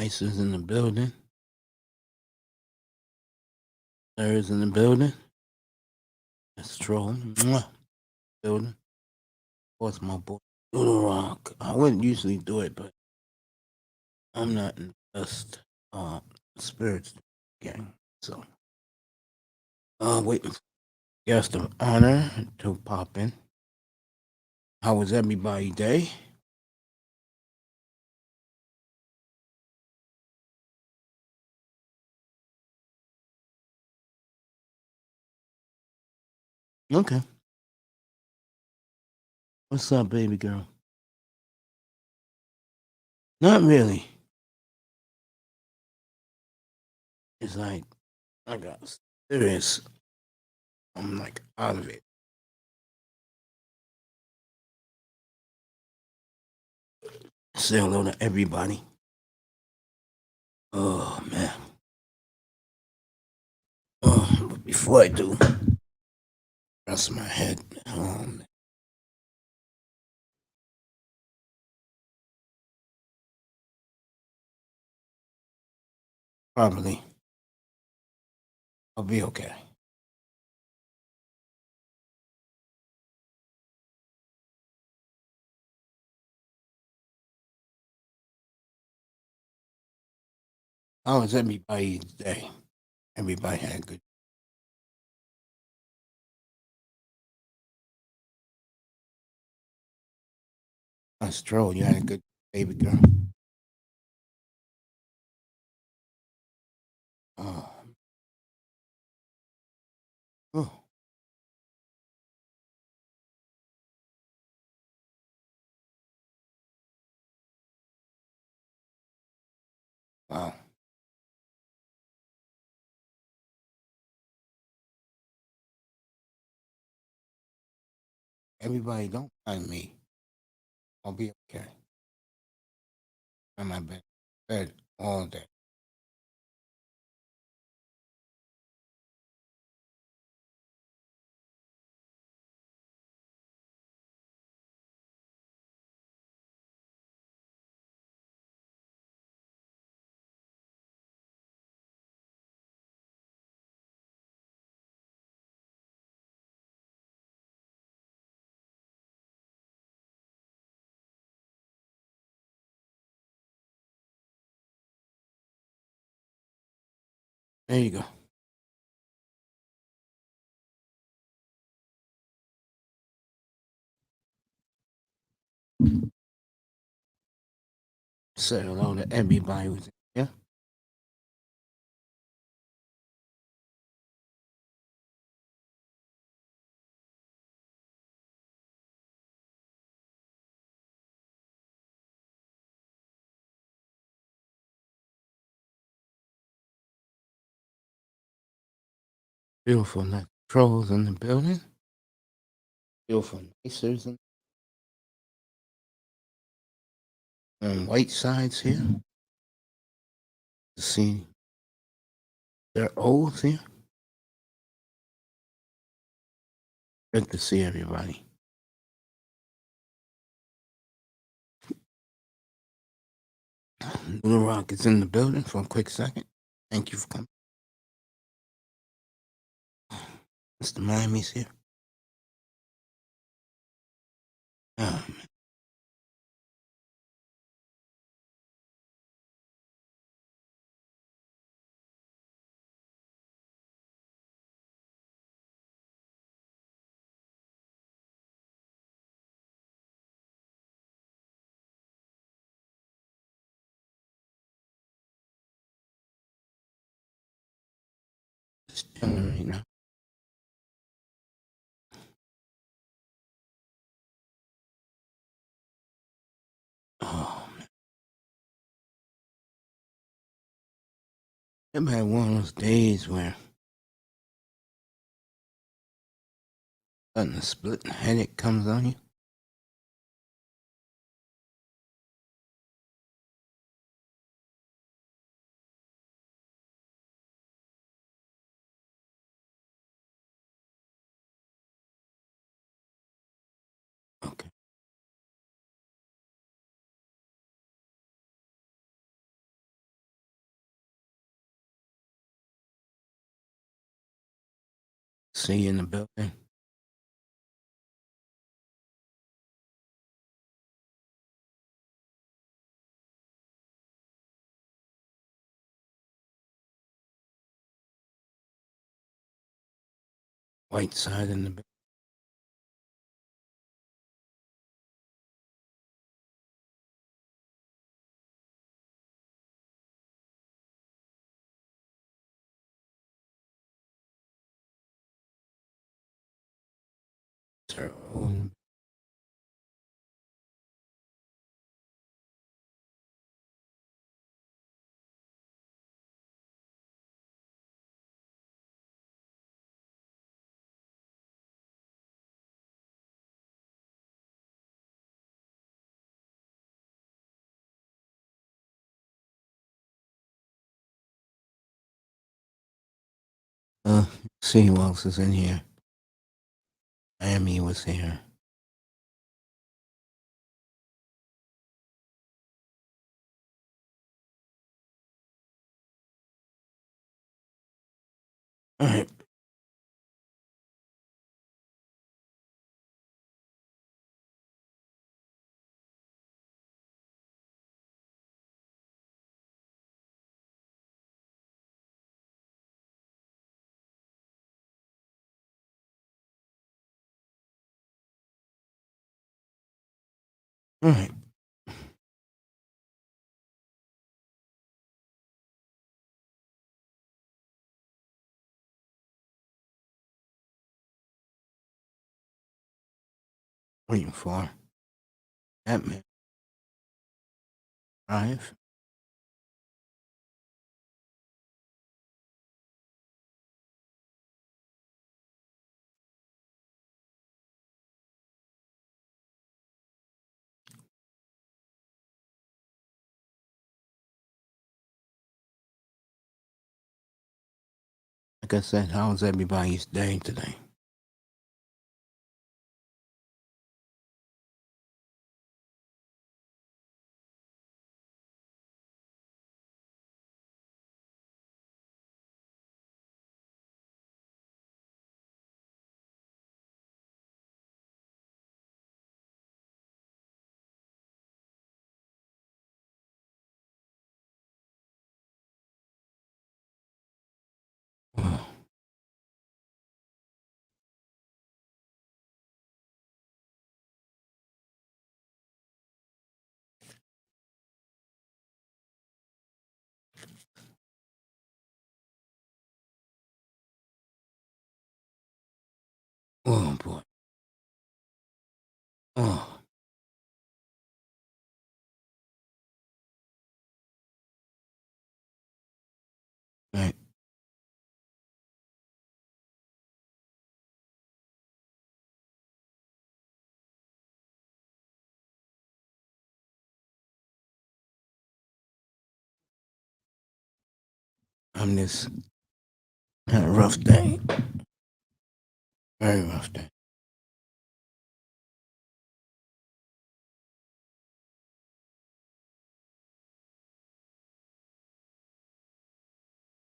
Ice is in the building. Sarah's in the building. That's Troll. Mwah. Building. Of course, my boy. Little Rock. I wouldn't usually do it, but I'm not in the best spirits gang. So, waiting for guest of honor to pop in. How was everybody day? Okay. What's up, baby girl? Not really. It's like I got serious. I'm like out of it. Say hello to everybody. Oh man. But before I do, rest my head. Probably. I'll be okay. How was everybody's day? Everybody had a good. Stroll, you had a good baby girl. Oh, oh, wow. Everybody don't mind me. I'll be okay. I'm my bed all day. There you go. Say hello to everybody who's here. Beautiful night. Trolls in the building. Beautiful nicers and white sides here. To see their oaths here. Good to see everybody. Little Rock is in the building for a quick second. Thank you for coming. Mr. Miami's here. Oh, just chilling right now. Oh, man. I've had one of those days where sudden a split headache comes on you. Okay. see in the building. White side in the building. So, see who else is in here. Miami was here. All right. All right. Waiting for that man. Drive. Like I said, how's everybody's day today? Oh, oh boy. Oh, right. I'm just had a rough day. Very rough day.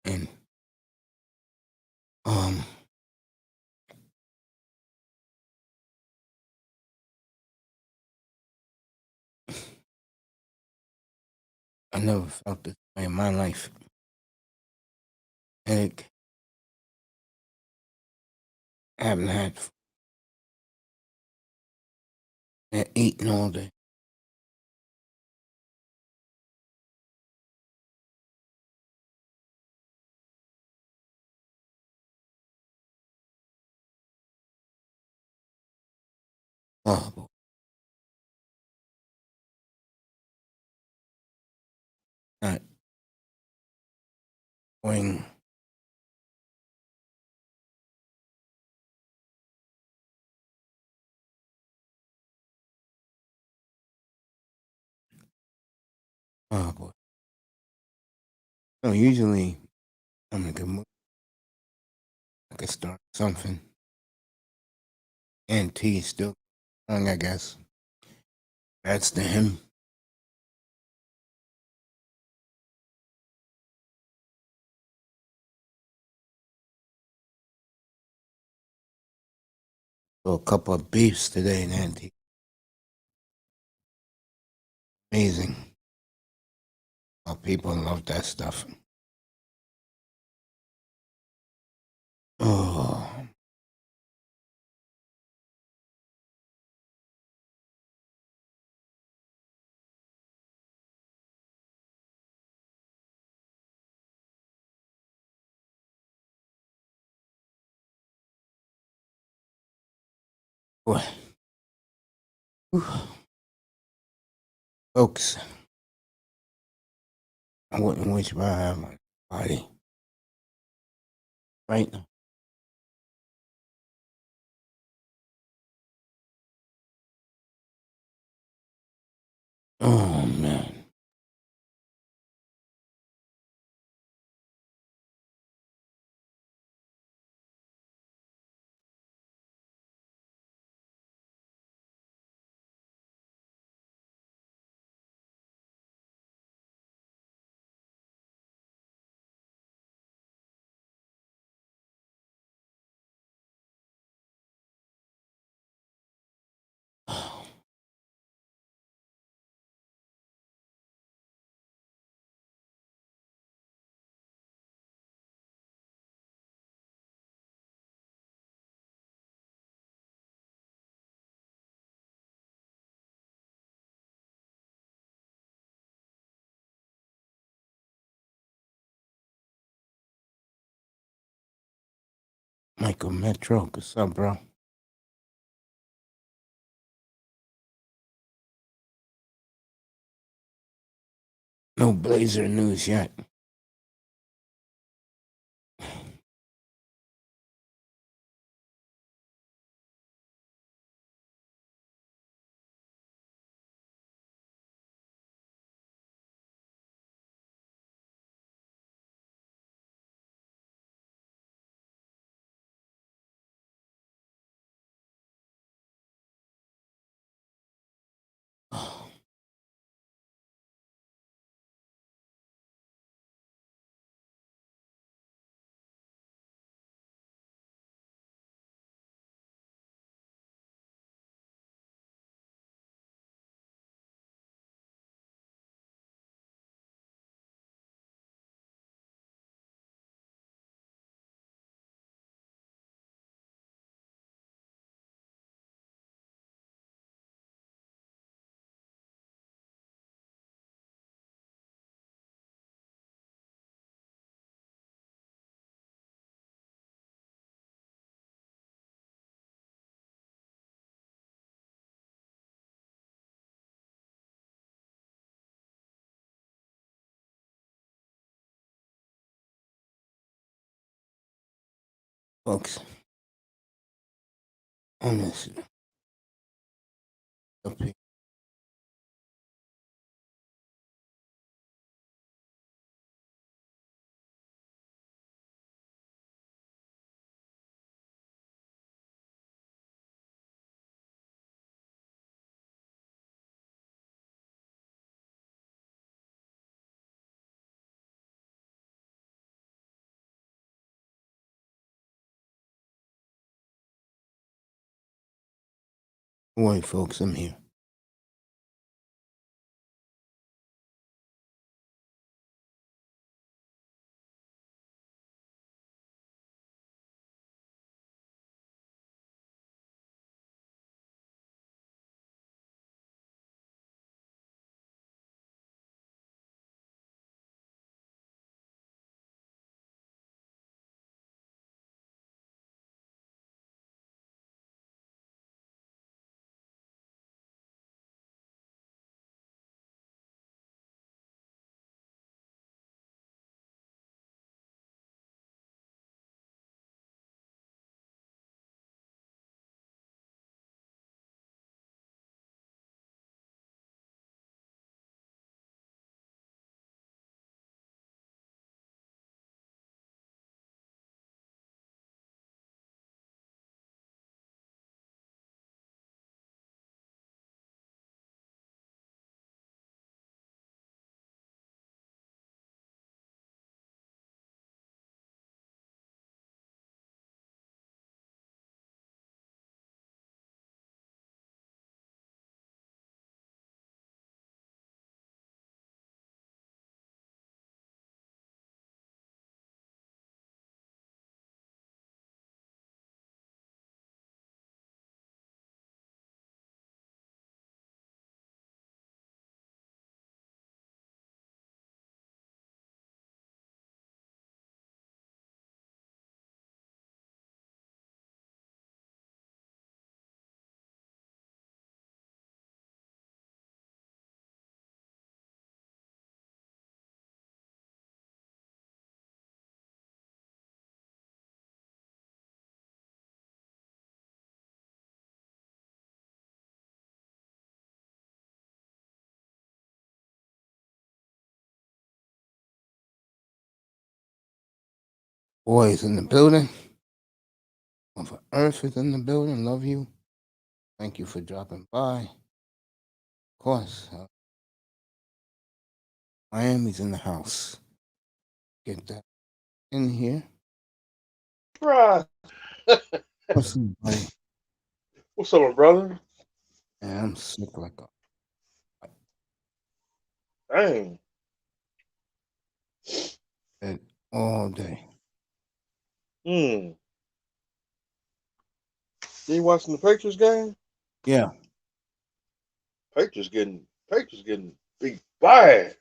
And um I never felt this way in my life. Headache. I haven't had eaten all day. Oh boy. Not going. Oh boy. No, usually I'm in a good mood. I can start something. And tea is still strong, I guess. That's to him. So a couple of beefs today in Antique. Amazing how people love that stuff. Oh, boy. Whew. Folks, I wouldn't wish I had my body right now. Oh, man. Michael Metro, what's up, bro? No Blazer news yet. Folks, on this up here. Wait, folks, I'm here. Boy is in the building. Mother Earth is in the building. Love you. Thank you for dropping by. Of course, Miami's in the house. Get that in here. Right. What's up, buddy? What's up, brother? Man, I'm sick like Dang. a bed all day. Hmm. You watching the Patriots game? Yeah, Patriots getting beat bad.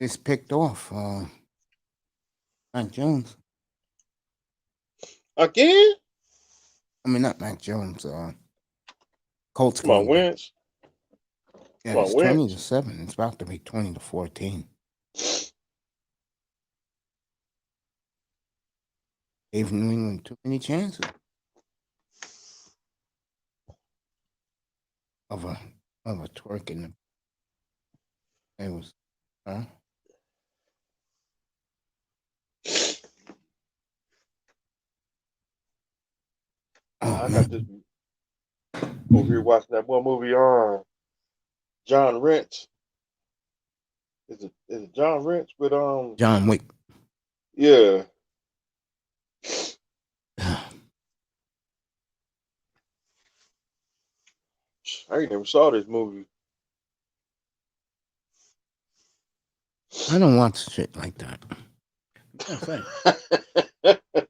it's picked off. Mac Jones. Again? I mean, not Mac Jones. Colts Come on, quarterback. Wentz. Yeah, Come on, it's 20 to Wentz. 7. It's about to be 20 to 14. Gave New England too many chances of a twerk in the. It was, huh? Oh I got this man, over here watching that one movie on John Wrench. Is it John Wrench with John Wick. yeah. I ain't never saw this movie. I don't watch shit like that. Matter of fact,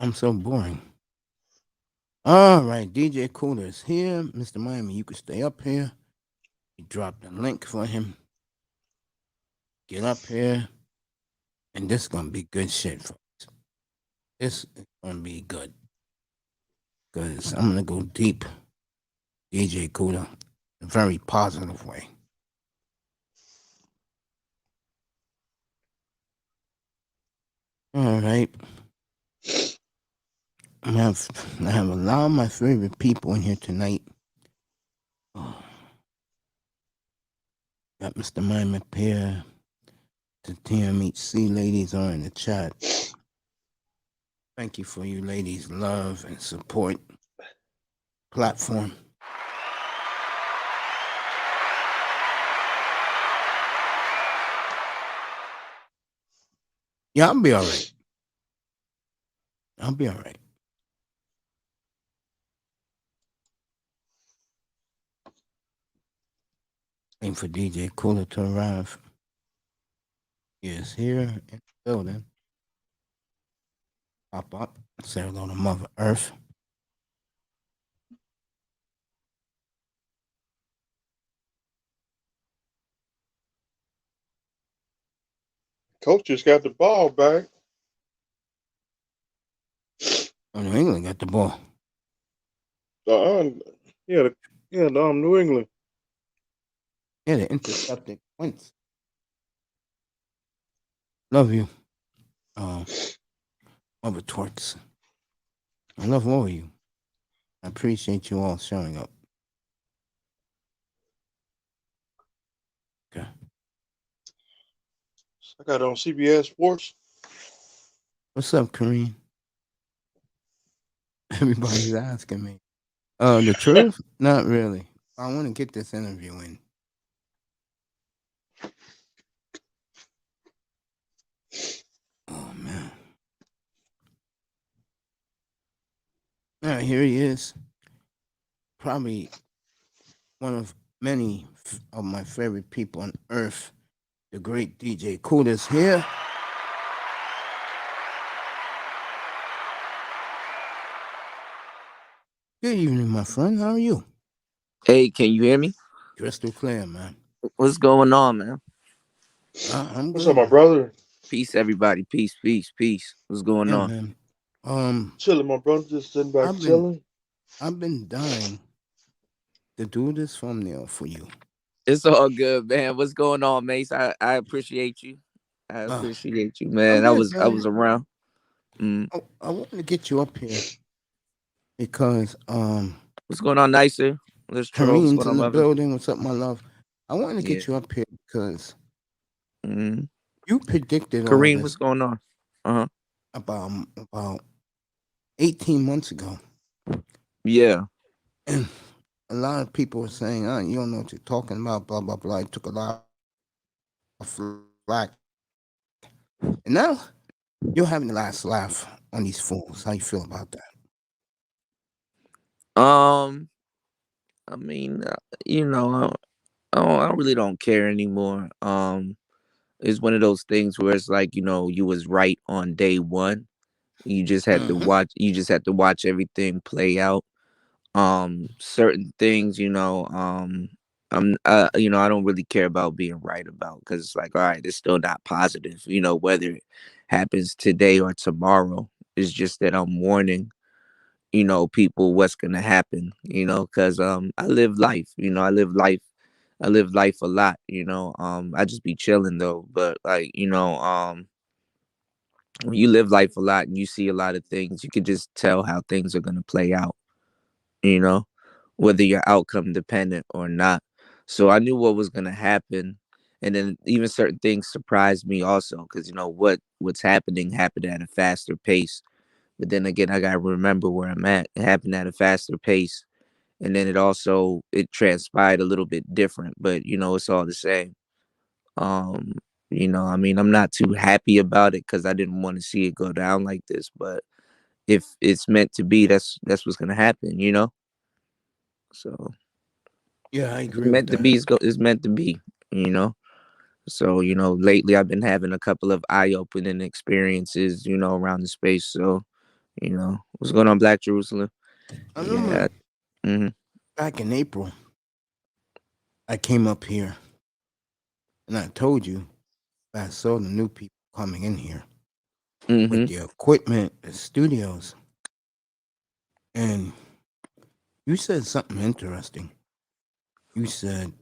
I'm so boring. All right, DJ Cooler is here. Mr. Miami, you can stay up here. We dropped a link for him. Get up here. And this is going to be good shit, folks. This is going to be good. Because I'm going to go deep. DJ Cooler, in a very positive way. All right. I have a lot of my favorite people in here tonight. Got Mr. Miami up here. The TMHC ladies are in the chat. Thank you for you ladies' love and support platform. Yeah, I'll be all right. I'll be all right. Waiting for DJ Cooler to arrive. He is here in the building. Pop up. Say hello to Mother Earth. Coach just got the ball back. Oh, New England got the ball. Uh, yeah, New England. Yeah, they intercepted points. Love you. Mother Twerks. I love all of you. I appreciate you all showing up. Okay. I got on CBS Sports. What's up, Kareem? Everybody's asking me. The truth? Not really. I want to get this interview in. Oh man. All right, here he is. Probably one of many of my favorite people on earth. The great DJ Cooler's here. Good evening, my friend. How are you? Hey, can you hear me? Crystal clear, man. What's going on, man? I'm What's up, my good. brother? Peace, everybody. Peace, peace, peace. What's going Yeah, on? man. Chilling, my brother. Just sitting back I've chilling. been dying to do this thumbnail for you. It's all good, man. What's going on, Mace? I appreciate you. I appreciate you, man. I'm I good, was man. around. I wanted to get you up here because What's going on, Nicer? Let's troll. What's Kareem's going in on, the brother? building. What's up, my love? I wanted to Yeah. get you up here because Mm-hmm. you predicted all Kareem, this. what's going on? about 18 months ago, Yeah. and a lot of people were saying, "Oh, you don't know what you're talking about." Blah blah blah. I took a lot of flack, and now you're having the last laugh on these fools. How you feel about that? Um. I mean, you know, I really don't care anymore. It's one of those things where it's like, you was right on day one. You just had to Mm-hmm. watch. You just had to watch everything play out. Certain things, I don't really care about being right about, because it's like, all right, it's still not positive. Whether it happens today or tomorrow. It's just that I'm warning, people what's gonna happen. Because I live life. I live life a lot. I just be chilling though. But like, when you live life a lot and you see a lot of things, you can just tell how things are gonna play out. You know, whether you're outcome dependent or not. So I knew what was gonna happen. And then even certain things surprised me also, because what's happening happened at a faster pace. But then again, I gotta remember where I'm at. It happened at a faster pace, and then it transpired a little bit different, but it's all the same. Um, I mean, I'm not too happy about it because I didn't want to see it go down like this. But if it's meant to be, that's what's gonna happen. So Yeah, I it's agree with meant to that. be. It's meant to be. You know. So lately I've been having a couple of eye-opening experiences. Around the space. So what's going on, Black Jerusalem? I Yeah. remember hmm back in April, I came up here and I told you I saw the new people coming in here with hmm the equipment, the studios, and you said something interesting. You said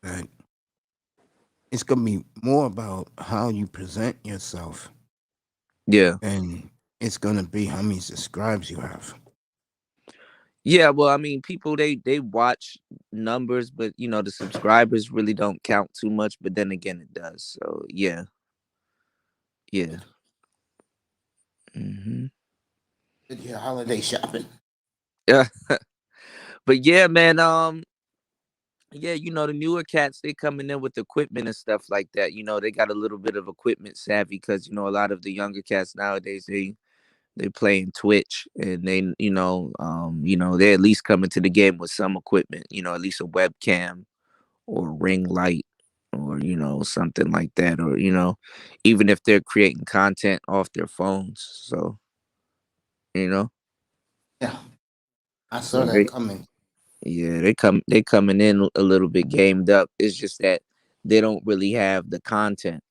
that it's gonna be more about how you present yourself, Yeah. and it's gonna be how many subscribes you have. Yeah, well, I mean, people they watch numbers, but the subscribers really don't count too much. But then again, it does. So yeah, yeah, hmm Did your holiday shopping? yeah. But yeah, man. Yeah, the newer cats, they coming in with equipment and stuff like that. They got a little bit of equipment savvy, because a lot of the younger cats nowadays, they playing Twitch, and they at least coming to the game with some equipment. At least a webcam or ring light, or something like that, or even if they're creating content off their phones. So you know Yeah, I so saw that coming. they coming in a little bit gamed up. It's just that they don't really have the content,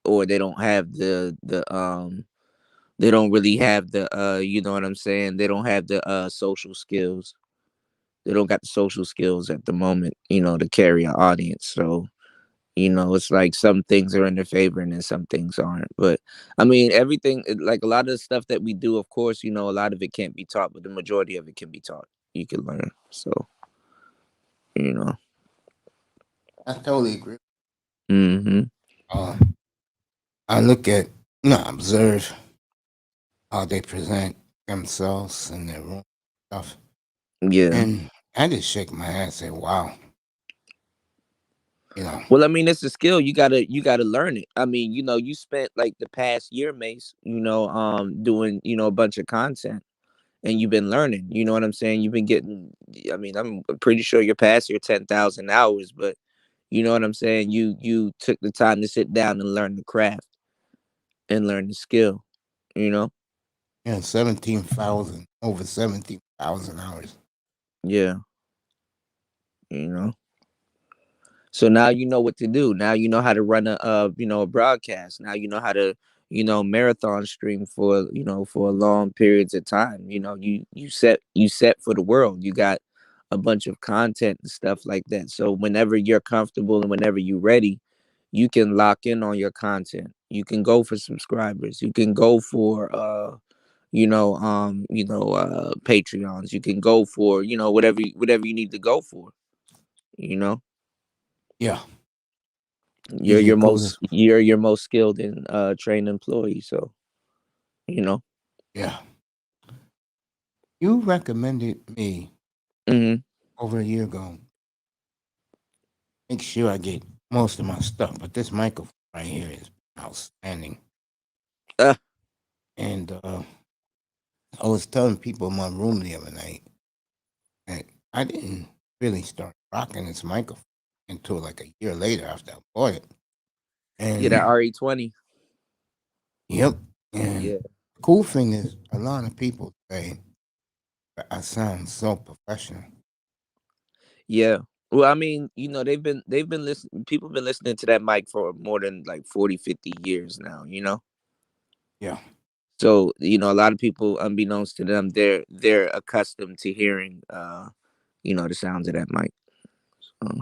or they don't have they don't really have the you know what I'm saying, they don't have the social skills. They don't got the social skills at the moment, to carry an audience. So it's like some things are in their favor and then some things aren't. But I mean, everything, like a lot of the stuff that we do, of course, a lot of it can't be taught, but the majority of it can be taught. You can learn. So, you know. I totally agree. hmm Uh, I look at, observe how they present themselves in their room stuff, Yeah. and I just shake my head and say, "Wow," you know. Well, I mean, it's a skill. You gotta learn it. I mean, you spent like the past year, Mace, doing, a bunch of content, and you've been learning. You know what I'm saying? You've been getting, I mean, I'm pretty sure you're past your 10,000 hours, but you know what I'm saying? You took the time to sit down and learn the craft and learn the skill, you know? Yeah, 17,000, over 17,000 hours. Yeah, you know. So now you know what to do. Now you know how to run a broadcast. Now you know how to, marathon stream for, for long periods of time. You set for the world. You got a bunch of content and stuff like that. So whenever you're comfortable and whenever you're ready, you can lock in on your content. You can go for subscribers. You can go for Patreons. You can go for, whatever you need to go for, you know. Yeah, You're easy your cruiser. most you're your most skilled and trained employee. So You know. Yeah. You recommended me Hmm. over a year ago. Make sure I get most of my stuff, but this microphone right here is outstanding. Uh, And I was telling people in my room the other night that I didn't really start rocking this microphone until like a year later after I bought it. yeah, that And RE20. yep. And Yeah. the cool thing is, a lot of people say that I sound so professional. Yeah. Well, I mean, they've been listening. People been listening to that mic for more than like 40, 50 years now. Yeah. So a lot of people, unbeknownst to them, they're accustomed to hearing, the sounds of that mic. So,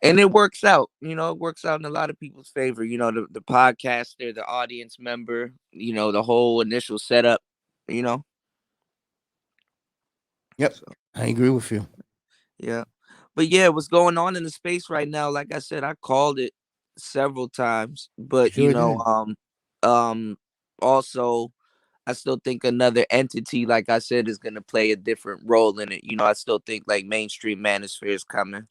and it works out. It works out in a lot of people's favor. The podcaster, the audience member, the whole initial setup. You know. Yep. So I agree with you. yeah, but yeah, what's going on in the space right now? Like I said, I called it several times, but Sure did. um, also I still think another entity, like I said, is gonna play a different role in it. I still think like mainstream manosphere is coming,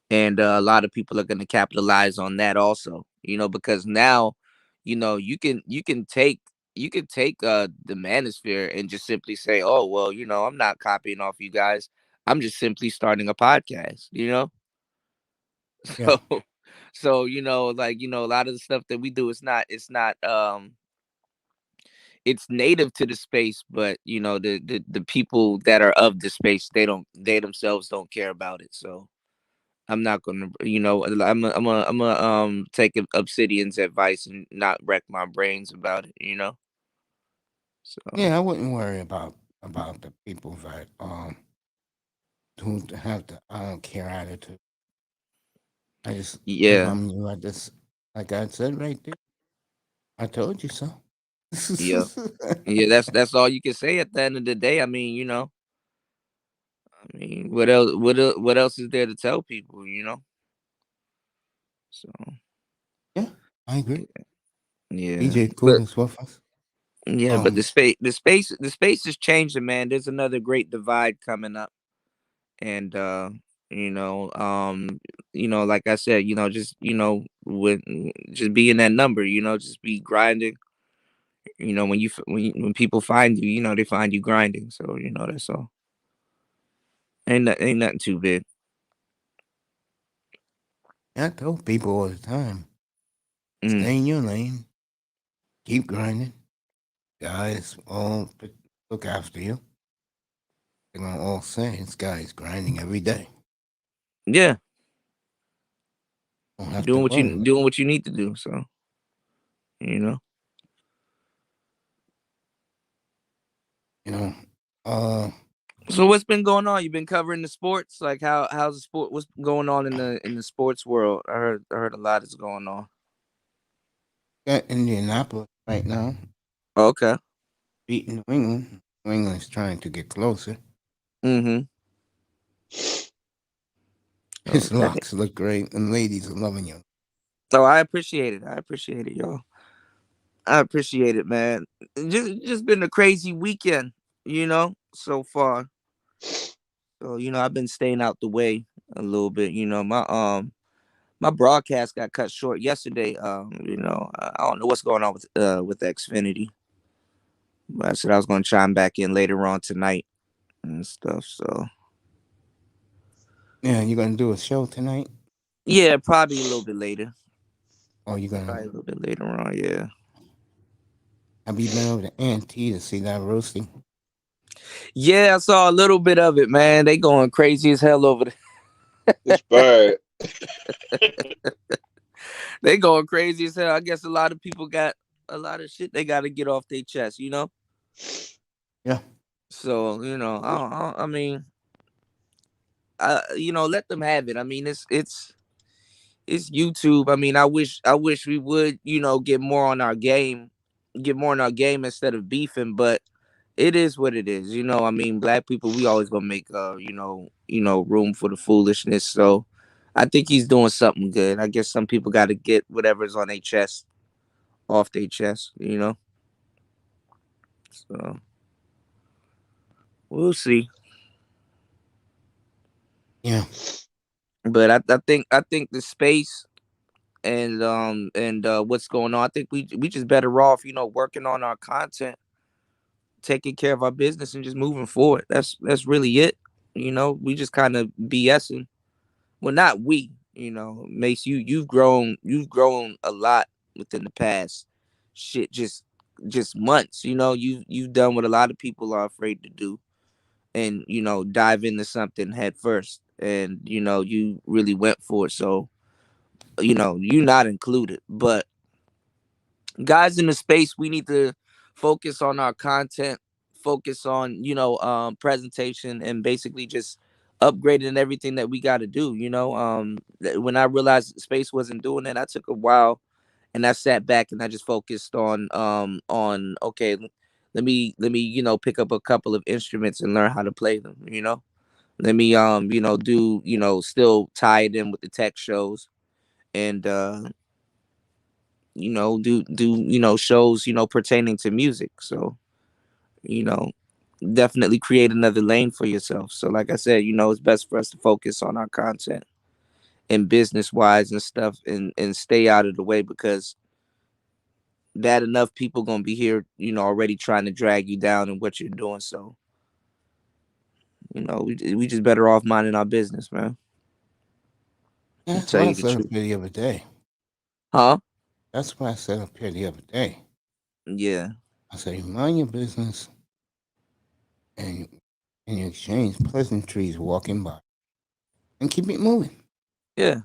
and a lot of people are gonna capitalize on that also. Because now, you can take the manosphere and just simply say, oh well, I'm not copying off you guys. I'm just simply starting a podcast. Yeah. So, a lot of the stuff that we do is not. It's native to the space, but the people that are of the space, they themselves don't care about it. So I'm not gonna, take Obsidian's advice and not wreck my brains about it. So Yeah, I wouldn't worry about the people that who have the I don't care attitude. I just if yeah, I'm you, I just like I said right there. I told you so. yeah, yeah. That's all you can say at the end of the day. What else? What else is there to tell people? So Yeah, I agree. yeah, DJ Cool but is with us. yeah, but the Um, space, the space, the space is changing, man. There's another great divide coming up, and you know, um, like I said, just with just being that number, just be grinding. When people find you, they find you grinding. So that's all. Ain't nothing too big. I tell people all the time, Mm. stay in your lane, keep grinding. Guys all look after you. They're gonna all say this guy's grinding every day. Yeah, Don't have to doing what worry you about doing what you need to do. So you know. it. Uh, So what's been going on? You've been covering the sports. Like how's the sport? What's going on in the sports world? I heard a lot is going on. got Indianapolis right now Okay. beating New England. New England's trying to get closer. Mm-hmm. His Okay. locks look great, and ladies are loving you. So I appreciate it. I appreciate it, y'all. I appreciate it, man. Just been a crazy weekend, so far. So I've been staying out the way a little bit. My broadcast got cut short yesterday. I don't know what's going on with Xfinity, but I said I was going to chime back in later on tonight and stuff. So Yeah, you gonna do a show tonight, yeah, probably a little bit later. or you gonna? Probably a little bit later on. Yeah. Have you been over to Ant to see that roasting? Yeah, I saw a little bit of it, man. They going crazy as hell over there. It's bad. They going crazy as hell. I guess a lot of people got a lot of shit they got to get off their chest. Yeah, So I mean, let them have it. I mean, it's YouTube. I mean, I wish we would get more on our game instead of beefing. But it is what it is. I mean, black people, we always gonna make room for the foolishness. So I think he's doing something good. I guess some people got to get whatever's on their chest off their chest, you know. So we'll see. Yeah. But I think the space and what's going on, I think we just better off, working on our content, taking care of our business, and just moving forward. That's really it. We just kind of BSing. Well, not we. Mace, you've grown a lot within the past shit, just months. You've done what a lot of people are afraid to do, and dive into something head first, and you really went for it. So you're not included, but guys in the space, we need to focus on our content, focus on presentation, and basically just upgrading everything that we got to do. When I realized space wasn't doing it, I took a while, and I sat back and I just focused on okay, let me pick up a couple of instruments and learn how to play them. Let me do still tie it in with the tech shows, and do shows pertaining to music. So you know definitely create another lane for yourself. So like I said, it's best for us to focus on our content and business wise and stuff, and stay out of the way, because that enough people gonna be here already trying to drag you down in what you're doing. So we just better off minding our business, man. To That's tell what I you the said up truth. here the other day. Huh? That's what I said up here the other day. Yeah. I said, you mind your business and you exchange pleasantries walking by and keep it moving. Yeah.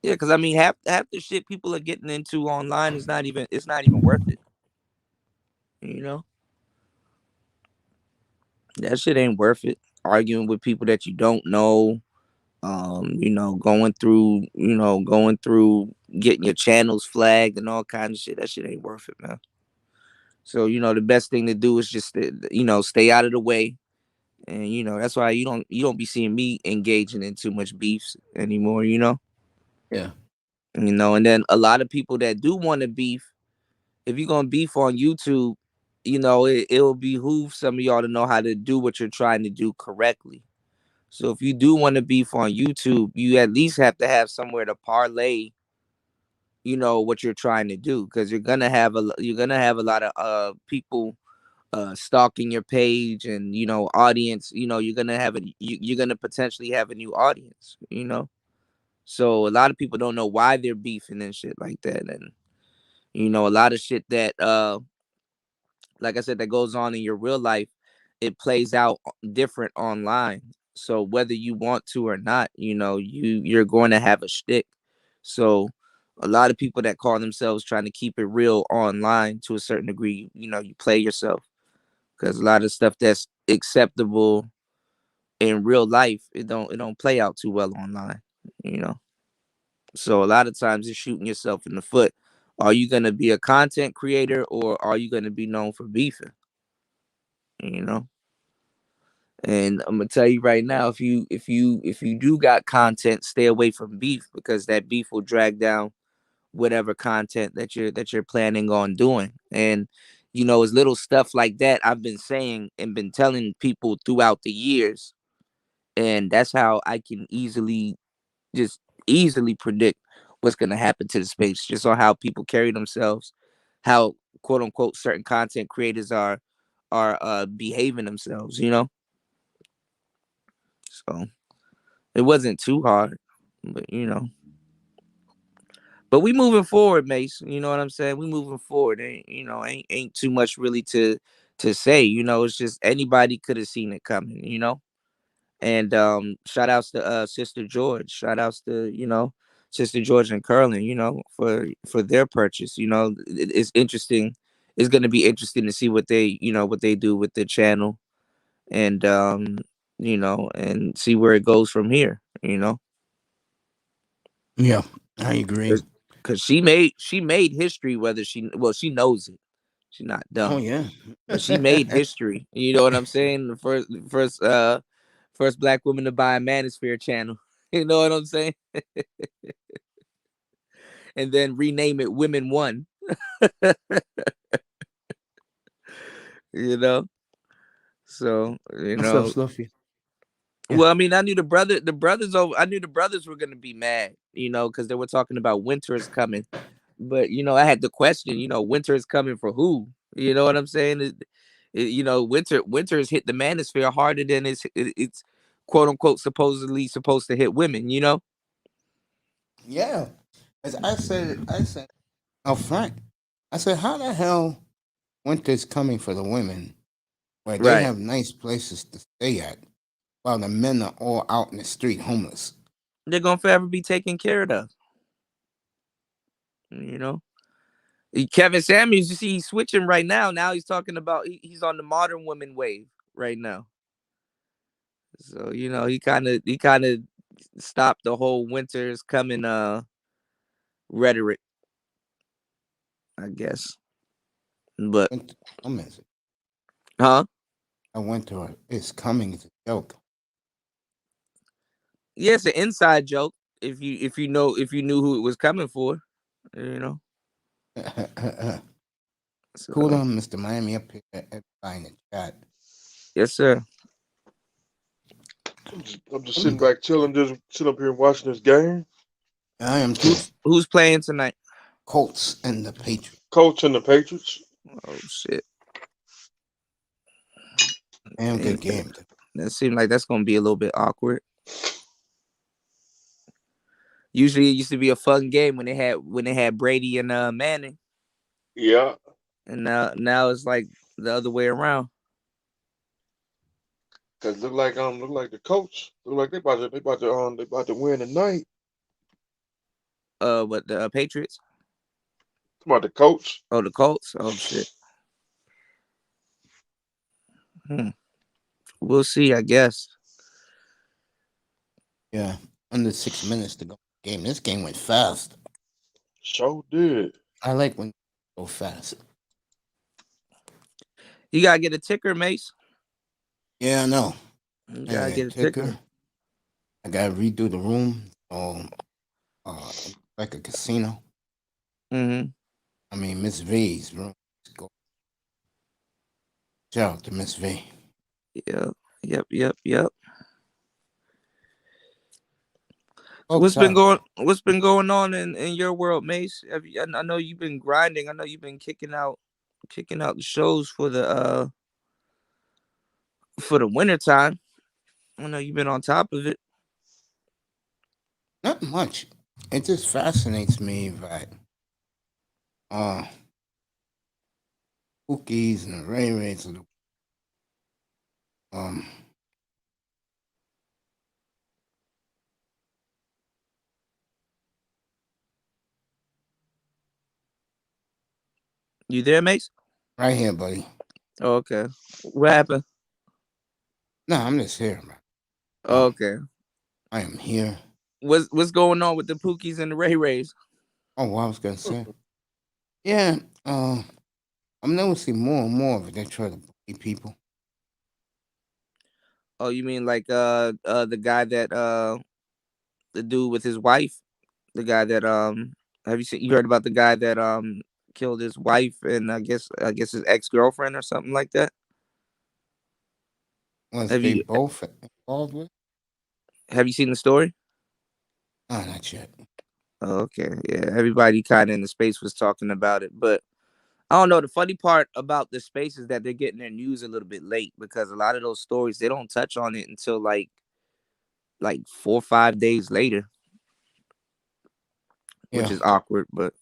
Yeah, because I mean, half the shit people are getting into online is not even, it's not even worth it. You know, that shit ain't worth it. Arguing with people that you don't know, going through getting your channels flagged and all kinds of shit. That shit ain't worth it, man. So the best thing to do is just stay out of the way, and that's why you don't be seeing me engaging in too much beefs anymore. Yeah. And then a lot of people that do want to beef, if you're gonna beef on YouTube, it'll behoove some of y'all to know how to do what you're trying to do correctly. So if you do want to beef on YouTube, you at least have to have somewhere to parlay, what you're trying to do, because you're gonna have a lot of people stalking your page, and audience. You're gonna potentially have a new audience. So a lot of people don't know why they're beefing and shit like that, and a lot of shit that like I said, that goes on in your real life, it plays out different online. So whether you want to or not, you're going to have a shtick. So a lot of people that call themselves trying to keep it real online, to a certain degree, you play yourself, because a lot of stuff that's acceptable in real life, it don't play out too well online. You know. So a lot of times it's shooting yourself in the foot. Are you gonna be a content creator, or are you gonna be known for beefing? You know. And I'm gonna tell you right now, if you do got content, stay away from beef, because that beef will drag down whatever content that you're planning on doing. And it's little stuff like that I've been saying and been telling people throughout the years, and that's how I can just easily predict what's gonna happen to the space, just on how people carry themselves, how quote unquote certain content creators are behaving themselves. So it wasn't too hard, but but we moving forward, Mace. You know what I'm saying? We moving forward. Ain't too much really to say. It's just anybody could have seen it coming. And shout outs to Sister George. Shout outs to Sister George and Curlin. For their purchase. It's interesting. It's gonna be interesting to see what they do with the channel, and and see where it goes from here. Yeah, I agree. Because she made history, whether she knows it. She's not Oh dumb, yeah. but she made history. You know what I'm saying? The first black woman to buy a Manosphere channel. You know what I'm saying? And then rename it Women One. You know, so What's up, Sluffy? Yeah. Well, I mean, I knew the brothers over. I knew the brothers were gonna be mad, because they were talking about winter is coming. But I had to question. Winter is coming for who? You know what I'm saying? Winter has hit the manosphere harder than it's quote unquote supposedly supposed to hit women. Yeah. As I said up front, I said, how the hell winter's coming for the women where they Right. have nice places to stay at while the men are all out in the street homeless? They're gonna forever be taken care of. You know. Kevin Samuels, you see, he's switching right now. Now he's talking about he's on the modern woman wave right now. So he kind of stopped the whole winter's coming rhetoric, I guess. But Winter coming. huh? A winter is coming is a joke. Yeah, it's an inside joke. If you knew who it was coming for, you know. Cool So down, Mr. Miami up here everybody in the chat. yes, sir. I'm just sitting back chilling, just sitting up here watching this game. I am too. Who's playing tonight? Colts and the Patriots. Colts and the Patriots. Oh shit. Damn good Yeah, game. that seems like that's gonna be a little bit awkward. Usually, it used to be a fun game when they had Brady and Manning, Yeah, and now it's like the other way around. cause look like the coach look like they about to win tonight. What the Patriots? Come on, the coach. Oh, the Colts. Oh shit. We'll see, I guess. Yeah, under 6 minutes to go. Game. This game went fast. Sure did. I like when go fast. You gotta get a ticker, Mace. Yeah, I know. You I gotta got get a ticker. I gotta redo the room. Like a casino. Mm-hmm. I mean, Miss V's room. Go. Shout out to Miss V. Yep. So Folks, what's been going on in your world, Mace? I know you've been grinding. I know you've been kicking out the shows for the winter time. I know you've been on top of it. not much. It just fascinates me that Cookies and the Ray Rays of the um You there, Mace? right here, buddy. Oh, okay. What happened? No, I'm just here, man. Oh, okay. I am here. What's going on with the Pookies and the Ray Rays? Oh, what I was gonna say. Yeah, I'm noticing more and more of it. They try to bully people. Oh, you mean like the guy that the dude with his wife? The guy that have you heard about the guy that killed his wife and I guess his ex-girlfriend or something like that? Was Have they you both involved with? have you seen the story? Oh, not yet. Oh, okay. Yeah, everybody kind of in the space was talking about it, but I don't know. The funny part about the space is that they're getting their news a little bit late because a lot of those stories they don't touch on it until like 4 or 5 days later, which Yeah. is awkward. But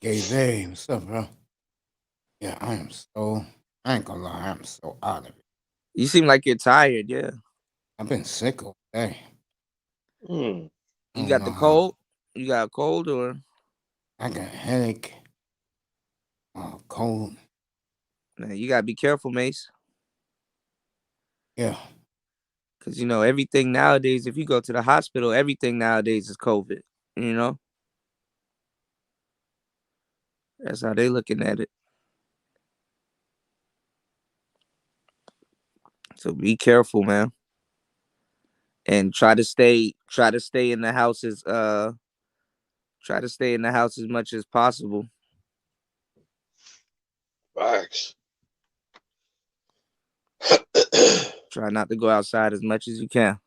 Gay Bay, what's up, bro? Yeah, I ain't gonna lie, I'm so out of it. you seem like you're tired. Yeah, I've been sick all day. Hmm. I you don't got know the how. cold. You got a cold or I got a headache, cold. man, you gotta be careful, Mace. Yeah. Because everything nowadays, if you go to the hospital, everything nowadays is COVID. You know, that's how they looking at it. So be careful, man, and try to stay in the house as much as possible. Facts. Try not to go outside as much as you can.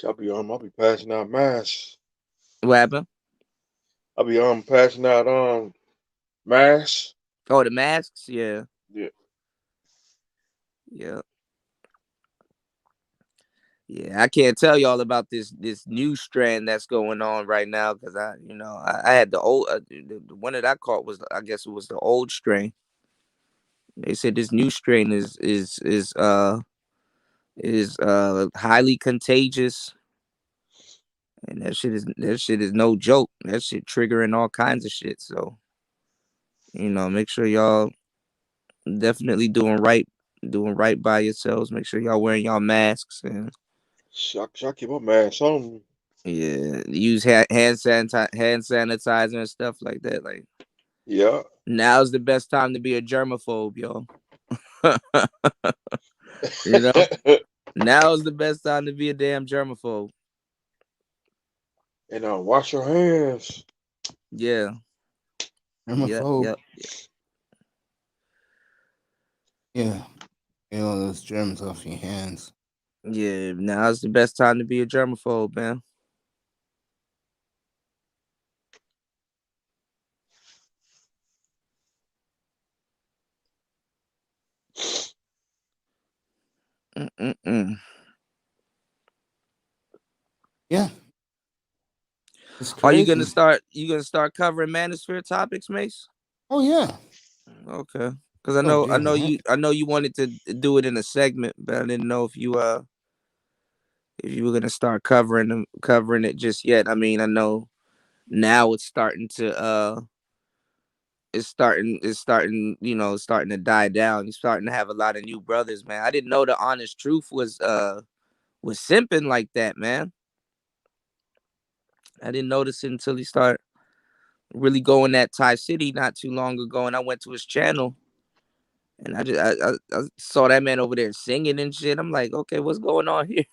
I'll be passing out masks. What happened? I'll be passing out masks. Oh, the masks? Yeah. Yeah. Yeah. Yeah, I can't tell y'all about this new strand that's going on right now because I had the old the one that I caught was, I guess it was the old strain. They said this new strain is highly contagious, and that shit is no joke. That shit triggering all kinds of shit. So make sure y'all definitely doing right by yourselves. Make sure y'all wearing y'all masks and I keep my mask on. yeah, use hand sanitizer and stuff like that. Like, yeah, now's the best time to be a germaphobe, yo. Now's the best time to be a damn germaphobe. And wash your hands. Yeah. Germaphobe. Yep. Yeah. Get all those germs off your hands. Yeah, now's the best time to be a germaphobe, man. Yeah. Are you gonna start covering manosphere topics, Mace? Oh yeah. Okay. Because Oh, I damn, know you wanted to do it in a segment, but I didn't know if you were gonna start covering it just yet. I mean, I know now it's starting to starting to die down. You're starting to have a lot of new brothers, man. I didn't know the Honest Truth was simping like that, man. I didn't notice it until he started really going at Ty City not too long ago, and I went to his channel, and I saw that man over there singing and shit. I'm like, okay, what's going on here?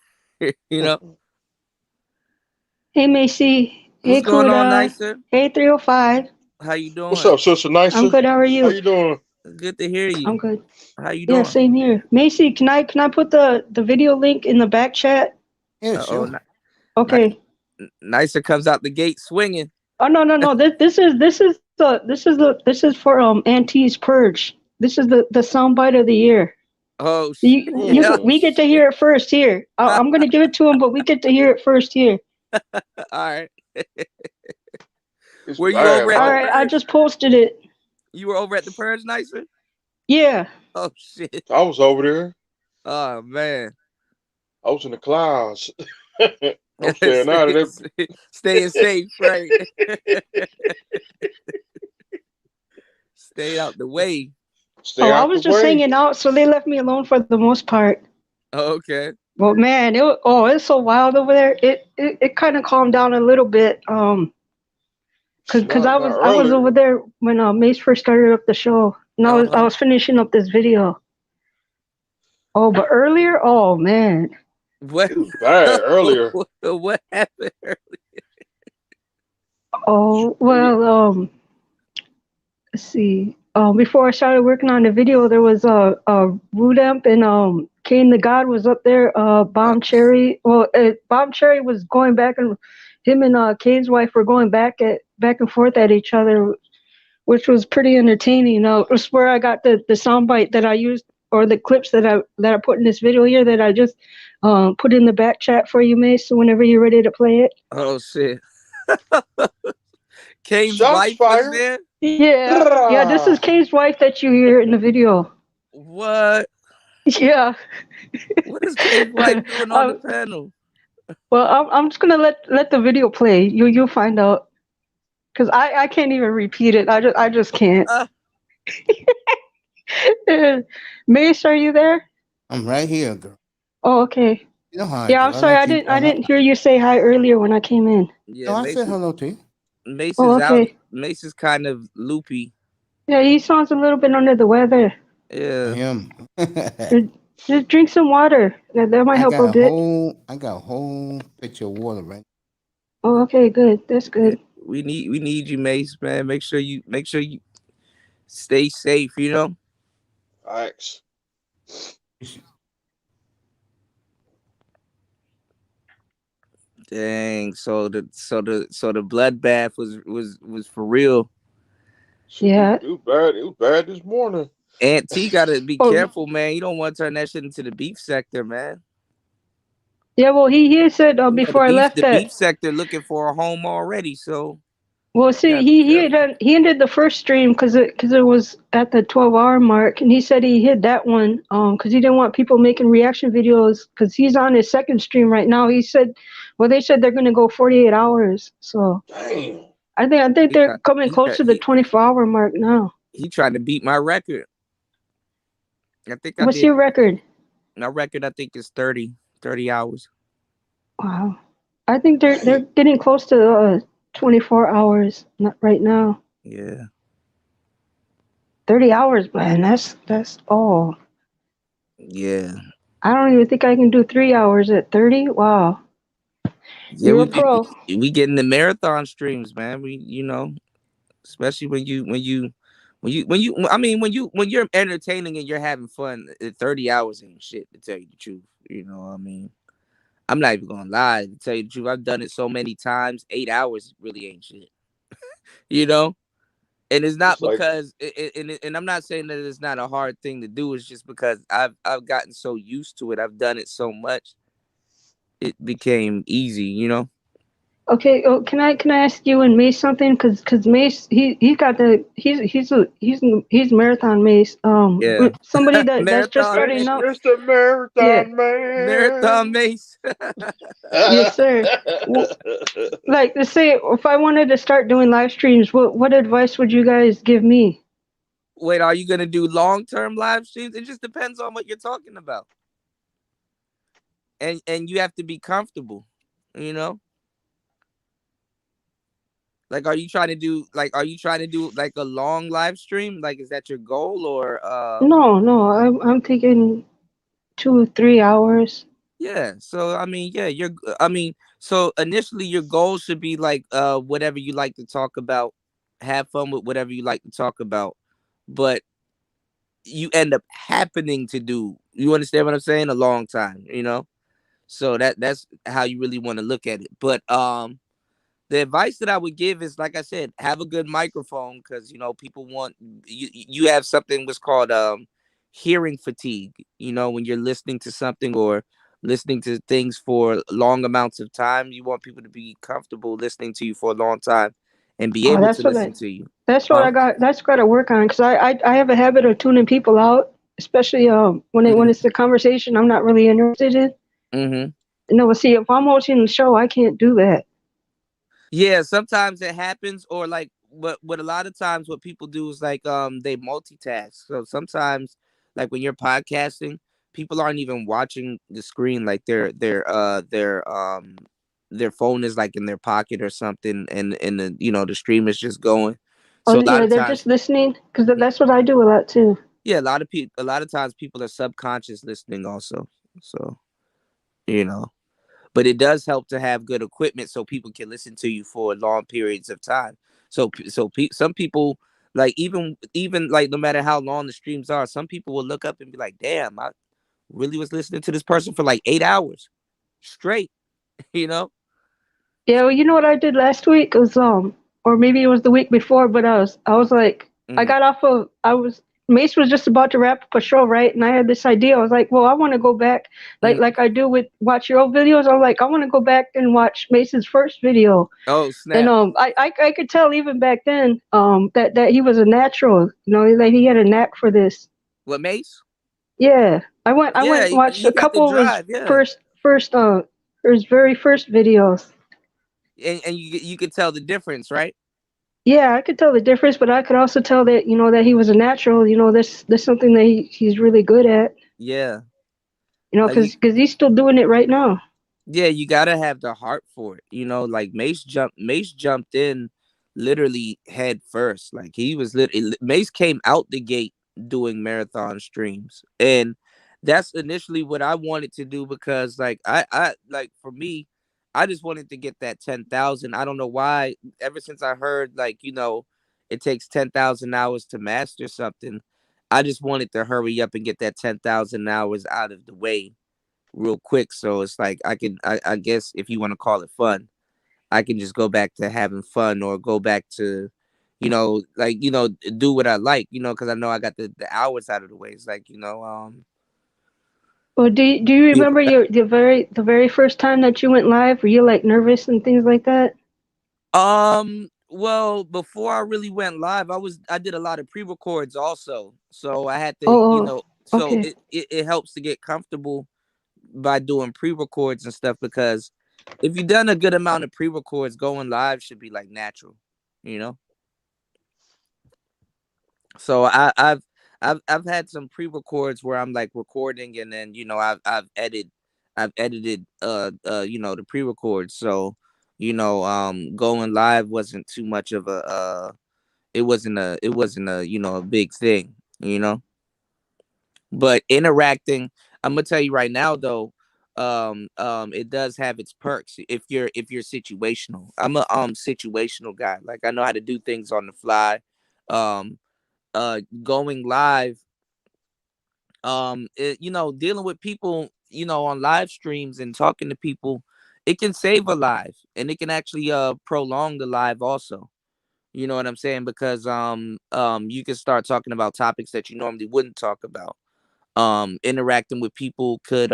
Hey Macy. What's Hey going on, Kuda. Nicer? Hey 305. How you What's doing? up, Sister Nicer? I'm good. How are you? How you doing? Good to hear you. I'm good. How you Yeah, doing? same here. Macy, can I put the video link in the back chat? Yeah, sure. Okay. Nicer comes out the gate swinging. Oh no. This is for Auntie's Purge. This is the soundbite of the year. Oh You, yeah. we get to hear it first here. I'm gonna give it to him, but we get to hear it first here. All right. It's Were you bad, over at All the right, Purge? I just posted it. You were over at the Purge, Nicer? Yeah. Oh shit. I was over there. Oh man. I was in the clouds. I'm staying out of there. Staying safe, right? Stay out the way. Stay I out was the just way. hanging out, so they left me alone for the most part. Oh, okay. Well, man, it's so wild over there. It kind of calmed down a little bit. Cause I was over there when Mace first started up the show, and I was finishing up this video. Oh, but earlier, oh man, What? It was bad earlier. What happened earlier? oh well, let's see. Before I started working on the video, there was Rudamp and Kane the God was up there. Bomb Cherry. Well, Bomb Cherry was going back, and him and Kane's wife were going back and forth at each other, which was pretty entertaining. It was where I got the soundbite that I used, or the clips that I put in this video here that I just put in the back chat for you, Mace. So whenever you're ready to play it. Oh shit. Kane's Shots wife fired. was there? Yeah, this is Kane's wife that you hear in the video. What? Yeah. What is Kane's wife doing on the panel? Well, I'm just gonna let the video play. You'll find out. Cause I can't even repeat it. I just can't. Mace, are you there? I'm right here, girl. Oh, okay. You know how Yeah, I'm sorry. I didn't hear you say hi earlier when I came in. Yeah, I said hello to you. Mace Oh, is okay. out. Mace is kind of loopy. Yeah, he sounds a little bit under the weather. Yeah. Him. Just drink some water. That might help a bit. I got a whole pitcher of water right. Oh, okay, good. That's Yeah, good. we need you, Mace, man. Make sure you stay safe. You know. Facts. Dang. So the bloodbath was for real. Yeah. It was bad. It was bad this morning. Aunt T gotta be Oh, careful, man. You don't want to turn that shit into the beef sector, man. yeah. Well, he said You know before I left the beef that. sector looking for a home already, so Well, you see, gotta be careful. he ended the first stream because it was at the 12-hour mark, and he said he hid that one because he didn't want people making reaction videos because he's on his second stream right now. He said, well, they said they're gonna go 48 hours, so Damn. I think He they're got coming close to the 24-hour mark now. he tried to beat my record. I think I What's did your record? my record. I think is 30 hours. Wow, I think they're Damn. getting close to 24 hours right now. Yeah, 30 hours, man. That's all. yeah, I don't even think I can do 3 hours at 30. Wow, yeah. you're a We pro. we getting the marathon streams, man. We especially I mean when you're entertaining and you're having fun. 30 hours ain't shit to tell you the truth. I mean. I'm not even gonna lie. To tell you the truth, I've done it so many times. 8 hours really ain't shit, you know. And it's not It's like because, and I'm not saying that it's not a hard thing to do. It's just because I've gotten so used to it. I've done it so much, it became easy, you know. Okay, oh, can I ask you and Mace something? Cause Mace he got the he's marathon Mace. Yeah, With somebody that's just marathon starting mace, out. Mr. Yeah, Marathon marathon Man. mace. yes sir. Like let's say if I wanted to start doing live streams, what advice would you guys give me? Wait, are you gonna do long term live streams? It just depends on what you're talking about, and you have to be comfortable, you know. Like, are you trying to do like a long live stream? Like, is that your goal or No, I'm thinking 2 3 hours. yeah. So I mean, yeah, so initially your goal should be like whatever you like to talk about, have fun with whatever you like to talk about. But you end up happening to do, you understand what I'm saying? A long time, you know? So that's how you really want to look at it. But the advice that I would give is, like I said, have a good microphone because people want you have something what's called hearing fatigue. When you're listening to something or listening to things for long amounts of time, you want people to be comfortable listening to you for a long time and be Oh, able to listen to you. Huh? that's got to work on because I have a habit of tuning people out, especially when Mm-hmm. it's a conversation I'm not really interested in. Mm-hmm. No, see, if I'm watching the show, I can't do that. Yeah, sometimes it happens, or like what a lot of times what people do is like they multitask. So sometimes, like when you're podcasting, people aren't even watching the screen, like their phone is like in their pocket or something, and the stream is just going. Oh, So a lot yeah, of they're times, just listening because that's what I do a lot too. yeah, a lot of times people are subconscious listening also. So you know. But it does help to have good equipment so people can listen to you for long periods of time. Some people, like, even like, no matter how long the streams are, some people will look up and be like, damn, I really was listening to this person for like 8 hours straight. you know Yeah, well, you know what I did last week was or maybe it was the week before, but I was like I Mhm. got off of I was Mace was just about to wrap up a show, right? And I had this idea. I was like, well, I want to go back Mhm. like I do with watch your old videos. I was like, I want to go back and watch Mace's first video. Oh And snap. I could tell even back then that he was a natural, like he had a knack for this. What, Mace? Yeah. I went and watched You a got the couple of his drive, yeah. first his very first videos. And you could tell the difference, right? Yeah, I could tell the difference, but I could also tell that that he was a natural. There's something that he's really good at. Yeah. Like Because he's still doing it right now. yeah, you gotta have the heart for it. Like Mace jumped in literally head first. Like he was Mace came out the gate doing marathon streams. And that's initially what I wanted to do because like I like for me, I just wanted to get that 10,000. I don't know why. Ever since I heard, like, it takes 10,000 hours to master something, I just wanted to hurry up and get that 10,000 hours out of the way real quick. So it's like I guess if you want to call it fun, I can just go back to having fun, or go back to, do what I like, because I know I got the hours out of the way. It's like, Well, do you be able remember the very first time that you went live? Were you like nervous and things like that? well, before I really went live, I did a lot of pre-records also. So I had to, Oh, so okay. it helps to get comfortable by doing pre-records and stuff, because if you've done a good amount of pre-records, going live should be like natural, you know? So I've had some pre-records where I'm like recording, and then I've edited the pre-records. So going live wasn't too much of a it wasn't a a big thing, you know. But interacting, I'm gonna tell you right now though, it does have its perks if you're situational. I'm a situational guy. Like, I know how to do things on the fly. Um Going live, dealing with people, on live streams and talking to people, it can save a live, and it can actually prolong the live also. You know what I'm saying? Because you can start talking about topics that you normally wouldn't talk about. Interacting with people could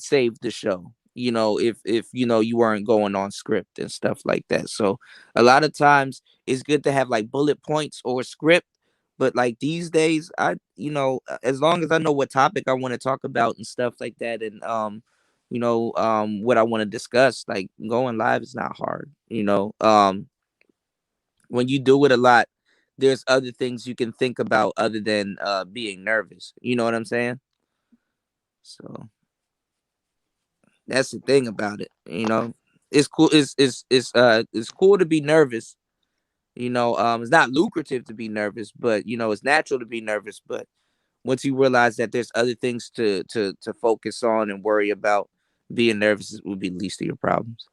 save the show, if you weren't going on script and stuff like that. So a lot of times it's good to have like bullet points or script, but like these days, as long as I know what topic I want to talk about and stuff like that, and what I want to discuss, like, going live is not hard. When you do it a lot, there's other things you can think about other than being nervous. You know what I'm saying? So that's the thing about it. It's cool. It's cool to be nervous. It's not lucrative to be nervous, but it's natural to be nervous. But once you realize that there's other things to focus on and worry about, being nervous would be the least of your problems.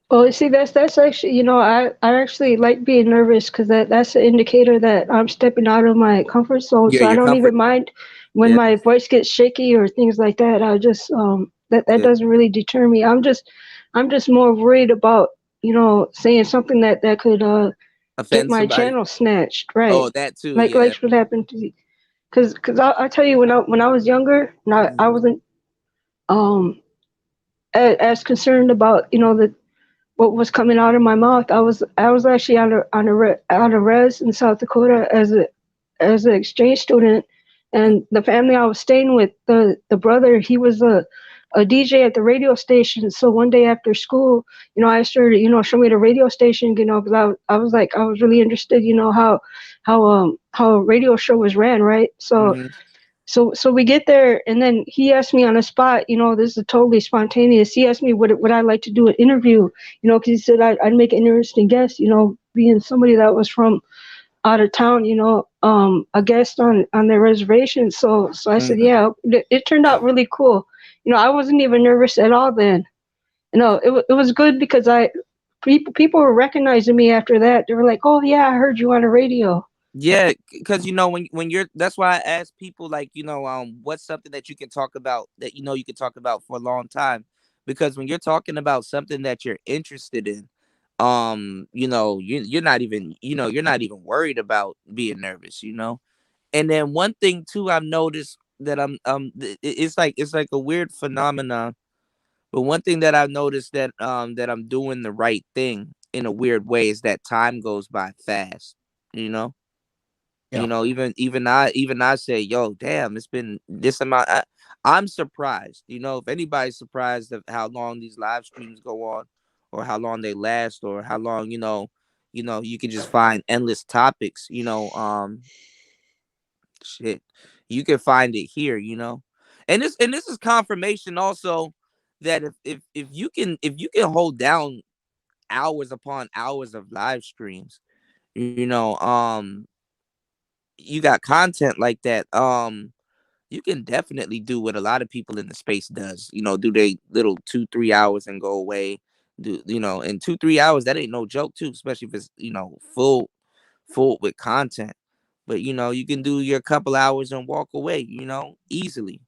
Well, see, that's actually, I actually like being nervous because that's an indicator that I'm stepping out of my comfort zone. Yeah, So I your don't comfort. even mind when Yeah, my voice gets shaky or things like that. I just that yeah. doesn't really deter me. I'm just more worried about, saying something that could get Offend my somebody. channel snatched, right? Oh, that too. Like Yeah. what happened to, because I tell you, when I was younger, I Mhm. wasn't um as concerned about, the what was coming out of my mouth. I was actually on a res in South Dakota as an exchange student, and the family I was staying with, the brother, he was a DJ at the radio station. So one day after school, I started, show me the radio station, because I was really interested, how a radio show was ran, right? So Mhm. so we get there, and then he asked me on the spot. This is totally spontaneous. He asked me what I'd like to do an interview. Because he said I'd make an interesting guest. Being somebody that was from out of town. A guest on their reservation. So I said, Mhm. yeah. It turned out really cool. I wasn't even nervous at all then. It was good because people were recognizing me after that. They were like, oh yeah, I heard you on the radio. Yeah, because when you're that's why I ask people, like, what's something that you can talk about, that you can talk about for a long time. Because when you're talking about something that you're interested in, you're not even worried about being nervous. And then one thing too, I've noticed that it's like a weird phenomenon, but one thing that I've noticed, that I'm doing the right thing in a weird way, is that time goes by fast. You know Yeah. even I say, yo, damn, it's been this amount. I'm surprised. If anybody's surprised of how long these live streams go on, or how long they last, or how long, you can just find endless topics. Shit, you can find it here. And this is confirmation also, that if you can hold down hours upon hours of live streams, you know, you got content like that. you can definitely do what a lot of people in the space does. Do they little 2-3 hours and go away. Do in 2-3 hours, that ain't no joke too, especially if it's full with content. But you can do your couple hours and walk away, easily.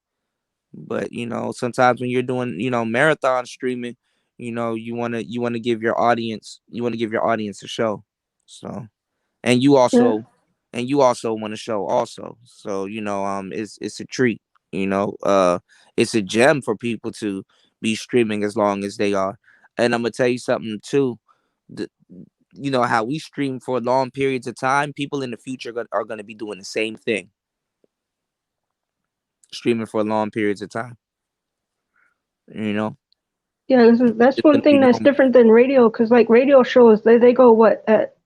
But sometimes when you're doing marathon streaming, you want to give your audience a show. So and you Yeah. also want to show also. So it's a treat. It's a gem for people to be streaming as long as they are. And I'm gonna tell you something too. The, how we stream for long periods of time, people in the future are going to be doing the same thing, streaming for long periods of time. Yeah, that's It's one going to be thing that's normal. different than radio, because like radio shows, they go what, at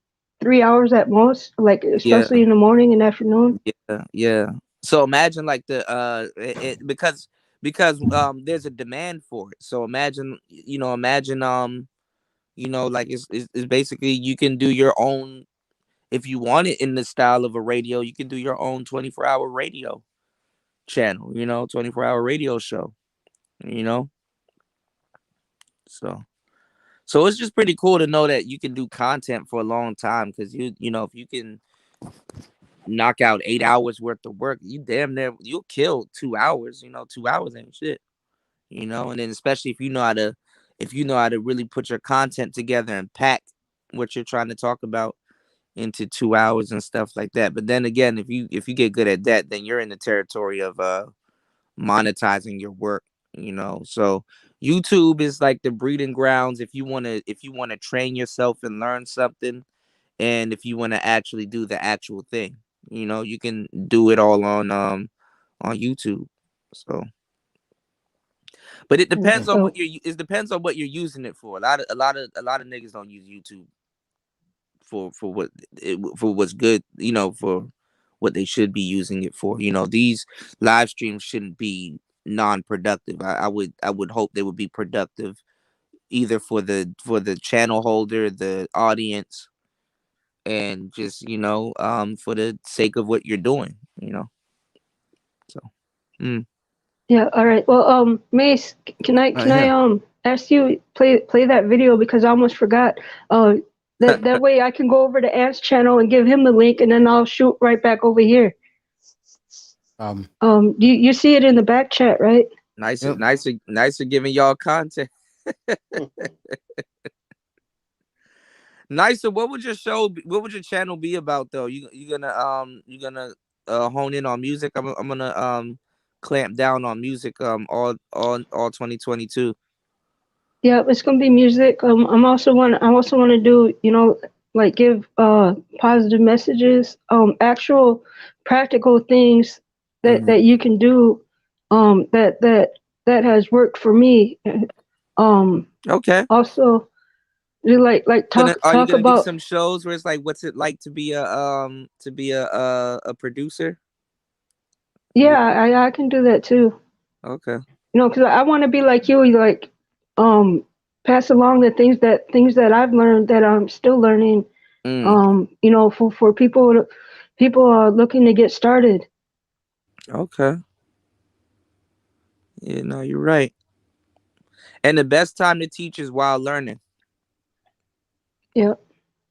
3 hours at most, like Yeah, especially in the morning and afternoon. yeah. So imagine like because there's a demand for it. So imagine like it's basically you can do your own. If you want it in the style of a radio, you can do your own 24-hour radio channel, 24-hour radio show, you know. So it's just pretty cool to know that you can do content for a long time, because if you can knock out 8 hours worth of work, you damn near you'll kill 2 hours. 2 hours ain't shit. And then especially if you know how to really put your content together and pack what you're trying to talk about into 2 hours and stuff like that. But then again, if you get good at that, then you're in the territory of monetizing your work. So YouTube is like the breeding grounds if you want to train yourself and learn something, and if you want to actually do the actual thing. You can do it all on YouTube. So but it depends on what it depends on what you're using it for. A lot of niggas don't use YouTube for what's good, for what they should be using it for. These live streams shouldn't be non-productive. I would hope they would be productive, either for the channel holder, the audience, and just for the sake of what you're doing. So Yeah, all right. Well, Mace, can I ask you play that video, because I almost forgot. That way I can go over to Ant's channel and give him the link, and then I'll shoot right back over here. You see it in the back chat, right? Nicer giving y'all content. Nicer. What would your channel be about though? You gonna hone in on music? I'm gonna clamp down on music all 2022. Yeah, it's gonna be music. I also want to do, like give positive messages, actual practical things that you can do, that has worked for me. Okay. Also, you like talk you gonna about do some shows where it's like, what's it like to be a producer? Yeah, I can do that too. Okay. Because I want to be like you, like pass along the things that I've learned, that I'm still learning. For people are looking to get started. Okay. Yeah, no, you're right. And the best time to teach is while learning. Yeah.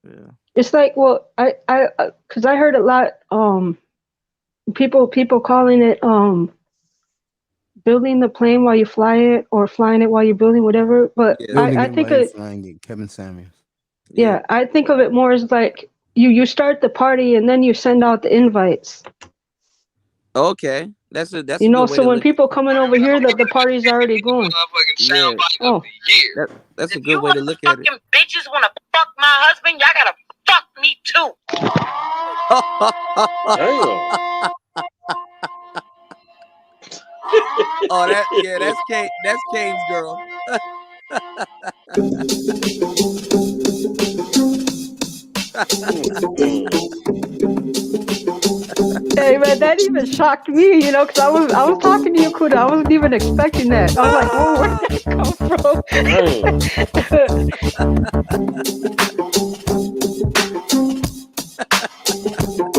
Yeah. It's like, well, I because I heard a lot people calling it building the plane while you fly it, or flying it while you're building, whatever. But I think flying it, Kevin Samuels. Yeah, I think of it more as like you start the party and then you send out the invites. Okay, that's a good way so when people coming over here, the party's already going. Yeah. Oh, that's a good way to look at it. Bitches want to fuck my husband. Y'all gotta fuck me too. Oh, that's Kane's girl. Hey man, that even shocked me, because I was talking to you, Kuda. I wasn't even expecting that. I was like, oh, where did that come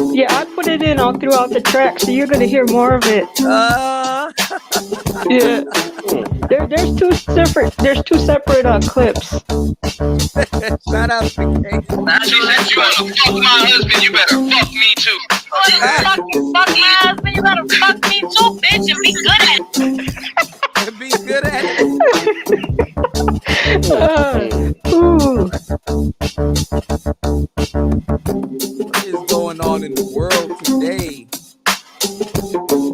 from? Yeah, I put it in all throughout the track, so you're gonna hear more of it. Yeah. There's two separate clips. Shout out to Kane. Now she said you wanna fuck my husband, you better fuck me too. Oh, you fucking fuck my husband, you better fuck me too, bitch, and be good at it. Be good at it. Ooh. What is going on in the world today?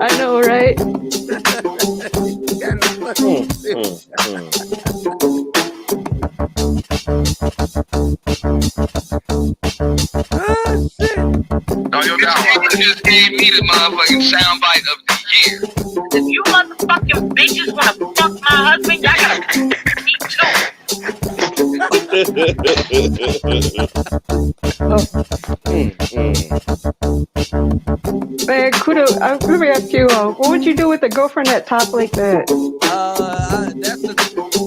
I know, right? Oh shit! Oh, yo, just gave me the motherfucking soundbite of the year. If you motherfucking bitches wanna fuck my husband, y'all gotta fuck me too. Man, Kudo, let me ask you, what would you do with a girlfriend that talk like that?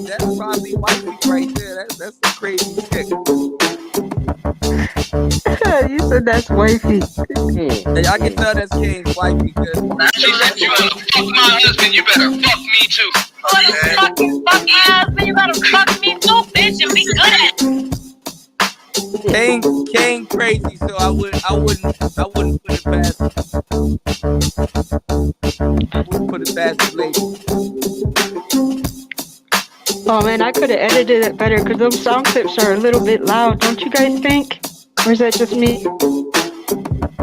That's probably wifey right there. That's a crazy chick. You said that's wifey. Hey, I can tell that's Kane's wifey because Now she said you wanna fuck my husband, you better fuck me too. Oh, you fucking fuck my husband, you better fuck me too, bitch, and be good at it. Kane crazy, so I wouldn't put it past him. I wouldn't put it past the lady. Oh man, I could have edited it better because those sound clips are a little bit loud, don't you guys think? Or is that just me?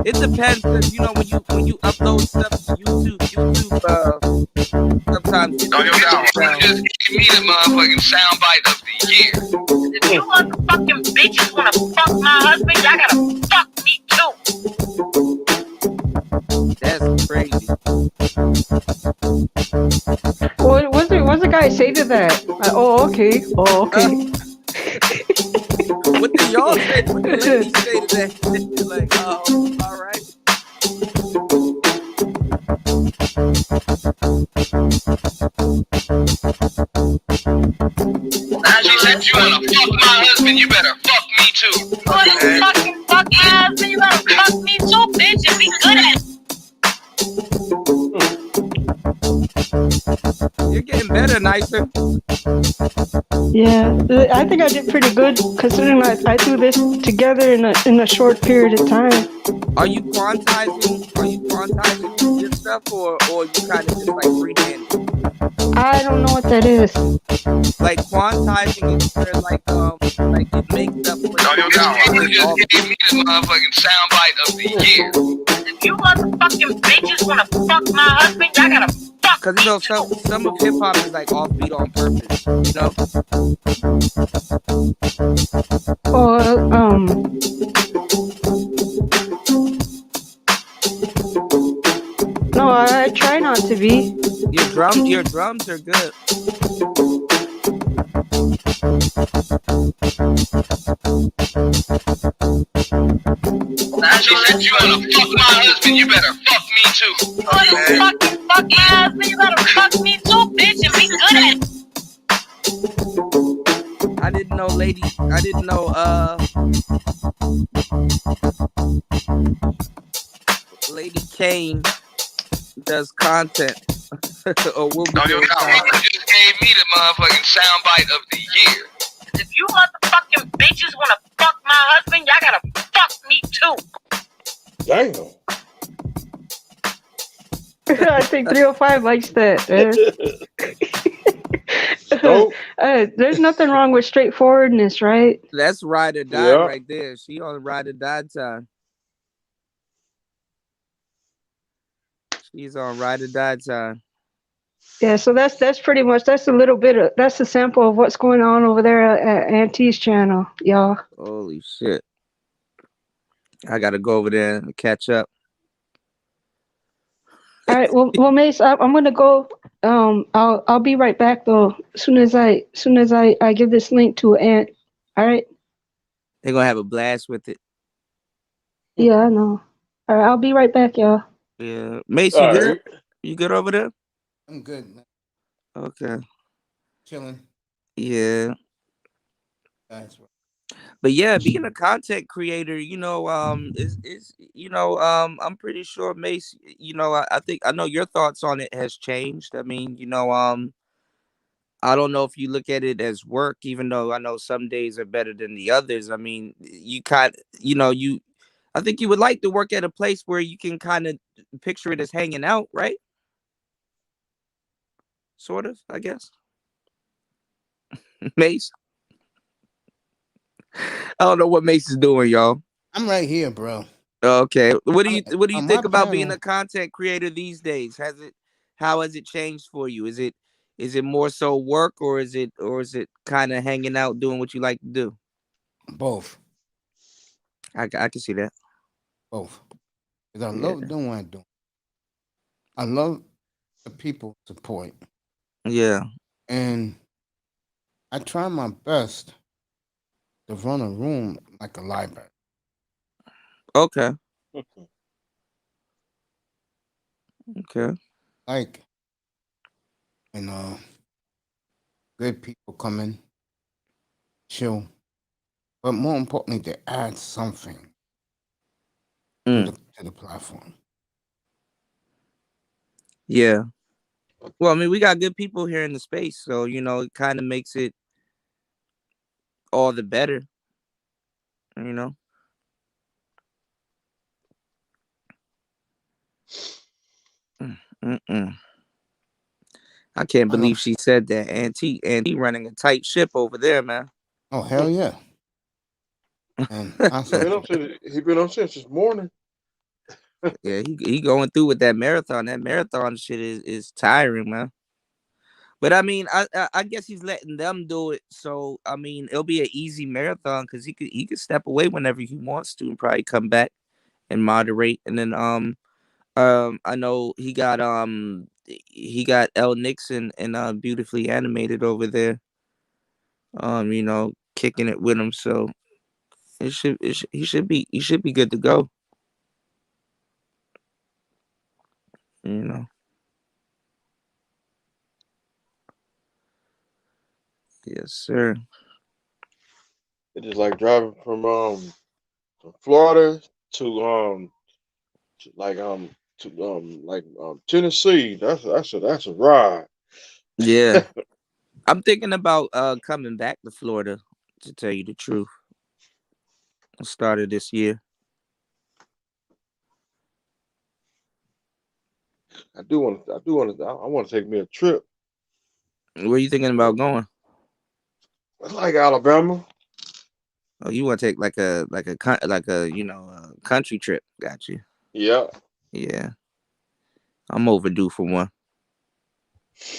It depends, because you know when you upload stuff to YouTube, sometimes it just give me the motherfucking soundbite of the year. If you motherfucking bitches wanna fuck my husband, y'all gotta fuck me too. That's crazy. What's the guy say to that? Oh, okay. Oh, okay. What did y'all say? What did the lady say to that? Like, oh, all right. Now she said you wanna fuck my husband, you better fuck me too. Oh, you fucking fuck my husband, you better fuck me too, bitch, and be good at it. You're getting better, nicer. Yeah, I think I did pretty good considering I threw this together in a short period of time. Are you quantizing your stuff, or you kind of just like freehand? I don't know what that is. Like quantizing is where like it makes up for You just gave me the motherfucking soundbite of the year. If you motherfucking bitches wanna fuck my husband, y'all gotta fuck. Cause you know some of hip hop is like offbeat on purpose, you know. No, I try not to be. Your drums are good. Now she said you wanna fuck my husband, you better fuck me too. Oh, you fucking fuck my husband, you better fuck me too, bitch, and be good at it. I didn't know Lady Kane does content. Or will be doing content. You just gave me the motherfucking soundbite of the year. If you motherfucking bitches wanna fuck my husband, y'all gotta fuck me too. Damn. I think 305 likes that. There's nothing wrong with straightforwardness, right? That's ride or die right there. She on ride or die time. She's on ride or die time. Yeah, so that's pretty much that's a sample of what's going on over there at Auntie's channel, y'all. Holy shit! I gotta go over there and catch up. All right, well, Mace, I'm gonna go. I'll be right back though. As soon as I give this link to Aunt. All right. They're gonna have a blast with it. Yeah, I know. All right, I'll be right back, y'all. Yeah, Mace, you good? You good over there? I'm good, man. Okay. Chilling. Yeah. That's right. But yeah, being a content creator, is I'm pretty sure Mace, I think I know your thoughts on it has changed. I mean, I don't know if you look at it as work, even though I know some days are better than the others. I mean, I think you would like to work at a place where you can kind of picture it as hanging out, right? Sort of, I guess. Mace. I don't know what Mace is doing, y'all. I'm right here, bro. Okay. What do I you mean, what do you on my think about being panel, a content creator these days? How has it changed for you? Is it more so work, or is it kind of hanging out doing what you like to do? both, I can see that. both. Because I Yeah. love doing what I do. I love the people support, Yeah. and I try my best to run a room like a library. Okay. Okay. Like, you know, good people come in, chill, but more importantly, they add something to Mm. the platform. Yeah. Well, I mean, we got good people here in the space, so it kind of makes it all the better. You know. Mm-mm. I can't I know. believe she said that. Auntie running a tight ship over there, man. Oh hell yeah! And He also, been up since this morning. Yeah, he going through with that marathon. That marathon shit is tiring, man. But I mean, I guess he's letting them do it. So I mean, it'll be an easy marathon because he could step away whenever he wants to and probably come back and moderate. And then I know he got L Nixon and beautifully animated over there. Kicking it with him. So he should be good to go. You know. Yes, sir. It's just like driving from Florida to Tennessee. That's a ride. Yeah. I'm thinking about coming back to Florida, to tell you the truth. Started this year. I want to take me a trip. Where you thinking about going? It's like Alabama. Oh, you want to take like a country trip? Got you. Yeah. Yeah, I'm overdue for one.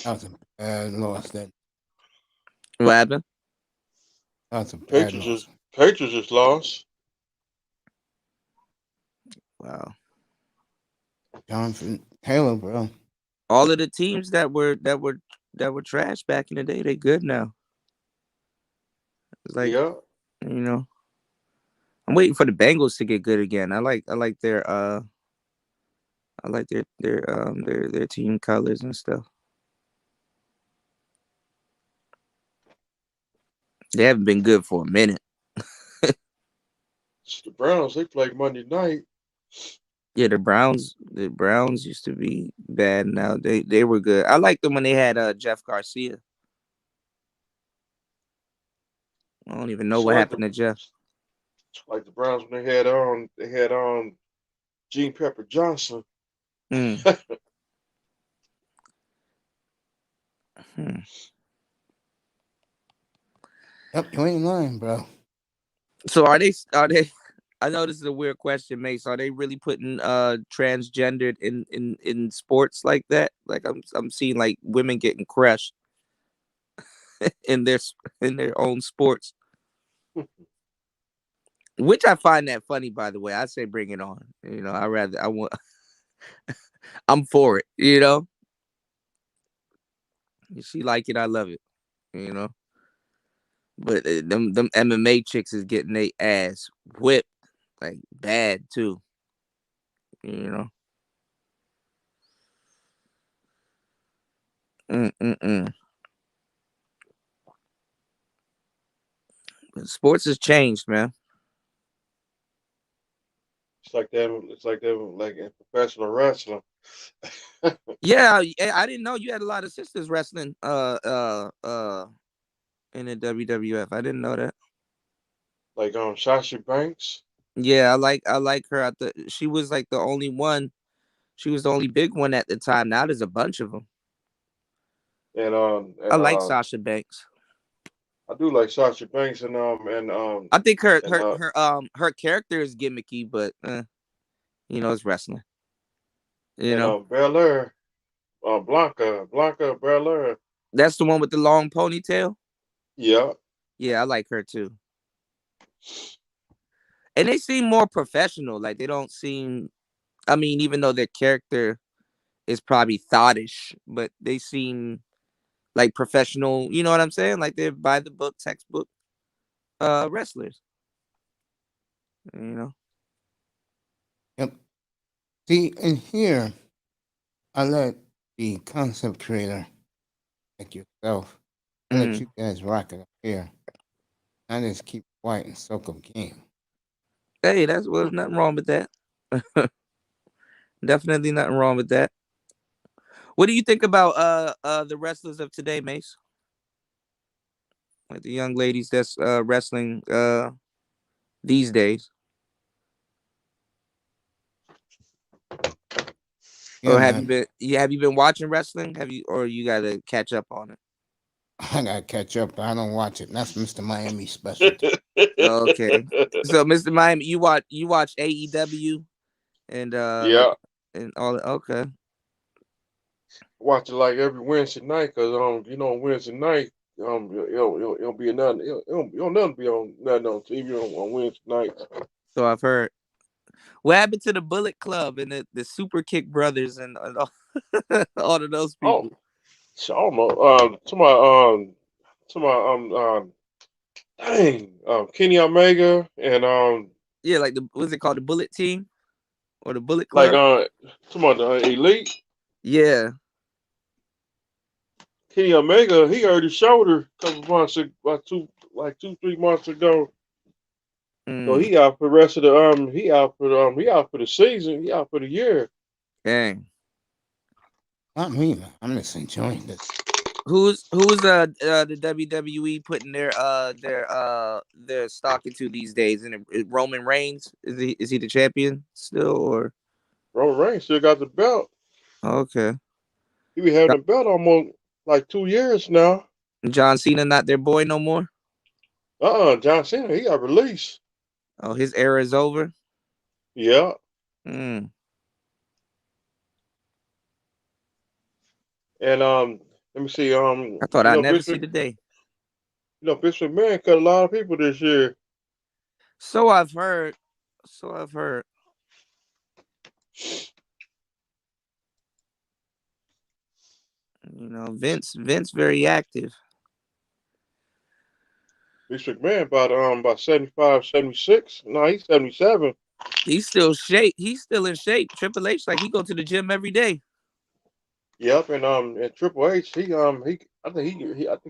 that was a bad loss. What happened? That was a bad Patriots loss. just Patriots just lost. Wow. Jonathan Taylor, bro. All of the teams that were trash back in the day, they good now. It's like Yeah. you know, I'm waiting for the Bengals to get good again. I like their team colors and stuff. They haven't been good for a minute. It's the Browns, they play Monday night. Yeah, the Browns used to be bad. Now they were good. I liked them when they had Jeff Garcia. I don't even know It's what like the happened to Jeff. it's like the Browns when they had Gene Pepper Johnson. Mm. Hmm. Yep, you ain't lying, bro. So are they? I know this is a weird question, Mace. Are they really putting transgendered in sports like that? Like I'm seeing like women getting crushed in their own sports, which I find that funny. By the way, I say bring it on. I want. I'm for it. If she like it, I love it. You know. But them MMA chicks is getting their ass whipped like bad too. You know. Mm-mm-mm. Sports has changed, man. It's like that. It's like that. Like in professional wrestling. Yeah, I didn't know you had a lot of sisters wrestling in the WWF. I didn't know that. Like Sasha Banks Yeah, I like her. She was like the only one. She was the only big one at the time. Now there's a bunch of them. I like Sasha Banks. I do like Sasha Banks and I think and, her character is gimmicky, but it's wrestling. You and know, Belair, Blanca Belair. that's the one with the long ponytail. Yeah. Yeah, I like her too. And they seem more professional. Like they don't seem. I mean, even though their character is probably thoughtish, but they seem like professional. You know what I'm saying? Like they're by the book, textbook wrestlers. You know. Yep. See, in here, I let the concept creator, like yourself, I let you guys rock it up here. I just keep quiet and soak up game. Hey, there's nothing wrong with that. Definitely nothing wrong with that. What do you think about the wrestlers of today, Mace? Like the young ladies that's wrestling these days? Yeah, Or man. have you been watching wrestling? Have you, or you gotta catch up on it? I gotta catch up, but I don't watch it. That's Mr. Miami specialty. Okay. So Mr. Miami, you watch AEW and Yeah. and all that. Okay. Watch it like every Wednesday night, cause Wednesday night it'll be nothing. It'll nothing be on nothing on TV on Wednesday nights. So I've heard. What happened to the Bullet Club and the Super Kick Brothers and all of those Oh, people? so almost dang, Kenny Omega and Yeah, like what's it called, the Bullet Team or the Bullet like Club? the Elite. Yeah. Kenny Omega, he hurt his shoulder a couple months, about 2-3 months ago. So Mm, he out for the rest of the he out for the season. He out for the year. dang. Not me, man. I'm just enjoying this. Who's the WWE putting their stock into these days? And Roman Reigns, is he the champion still, or Roman Reigns still got the belt. okay? He been having the belt almost like 2 years now. John Cena not their boy no more? John Cena, he got released. Oh, his era is over. Yeah. Mm. And let me see. I thought I'd never see the day. Vince McMahon cut a lot of people this year. So I've heard. So I've heard. Vince very active. Vince McMahon about 75, 76. No, he's 77. He's still in shape. Triple H, like, he go to the gym every day. Yep, and Triple H, I think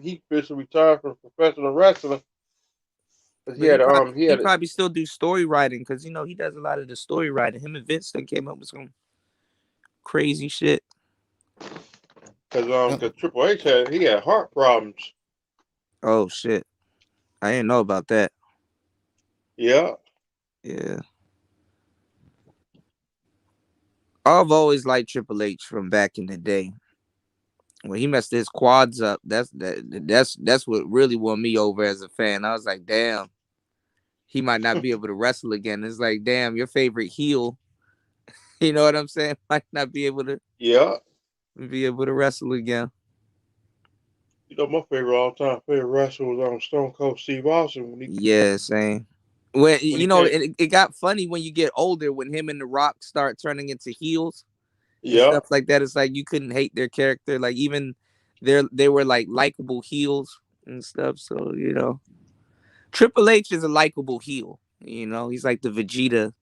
he officially retired from professional wrestling. He probably still do story writing, because he does a lot of the story writing. Him and Vince came up with some crazy shit. Because Triple H had heart problems. Oh shit, I didn't know about that. Yeah. Yeah. I've always liked Triple H from back in the day. When he messed his quads up, that's what really won me over as a fan. I was like, damn, he might not be able to wrestle again. It's like, damn, your favorite heel, you know what I'm saying, might not be able to wrestle again. My favorite wrestler was Stone Cold Steve Austin. Yeah, same. It got funny when you get older, when him and The Rock start turning into heels. Yeah. Stuff like that. It's like you couldn't hate their character. Like, even they were like likable heels and stuff. So, Triple H is a likable heel. He's like the Vegeta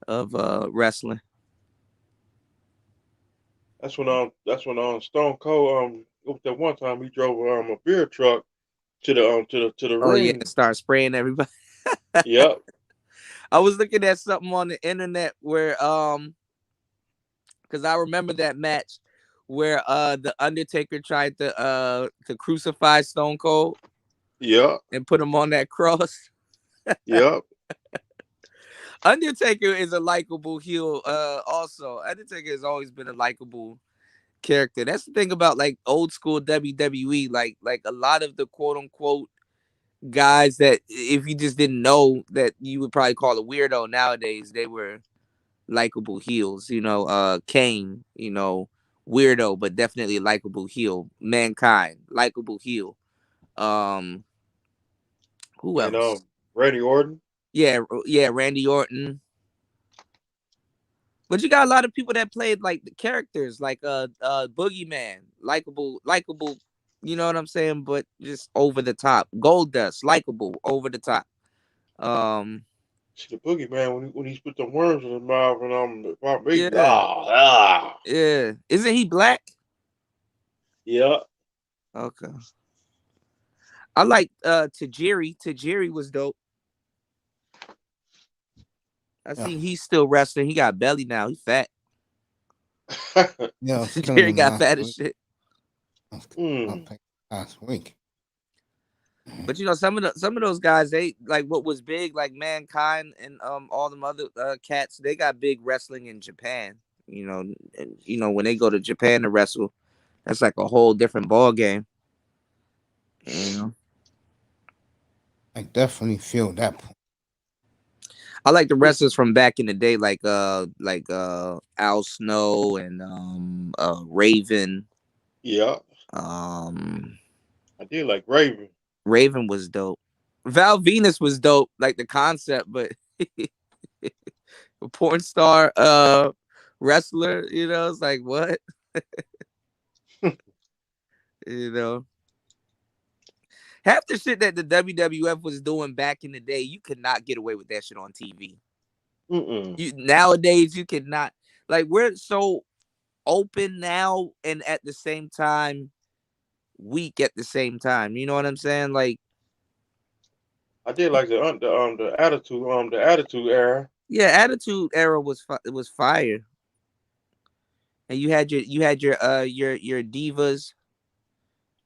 of wrestling. That's when Stone Cold that one time he drove a beer truck to the Oh yeah, ring. start spraying everybody. Yep. I was looking at something on the internet where because I remember that match where the Undertaker tried to crucify Stone Cold Yep. and put him on that cross. Yep. Undertaker is a likable heel. Also, Undertaker has always been a likable character. That's the thing about like old school WWE. Like a lot of the quote unquote guys that if you just didn't know that you would probably call a weirdo nowadays, they were likable heels. Kane. Weirdo, but definitely a likable heel. Mankind, likable heel. Um, who And else? Randy Orton. Yeah, Randy Orton. But you got a lot of people that played like the characters, like Boogeyman, likable, you know what I'm saying? But just over the top. Goldust, likable, over the top. Um, See the boogeyman when he put the worms in his mouth and he, yeah, ah. yeah. Isn't he black? Yeah. Okay. I like Tajiri. Tajiri was dope. I Yeah. see he's still wrestling. He got belly now. He fat. Yeah, I was killing Tajiri him got last fat as week. shit. I was killing him mm. last week. But some of those guys, they like what was big, like Mankind and all them other cats. They got big wrestling in Japan. And when they go to Japan to wrestle, that's like a whole different ball game. You know, I definitely feel that point. I like the wrestlers from back in the day, like Al Snow and Raven. Yeah. Um, I did like Raven. Raven was dope. Val Venus was dope, like the concept, but a porn star wrestler, it's like what? you know. Half the shit that the WWF was doing back in the day, you could not get away with that shit on TV. Mm-mm. Nowadays you cannot, like, we're so open now and at the same time weak at the same time. You know what I'm saying? Like, I did like the attitude era. yeah, Attitude Era was fire. And you had your divas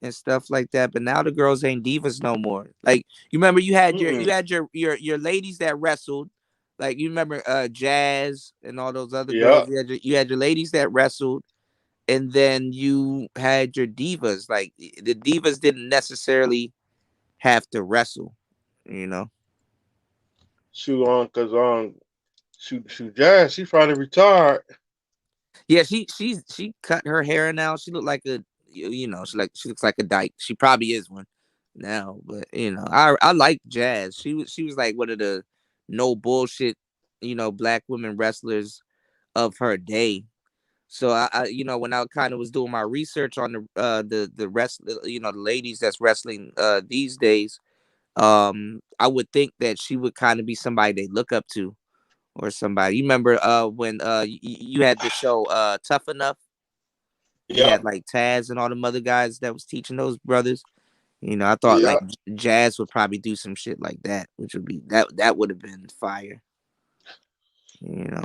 and stuff like that. But now the girls ain't divas no more. Like, you remember you had your you Mm-mm. had your ladies that wrestled. Like, you remember Jazz and all those other Yeah. girls. You had your ladies that wrestled, and then you had your divas. Like, the divas didn't necessarily have to wrestle. You know. Cause Jazz, she finally retired. Yeah, she cut her hair now. She looked like she looks like a dyke. She probably is one now, but I like Jazz. She was like one of the no bullshit, black women wrestlers of her day. So I when I kind of was doing my research on the rest, the ladies that's wrestling these days, I would think that she would kind of be somebody they look up to or somebody. You remember when you had the show Tough Enough? You Yeah. had like Taz and all them other guys that was teaching those brothers. I thought Yeah. like Jazz would probably do some shit like that, which would be that would have been fire. You know,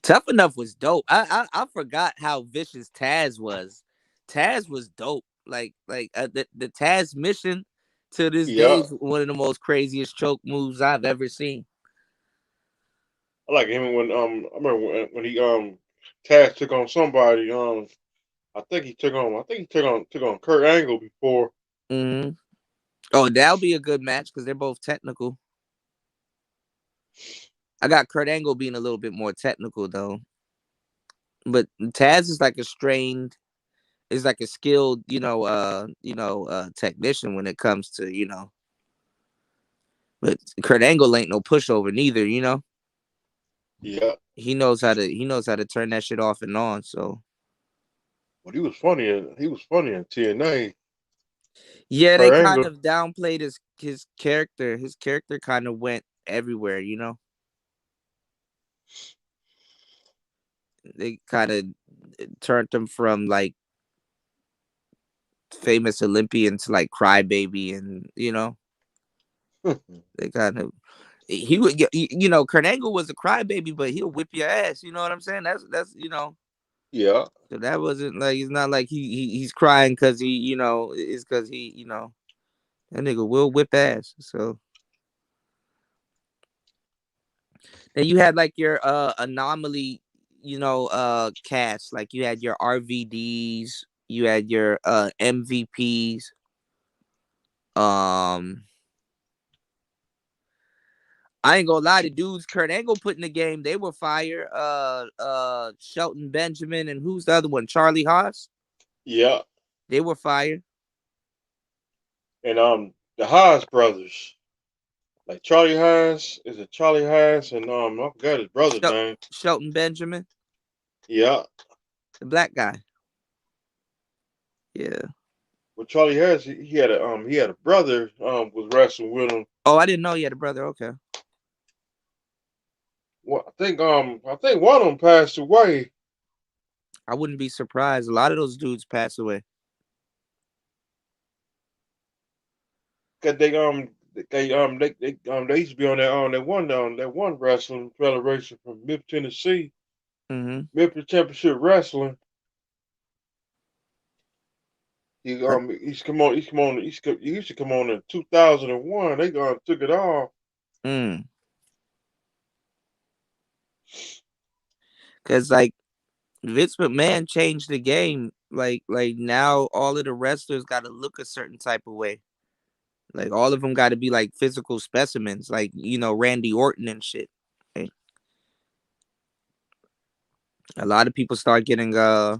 Tough Enough was dope. I forgot how vicious Taz was. Taz was dope. Like the Taz mission to this day Yeah. is one of the most craziest choke moves I've ever seen. I like him when I remember when he Taz took on somebody. I think he took on Kurt Angle before. hmm Oh, that'll be a good match because they're both technical. I got Kurt Angle being a little bit more technical though, but Taz is like a skilled, technician when it comes to, But Kurt Angle ain't no pushover neither, Yeah. He knows how to turn that shit off and on. So But he was funny in TNA. yeah, they Kurt kind Angle. of downplayed his character. His character kind of went everywhere. They kind of turned him from like famous Olympians like Crybaby, and they kind of he would get Kurt Angle was a crybaby, but he'll whip your ass. You know what I'm saying? That's Yeah. So that wasn't like it's not like he's crying because it's because that nigga will whip ass. So then you had like your anomaly, cast. Like you had your RVDs, you had your MVPs. I ain't gonna lie, the dudes Kurt Angle put in the game, they were fire. Shelton Benjamin, and who's the other one? Charlie Haas. Yeah. They were fire. And the Haas brothers. Like Charlie Haas, is it Charlie Haas and I forgot his brother's name. Shelton Benjamin. Yeah. The black guy. Yeah. Well, Charlie Haas, he had a brother was wrestling with him. Oh, I didn't know he had a brother. Okay. Well, I think one of them passed away. I wouldn't be surprised. A lot of those dudes pass away. Cause they used to be on that one wrestling federation from Memphis, Tennessee. Mm-hmm. Memphis Championship Wrestling. He used to come on in 2001. They took it off. Cause like Vince McMahon changed the game. Like now all of the wrestlers got to look a certain type of way. Like all of them got to be like physical specimens, like Randy Orton and shit. Right? A lot of people start getting a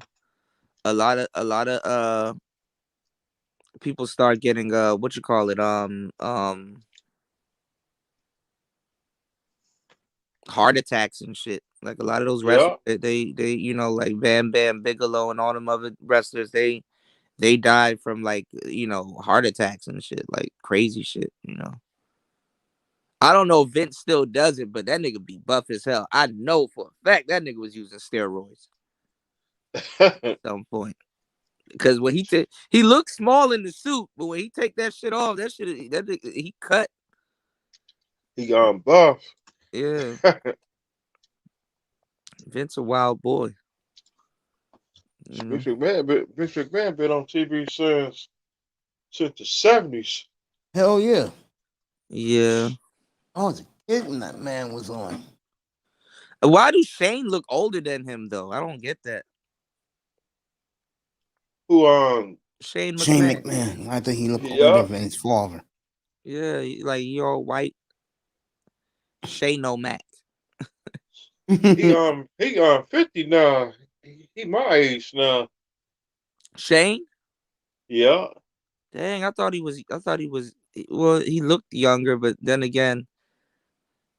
lot of people start getting what you call it heart attacks and shit. Like a lot of those wrestlers, they like Bam Bam Bigelow and all them other wrestlers, they died from like heart attacks and shit, like crazy shit. I don't know if Vince still does it, but that nigga be buff as hell. I know for a fact that nigga was using steroids at some point. Because when he looks small in the suit, but when he take that shit off, he cut. He buff. Yeah. Vince a wild boy. Vince McMahon been on TV since the 70s. Hell yeah. Yeah. I was a kid when that man was on. Why do Shane look older than him though? I don't get that. Who Shane McMahon. I think he looked older than his father. Yeah, like you all white. Shane O'Mac. He 50 now. He my age now. Shane? Yeah. Dang, I thought he was. Well, he looked younger, but then again,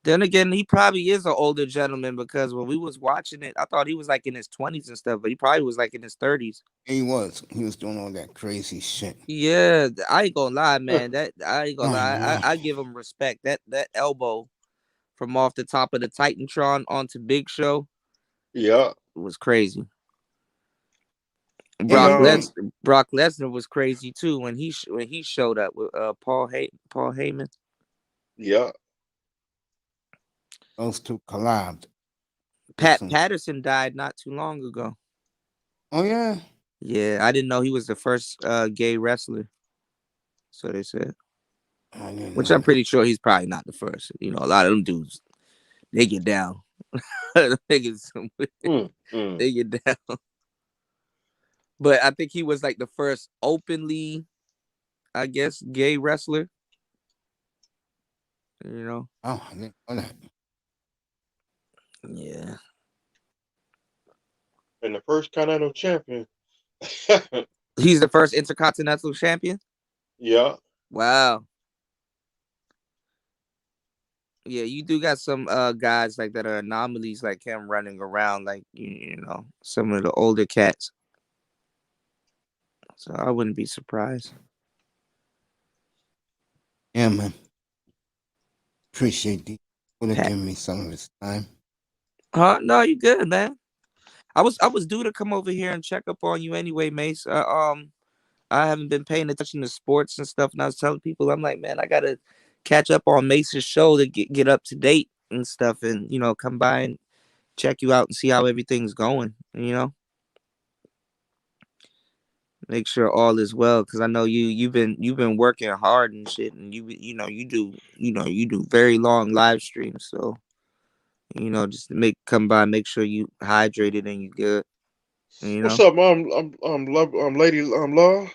he probably is an older gentleman because when we was watching it, I thought he was like in his 20s and stuff, but he probably was like in his 30s. He was doing all that crazy shit. Yeah, I ain't gonna lie, man. I ain't gonna lie. I give him respect. That elbow from off the top of the Titantron onto Big Show. Yeah. It was crazy. Brock Lesnar was crazy too when he showed up with Paul Heyman. Yeah. Those two collabed. Pat Patterson died not too long ago. Oh yeah. Yeah, I didn't know he was the first gay wrestler. So they said. Which I'm pretty sure he's probably not the first. A lot of them dudes, they get down. They get down. But I think he was like the first openly, I guess, gay wrestler. Oh, I didn't know that. Yeah. And the first Continental champion. He's the first Intercontinental champion? Yeah. Wow. Yeah, you do got some guys like that are anomalies like him running around like some of the older cats. So I wouldn't be surprised. Yeah, man. Appreciate you for giving me some of his time. No, you good, man. I was due to come over here and check up on you anyway, Mace. I I haven't been paying attention to sports and stuff. And I was telling people, I'm like, man, I gotta catch up on Mace's show to get up to date and stuff, and come by and check you out and see how everything's going. Make sure all is well, because I know you've been working hard and shit, and you do very long live streams. So just to come by, make sure you hydrated and you good. What's up, Mom? I'm Lady Law.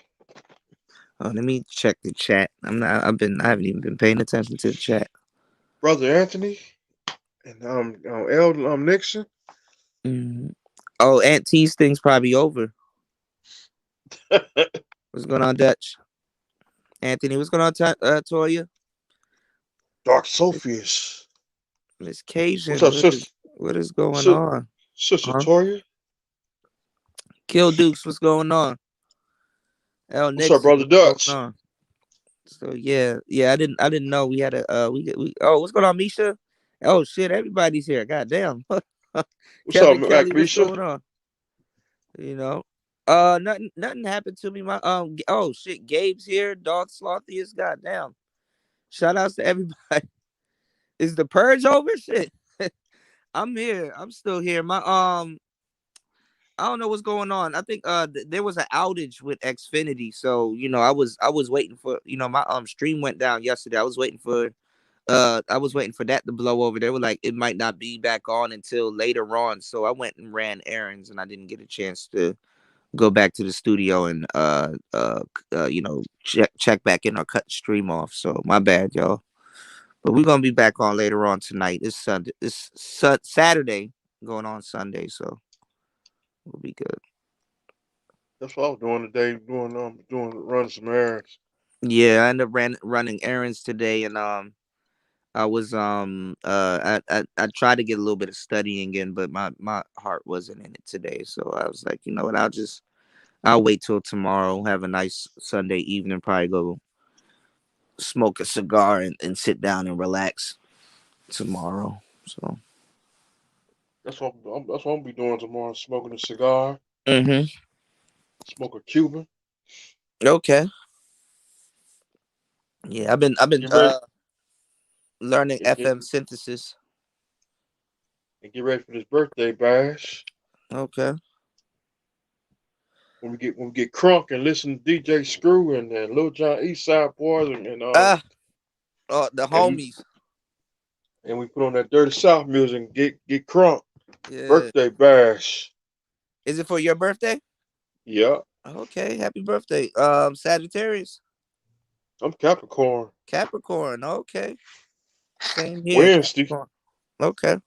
Let me check the chat. I haven't even been paying attention to the chat. Brother Anthony and El Nixon. Oh, Aunt T's thing's probably over. What's going on, Dutch? Anthony, what's going on, Toya? Dark Sophius. Miss Cajun. What's up, sister? What is going on? Sister Toya. Kill Dukes, what's going on? El What's up, Brother Dutch? So yeah, I didn't know we had a what's going on, Misha? Oh shit, everybody's here. Goddamn. What's Kevin up, Kelly, Misha? what's going on? Nothing happened to me. My oh shit, Gabe's here. Dog Slothiest. Goddamn. Shout outs to everybody. Is the purge over? Shit. I'm here. I'm still here. My I don't know what's going on. I think there was an outage with Xfinity, so I was waiting for my stream went down yesterday. I was waiting for that to blow over. They were like it might not be back on until later on, so I went and ran errands, and I didn't get a chance to go back to the studio and check back in or cut the stream off. So my bad, y'all. But we're gonna be back on later on tonight. It's Sunday. It's Saturday going on Sunday, so we'll be good. That's what I was doing today. Running some errands. Yeah, I ended up running errands today, and I was I tried to get a little bit of studying in, but my heart wasn't in it today. So I was like, you know what, I'll wait till tomorrow, have a nice Sunday evening, probably go smoke a cigar and sit down and relax tomorrow. So that's what I'm gonna be doing tomorrow. Smoking a cigar. Mm-hmm. Smoke a Cuban. Okay. Yeah, I've been learning FM synthesis. And get ready for this birthday bash. Okay. When we get crunk and listen to DJ Screw and Lil Jon Eastside Boys and the homies. And we put on that Dirty South music and get crunk. Yeah. Birthday bash. Is it for your birthday? Yeah. Okay, happy birthday. Sagittarius. I'm Capricorn. Capricorn, okay. Same here. Wednesday. Capricorn. Okay.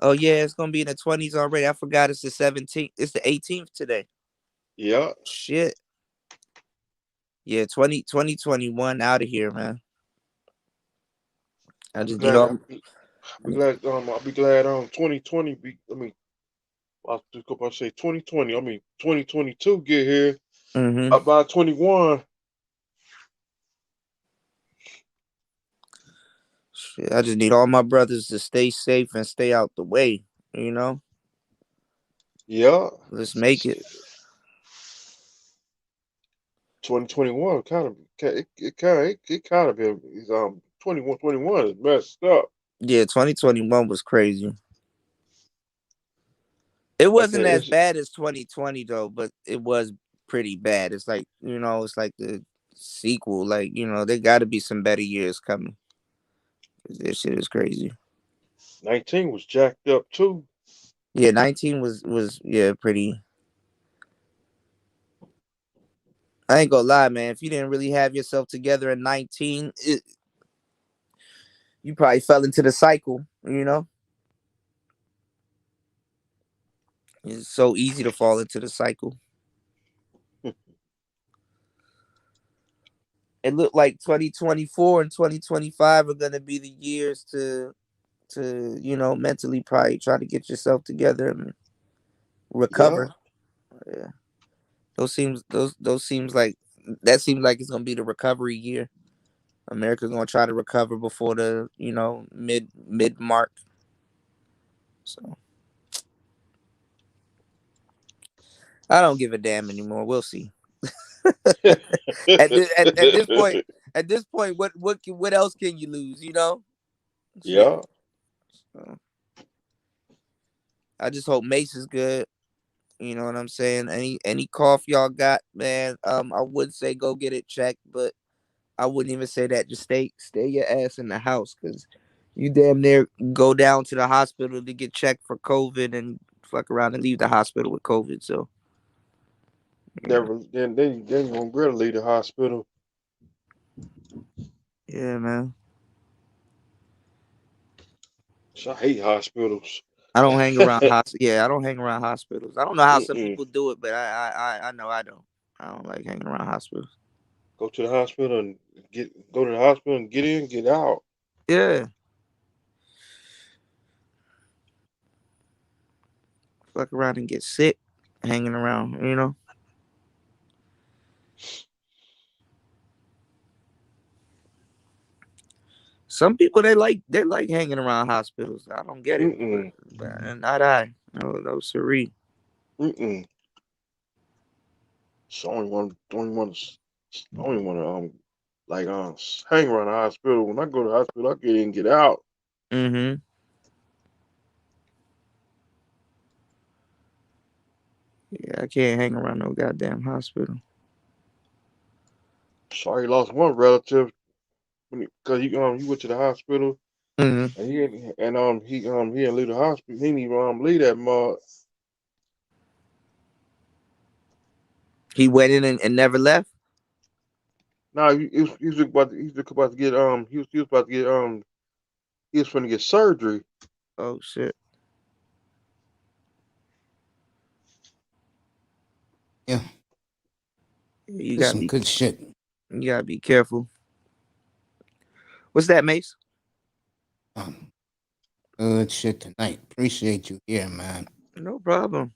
Oh yeah, it's gonna be in the 20s already. I forgot it's the 17th. It's the 18th today. Yeah. Shit. Yeah, 2021 out of here, man. I'll be glad 2020 I'll just go by say 2020. 2022 get here. Mm-hmm. About 21. Shit, I just need all my brothers to stay safe and stay out the way, Yeah. Let's make it. 2021 kind of been 21 is messed up. Yeah, 2021 was crazy. It wasn't as bad as 2020 though, but it was pretty bad. It's like, it's like the sequel. Like, there got to be some better years coming. This shit is crazy. 19 was jacked up too. Yeah, 19 was pretty. I ain't gonna lie, man. If you didn't really have yourself together in 19, you probably fell into the cycle, It's so easy to fall into the cycle. It looked like 2024 and 2025 are gonna be the years to mentally probably try to get yourself together and recover. Yeah. That seems like it's gonna be the recovery year. America's gonna try to recover before the mid mark. So I don't give a damn anymore. We'll see. at this point, what else can you lose? You know? Shit. Yeah. I just hope Mace is good. You know what I'm saying? Any cough y'all got, man? I would say go get it checked, but I wouldn't even say that. Just stay your ass in the house, because you damn near go down to the hospital to get checked for COVID and fuck around and leave the hospital with COVID. So Never. Then you won't really leave the hospital. yeah, man. So I hate hospitals. I don't hang around I don't hang around hospitals. I don't know how some Mm-mm. people do it, but I know I don't. I don't like hanging around hospitals. Go to the hospital and go to the hospital and get in, get out. Yeah. Fuck around and get sick hanging around, you know? Some people they like hanging around hospitals. I don't get it. Mm-mm. But not I. No siree. Mm-mm. So I only want to hang around the hospital. When I go to the hospital, I get in, get out. Mm-hmm. Yeah, I can't hang around no goddamn hospital. So I lost one relative because he went to the hospital Mm-hmm. and he didn't leave the hospital. He didn't even leave that month. He went in and never left? No, he was about to get he was about to get he was going to get surgery. Oh shit. Yeah, You that's gotta some be good shit. careful. What's that, Mace? Um, Good shit tonight. Appreciate you here, man. No problem.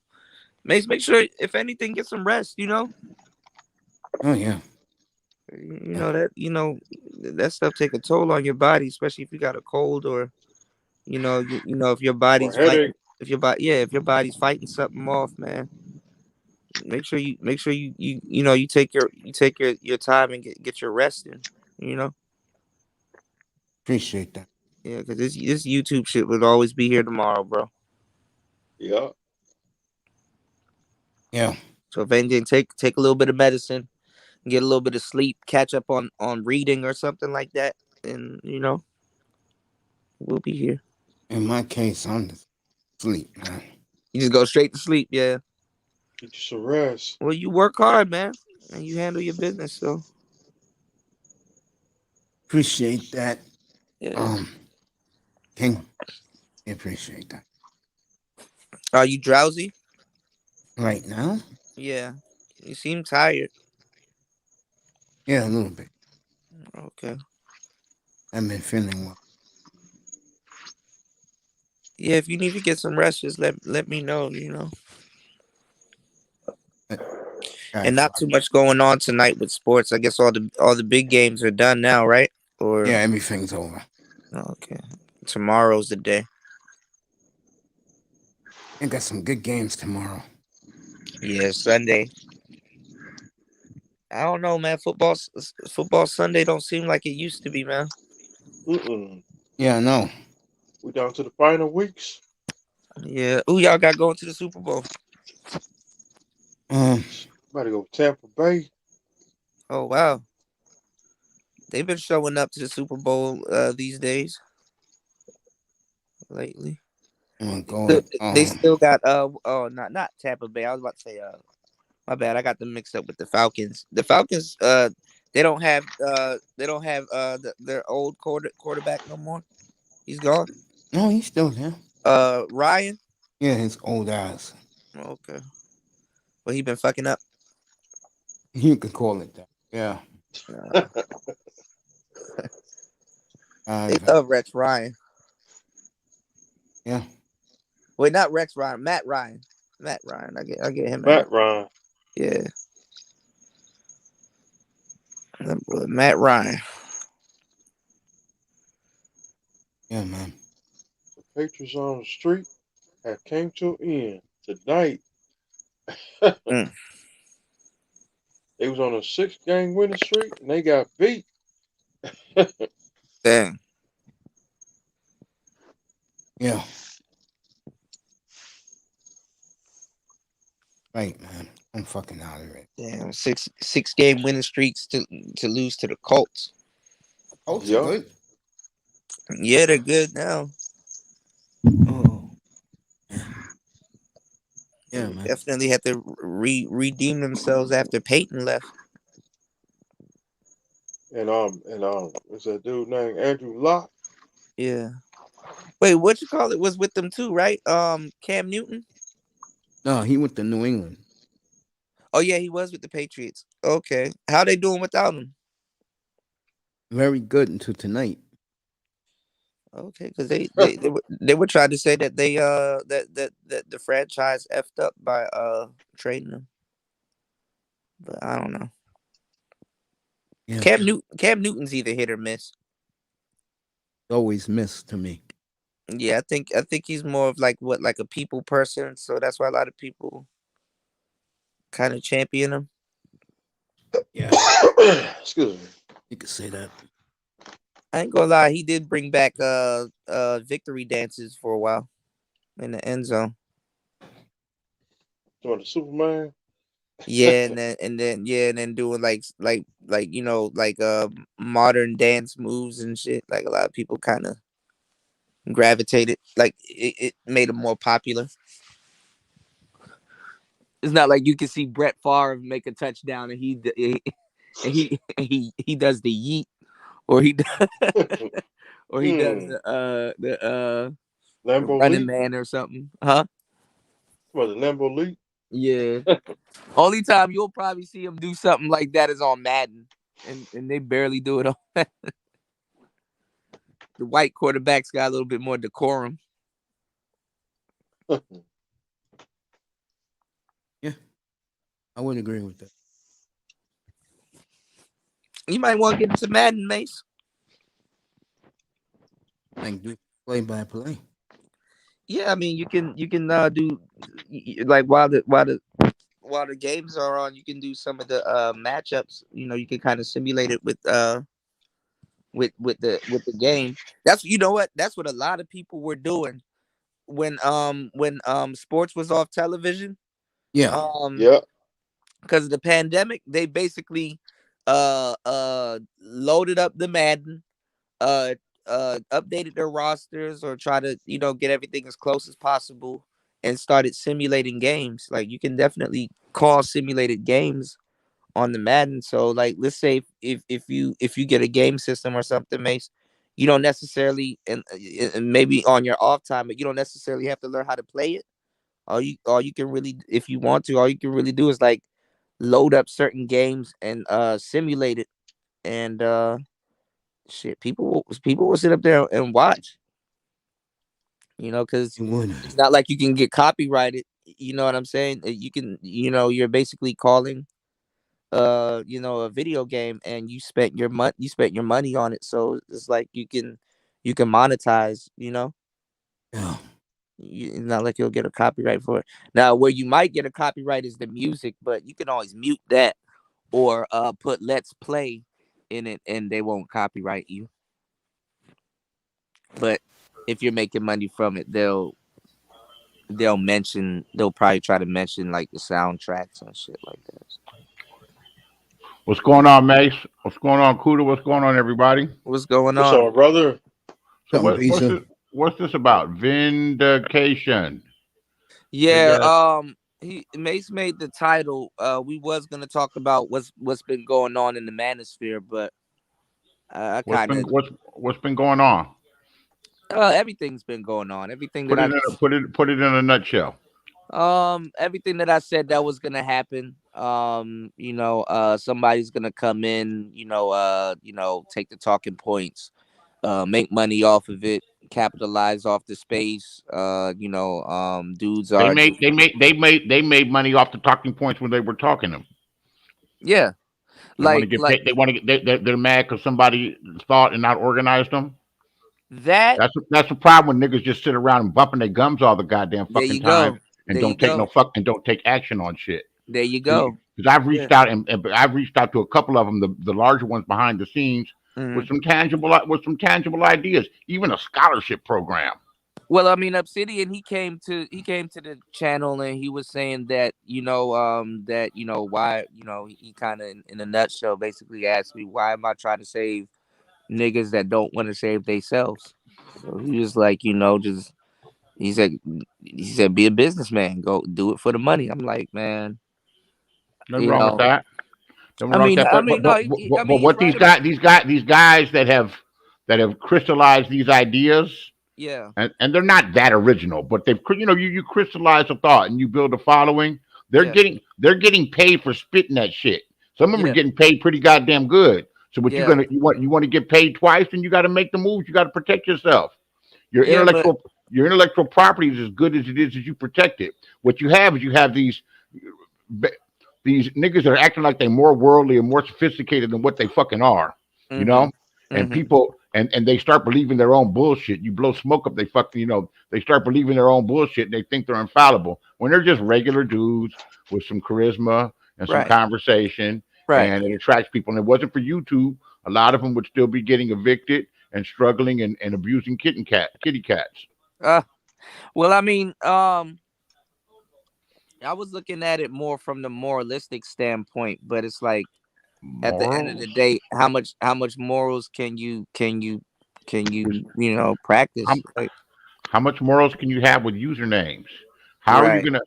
Mace, make sure if anything, get some rest, you know? Oh yeah. You know that stuff take a toll on your body, especially if you got a cold or if your Or body's fighting headache. if your body's fighting something off, man. Make sure you take your time and get your rest in, you know? Appreciate that. Yeah, because this YouTube shit would always be here tomorrow, bro. Yeah. Yeah. So if anything, take a little bit of medicine, get a little bit of sleep, catch up on reading or something like that, and we'll be here. In my case, I'm just sleep, man. You just go straight to sleep, yeah. Get you some rest. Well, you work hard, man, and you handle your business, so Appreciate that. yeah. King. Appreciate that. Are you drowsy? Right now? Yeah. You seem tired. Yeah, a little bit. Okay. I've been feeling well. Yeah, if you need to get some rest, just let me know, you know. And not too much going on tonight with sports. I guess all the big games are done now, right? Or Yeah, everything's over. okay. Tomorrow's the day. I got some good games tomorrow. Yeah, Sunday. I don't know, man. Football Sunday don't seem like it used to be, man. Mm-mm. Yeah, I know. We down to the final weeks. Yeah. Who y'all got going to the Super Bowl? About to go Tampa Bay. Oh wow. They've been showing up to the Super Bowl these days. Lately. They still got not Tampa Bay. I was about to say my bad. I got them mixed up with the Falcons. The Falcons they don't have their old quarterback no more. He's gone. No, he's still there. Ryan. Yeah, his old ass. Okay. Well, he been fucking up. You could call it that. Yeah. They love Rex Ryan. Yeah. Wait, not Rex Ryan. Matt Ryan. Matt Ryan. I get him. Matt Ryan. Yeah. Matt Ryan. Yeah, man. The Patriots on the street have came to an end tonight. They was on a 6-game winning streak and they got beat. Damn. Yeah. Right, man. I'm fucking out of it. Damn. Six game winning streaks to lose to the Colts. Colts Yeah. are good. Yeah, they're good now. Oh. Yeah, man. Definitely have to redeem themselves after Peyton left. And what's that dude named Andrew Locke? Yeah. Wait, what you call it was with them too, right? Cam Newton. No, he went to New England. Oh yeah, he was with the Patriots. Okay, how they doing without him? Very good until tonight. Okay, because they were trying to say that they that the franchise effed up by trading him, but I don't know. Yeah. Cam Newton's either hit or miss. Always missed to me. Yeah, I think he's more of like a people person, so that's why a lot of people kind of champion him. Yeah. Excuse me. You could say that. I ain't gonna lie, he did bring back victory dances for a while in the end zone. You want the Superman? Yeah, and then doing like modern dance moves and shit. Like a lot of people kind of gravitated. Like it made him more popular. It's not like you can see Brett Favre make a touchdown and he does the yeet, or he does the Lambo running Leap? man or something, huh? What, the Lambo Leap? Yeah. Only time you'll probably see him do something like that is on Madden, and they barely do it on Madden. The white quarterbacks got a little bit more decorum. Yeah, I would agree with that. You might want to get into Madden, Mace. Like do play by play. Yeah, I mean you can do like while the games are on, you can do some of the matchups. You know, you can kind of simulate it with the game. That's that's what a lot of people were doing when sports was off television. Yeah. Yeah. Because of the pandemic, they basically loaded up the Madden, updated their rosters or try to get everything as close as possible and started simulating games. Like you can definitely call simulated games on the Madden. So like let's say if you get a game system or something, Mace, you don't necessarily and maybe on your off time, but you don't necessarily have to learn how to play it. All you can really, if you want to, all you can really do is like load up certain games and simulate it, and shit, people will sit up there and watch. Because You would. it's not like you can get copyrighted. You know what I'm saying? You can, you're basically calling, a video game, and you spent your money on it. So it's like you can monetize. Yeah. It's not like you'll get a copyright for it. Now, where you might get a copyright is the music, but you can always mute that or put "Let's Play" in it, and they won't copyright you. But if you're making money from it, they'll probably try to mention like the soundtracks and shit like that. What's going on, Mace? What's going on, Kuda? What's going on, everybody? What's going What's on? up, brother? So Something, what's this about? Vindication. Yeah, Mace made the title. We was gonna talk about what's been going on in the manosphere, but I kind of what's been going on? everything's been going on. Everything that Put it in a nutshell. everything that I said that was gonna happen. Somebody's gonna come in. Take the talking points, make money off of it, capitalize off the space. Dudes They are made money off the talking points when they were talking them. yeah. They're mad because somebody thought and not organized them. That's the problem when niggas just sit around and bumping their gums all the goddamn fucking time and don't take action on shit. There you go. because I've reached out and I've reached out to a couple of them, the larger ones behind the scenes, with some tangible ideas, even a scholarship program. Well, I mean, Obsidian, he came to the channel and he was saying that why he kind of in a nutshell basically asked me, why am I trying to save niggas that don't want to save themselves? So he was like, just he said be a businessman, go do it for the money. I'm like, man, Nothing wrong with that. I mean, but what these guys that have crystallized these ideas, and they're not that original, but they've you crystallize a thought and you build a following. They're getting paid for spitting that shit. Some of them are getting paid pretty goddamn good. So what you want to get paid twice, and you got to make the moves. You got to protect yourself. Your intellectual property is as good as it is as you protect it. What you have is these niggas that are acting like they're more worldly and more sophisticated than what they fucking are, and people, and they start believing their own bullshit. You blow smoke up, they start believing their own bullshit and they think they're infallible when they're just regular dudes with some charisma and some conversation, and it attracts people. And if it wasn't for YouTube, a lot of them would still be getting evicted and struggling and abusing kitty cats. Well, I mean, I was looking at it more from the moralistic standpoint, but it's like at the end of the day, how much morals can you practice? How much morals can you have with usernames? How are you gonna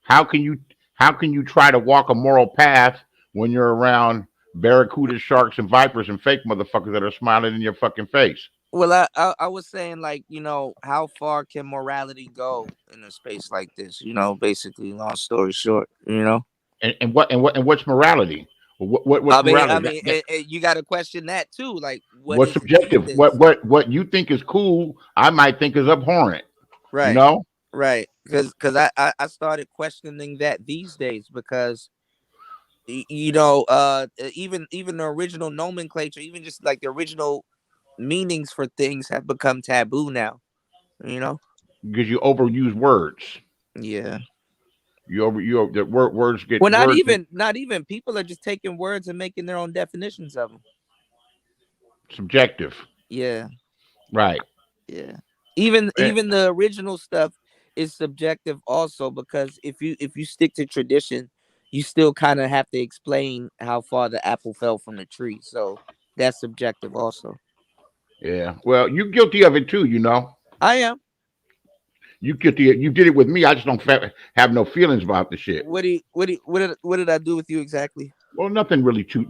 how can you try to walk a moral path when you're around barracudas, sharks, and vipers and fake motherfuckers that are smiling in your fucking face? Well, I was saying, like, how far can morality go in a space like this? Basically, long story short, And what's morality? What's morality? I mean, you got to question that too. Like, what's subjective? What you think is cool, I might think is abhorrent. Right. Right. Because I started questioning that these days because even the original nomenclature, even just like the original meanings for things have become taboo now, because you overuse words. Yeah, the words get not even people are just taking words and making their own definitions of them. Subjective. Yeah, right. Yeah, even the original stuff is subjective also, because if you stick to tradition, you still kind of have to explain how far the apple fell from the tree, so that's subjective also. Yeah, well, you're guilty of it too, I am. You did it with me. I just don't have no feelings about the shit. What did I do with you exactly? Well, nothing really too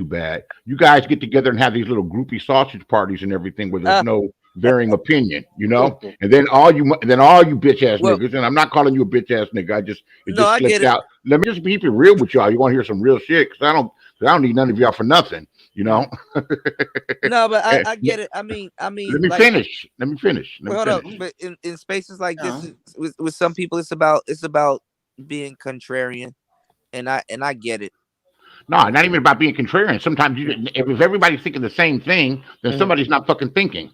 bad. You guys get together and have these little groupie sausage parties and everything where there's no varying opinion, and then all you bitch ass niggas, and I'm not calling you a bitch ass nigga. It just slipped out. Let me just keep it real with y'all. You want to hear some real shit? Because I don't need none of y'all for nothing. No, but I get it. I mean. Let me finish. Hold up. But in spaces like this, with some people, it's about being contrarian, and I get it. No, not even about being contrarian. Sometimes if everybody's thinking the same thing, then somebody's not fucking thinking.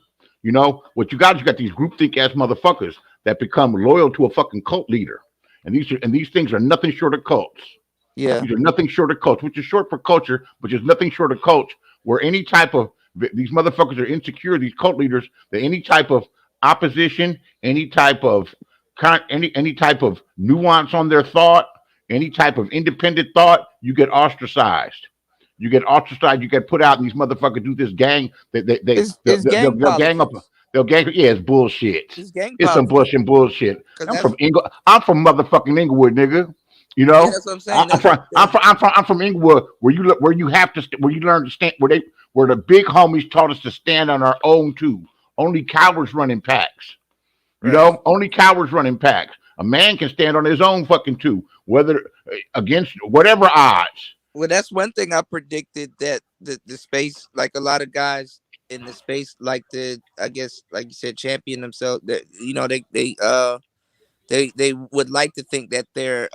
What you got these groupthink ass motherfuckers that become loyal to a fucking cult leader, and these things are nothing short of cults. Yeah, these are nothing short of cults, which is short for culture, which is nothing short of cults, where any type of these motherfuckers are insecure, these cult leaders, that any type of opposition, any type of nuance on their thought, any type of independent thought, you get ostracized. You get put out, and these motherfuckers do this gang. They'll gang up. They'll gang. Yeah, it's bullshit. It's some bullshit. I'm from motherfucking Inglewood, nigga. That's what I'm saying. I'm from Inglewood, where you learn to stand, where the big homies taught us to stand on our own too. Only cowards run in packs. Only cowards run in packs. A man can stand on his own fucking too, whether against whatever odds. Well, that's one thing I predicted, that the space, like a lot of guys in the space, like I guess, like you said, champion themselves. That they would like to think that they're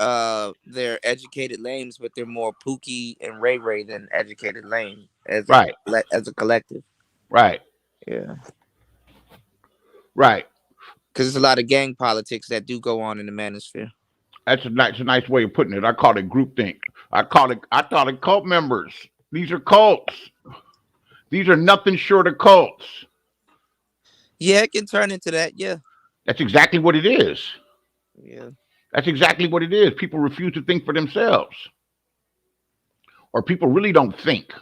educated lames, but they're more Pookie and Ray Ray than educated lame as a collective. Right. Yeah. Right. Because there's a lot of gang politics that do go on in the manosphere. That's a nice way of putting it. I call it groupthink. I thought it cult members. These are cults. These are nothing short of cults. Yeah, it can turn into that. Yeah. That's exactly what it is. Yeah. That's exactly what it is. People refuse to think for themselves. Or people really don't think.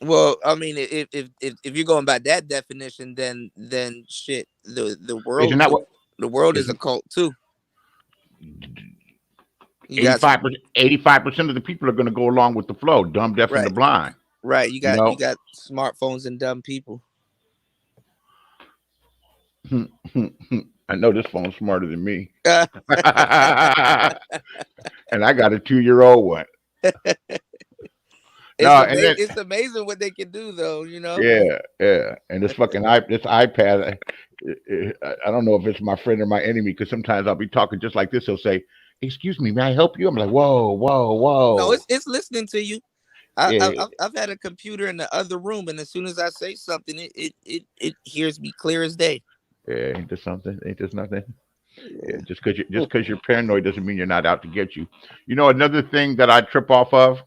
Well, I mean, if you're going by that definition, then shit, the world Isn't that what the world is a cult too. 85% of the people are going to go along with the flow, dumb, deaf, and the blind. Right. You got smartphones and dumb people. I know this phone's smarter than me. And I got a 2-year-old one. It's amazing what they can do, though. You know. Yeah. And this fucking this iPad, I don't know if it's my friend or my enemy, because sometimes I'll be talking just like this. He'll say, "Excuse me, may I help you?" I'm like, "Whoa." No, it's listening to you. I've had a computer in the other room, and as soon as I say something, it hears me clear as day. Yeah, ain't this something? Ain't this nothing? Yeah, just because you're paranoid doesn't mean you're not out to get you. You know, another thing that I trip off of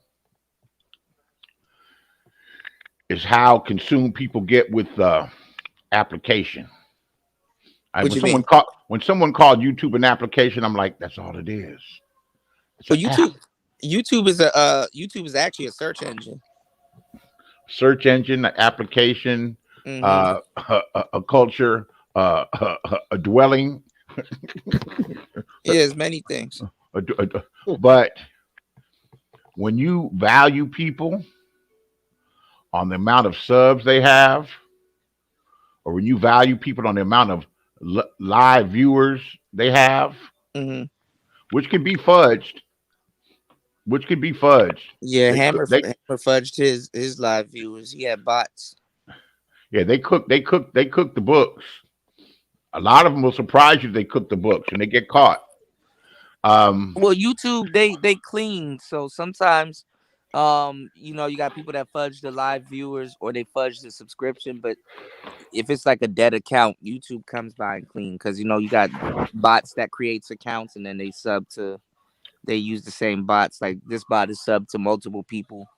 is how consumed people get with application. When someone called YouTube an application, I'm like, that's all it is. So YouTube is actually a search engine. Search engine, an application, a culture, a dwelling. There's many things. But when you value people on the amount of subs they have, or when you value people on the amount of live viewers they have, which can be fudged. Yeah, Hammer fudged his live viewers. He had bots. Yeah, they cook the books. A lot of them will surprise you if they cook the books and they get caught. Well, YouTube they clean, so sometimes you got people that fudge the live viewers or they fudge the subscription, but if it's like a dead account, YouTube comes by and clean, because you got bots that creates accounts and then they use the same bots. Like this bot is subbed to multiple people,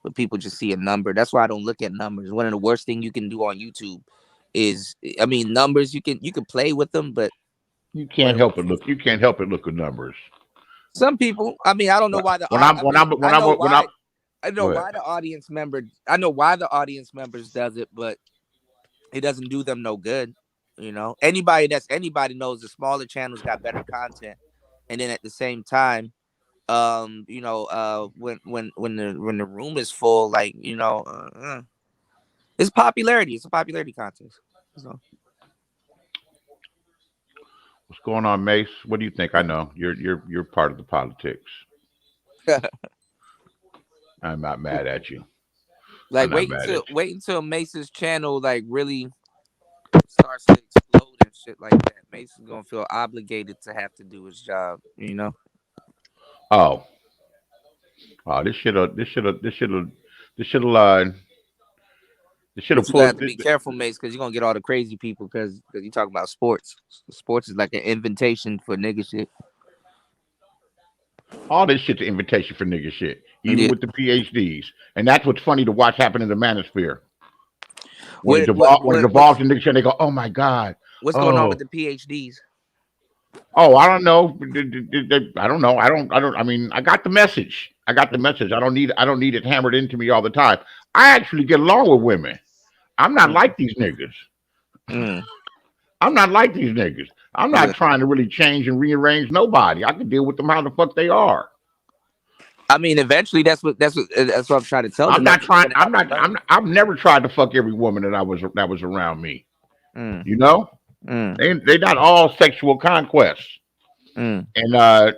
but people just see a number. That's why I don't look at numbers. One of the worst things you can do on YouTube is, numbers. You can play with them, but you can't help it. Look, you can't help it. Look at numbers. Some people. I don't know why I know why the audience members does it, but it doesn't do them no good. Anybody knows the smaller channels got better content, and then at the same time, when the room is full, it's popularity. It's a popularity contest. So. What's going on, Mace? What do you think? I know you're part of the politics. I'm not mad at you. Wait until Mace's channel really starts to explode and shit like that. Mace is gonna feel obligated to have to do his job. Oh, this shit'll pull. You have to be careful, Mace, because you're gonna get all the crazy people because you talking about sports. Sports is like an invitation for nigga shit. All this shit's an invitation for nigga shit, even with the PhDs. And that's what's funny to watch happen in the manosphere. When it evolves in nigga shit, they go, "Oh my God." What's going on with the PhDs? Oh, I don't know. I don't know. I got the message. I don't need it hammered into me all the time. I actually get along with women. I'm not like these niggas. I'm not like these niggas. I'm not trying to really change and rearrange nobody. I can deal with them how the fuck they are. Eventually that's what I'm trying to tell them. I've never tried to fuck every woman that was around me. They not all sexual conquests. And I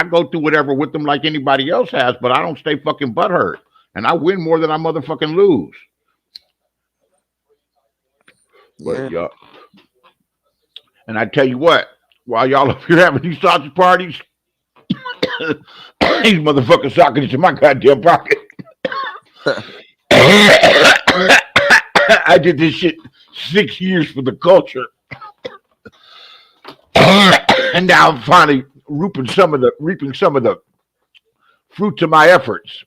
go through whatever with them like anybody else has, but I don't stay fucking butthurt. And I win more than I motherfucking lose. But yeah. And I tell you what, while y'all up here having these sausage parties, these motherfuckers socking into my goddamn pocket. I did this shit 6 years for the culture. And now I'm finally reaping some of the fruits of my efforts.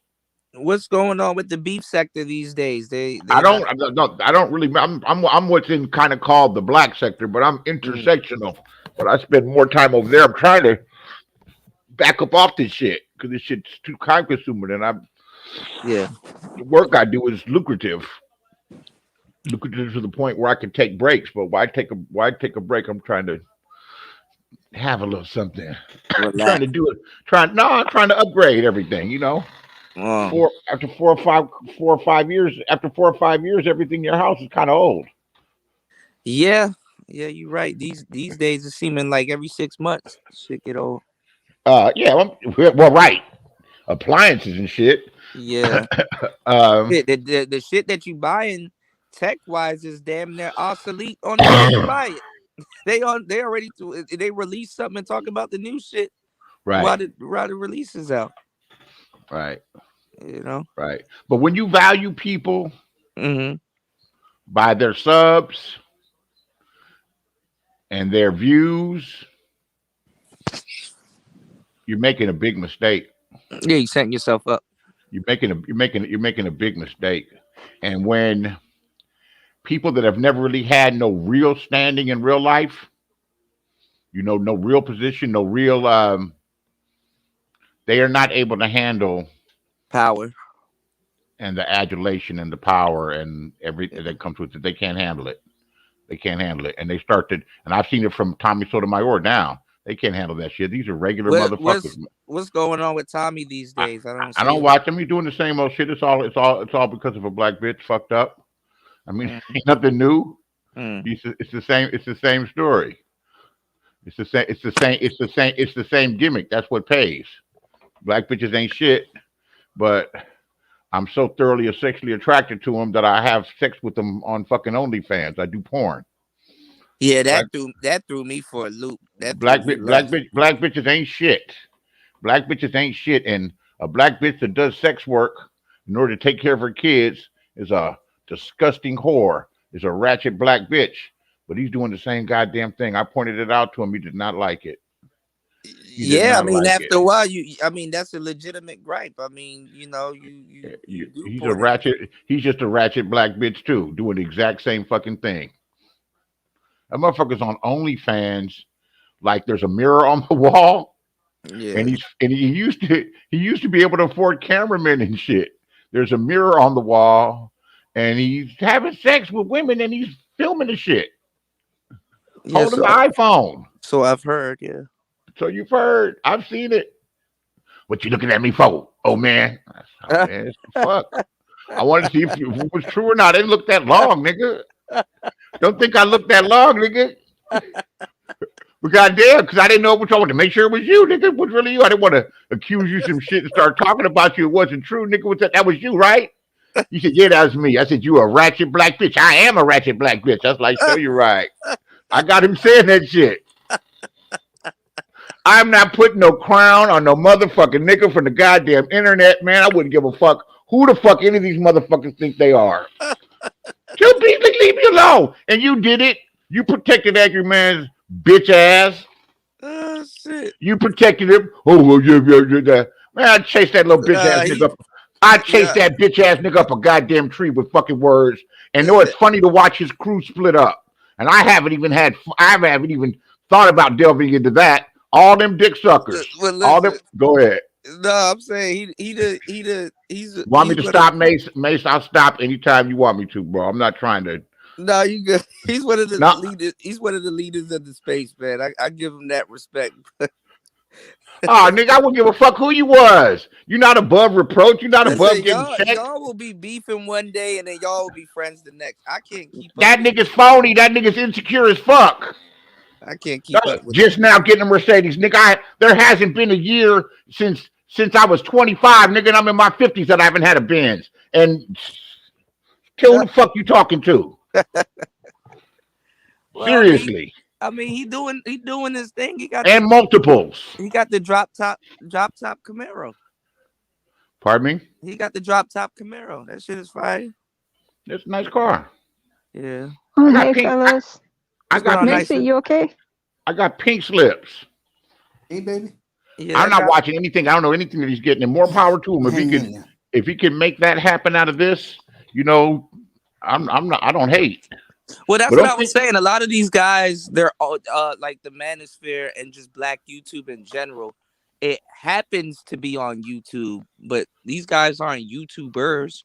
What's going on with the beef sector these days? I don't really. I'm what's in kind of called the black sector, but I'm intersectional. But I spend more time over there. I'm trying to back up off this shit because this shit's too time consuming, and the work I do is lucrative to the point where I can take breaks. But why take a break? I'm trying to have a little something. Trying to do it. I'm trying to upgrade everything. You know. After 4 or 5 years, everything in your house is kind of old. Yeah, you're right. These days it's seeming like every 6 months shit get old. Well, right. Appliances and shit. Yeah. The shit that you buying tech wise is damn near obsolete on the day you buy it. They release something and talk about the new shit. Right. While the release is out. Right. You know. Right. But when you value people by their subs and their views, you're making a big mistake. Yeah, you're setting yourself up. You're making a big mistake. And when people that have never really had no real standing in real life, you know, no real position, no real they are not able to handle power and the adulation and the power and everything that comes with it. They can't handle it. And they start to, and I've seen it from Tommy Sotomayor now. They can't handle that shit. These are regular motherfuckers. What's going on with Tommy these days? I don't watch him. He's doing the same old shit. It's all because of a black bitch fucked up. I mean, ain't nothing new. It's the same story. It's the same gimmick. That's what pays. Black bitches ain't shit, but I'm so thoroughly sexually attracted to them that I have sex with them on fucking OnlyFans. I do porn. Yeah, that threw me for a loop. Black bitches ain't shit. Black bitches ain't shit, and a black bitch that does sex work in order to take care of her kids is a disgusting whore. Is a ratchet black bitch. But he's doing the same goddamn thing. I pointed it out to him. He did not like it. Yeah, I mean, after a while, that's a legitimate gripe. I mean, you know, he's a ratchet. He's just a ratchet black bitch too, doing the exact same fucking thing. That motherfucker's on OnlyFans, like there's a mirror on the wall. Yeah, and he used to be able to afford cameramen and shit. There's a mirror on the wall, and he's having sex with women, and he's filming the shit. Holding the iPhone. So I've heard, yeah. So you've heard. I've seen it. What you looking at me for? Oh, man. Oh, man, fuck. I wanted to see if it was true or not. I didn't look that long, nigga. Don't think I looked that long, nigga. But goddamn, because I didn't know what I wanted to make sure it was you, nigga. It was really you. I didn't want to accuse you some shit and start talking about you. It wasn't true, nigga. That was you, right? You said, yeah, that was me. I said, you a ratchet black bitch. I am a ratchet black bitch. That's like, so you're right. I got him saying that shit. I'm not putting no crown on no motherfucking nigga from the goddamn internet, man. I wouldn't give a fuck who the fuck any of these motherfuckers think they are. Just leave me alone. And you did it. You protected Angry Man's bitch ass. Oh, shit. You protected him. Oh, well, yeah. Man, I chased that little bitch ass nigga up. I chased that bitch ass nigga up a goddamn tree with fucking words. And know it's funny to watch his crew split up. And I haven't even thought about delving into that. All them dick suckers. All them. Go ahead. No, I'm saying he's. Want me to stop, Mace? Mace, I'll stop anytime you want me to, bro. I'm not trying to. No, you good. He's one of the leaders. He's one of the leaders of the space, man. I give him that respect. Oh, nigga, I wouldn't give a fuck who you was. You're not above reproach. You're not above getting checked. Y'all will be beefing one day, and then y'all will be friends the next. I can't keep up. That nigga's phony. That nigga's insecure as fuck. I can't keep up with just now getting a Mercedes, nigga. There hasn't been a year since I was 25, nigga, and I'm in my 50s that I haven't had a Benz. And who the fuck you talking to? Well, seriously. I mean, he doing his thing. He got multiples. He got the drop top Camaro. Pardon me? He got the drop top Camaro. That shit is fire. That's a nice car. Yeah. Oh, hey, fellas. I got Macy, you okay? I got pink slips. Hey, baby. Yeah, I'm not watching anything. I don't know anything that he's getting, and more power to him. If he can make that happen out of this, you know, I'm not. I don't hate. Well, that's what I was saying. A lot of these guys, they're all like the Manosphere and just Black YouTube in general. It happens to be on YouTube, but these guys aren't YouTubers.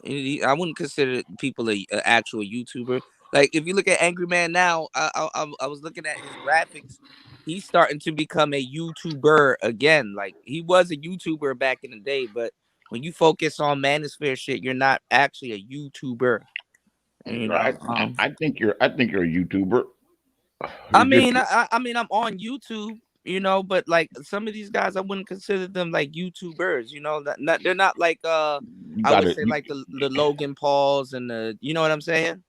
I wouldn't consider people an actual YouTuber. Like if you look at Angry Man now, I was looking at his graphics. He's starting to become a YouTuber again. Like he was a YouTuber back in the day, but when you focus on Manosphere shit, you're not actually a YouTuber. You know, I think you're a YouTuber. I mean, I'm on YouTube, you know, but like some of these guys, I wouldn't consider them like YouTubers. You know, they're not like I would say like the Logan Pauls and the, you know what I'm saying?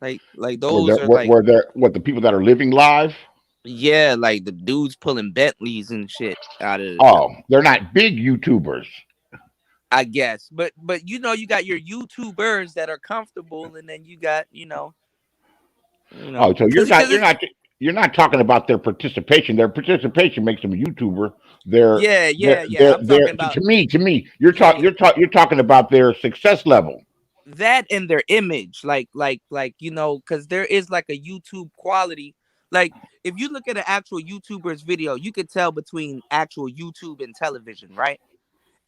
Like those are like what the people that are living live. Yeah, like the dudes pulling Bentleys and shit out of. Oh, they're not big YouTubers, I guess, but you know, you got your YouTubers that are comfortable, and then you got you know. Oh, so you're not talking about their participation. Their participation makes them a YouTuber. I'm talking about, to me, you're talking about their success level. That and their image, like you know, because there is like a YouTube quality. Like if you look at an actual YouTuber's video, you could tell between actual YouTube and television, right?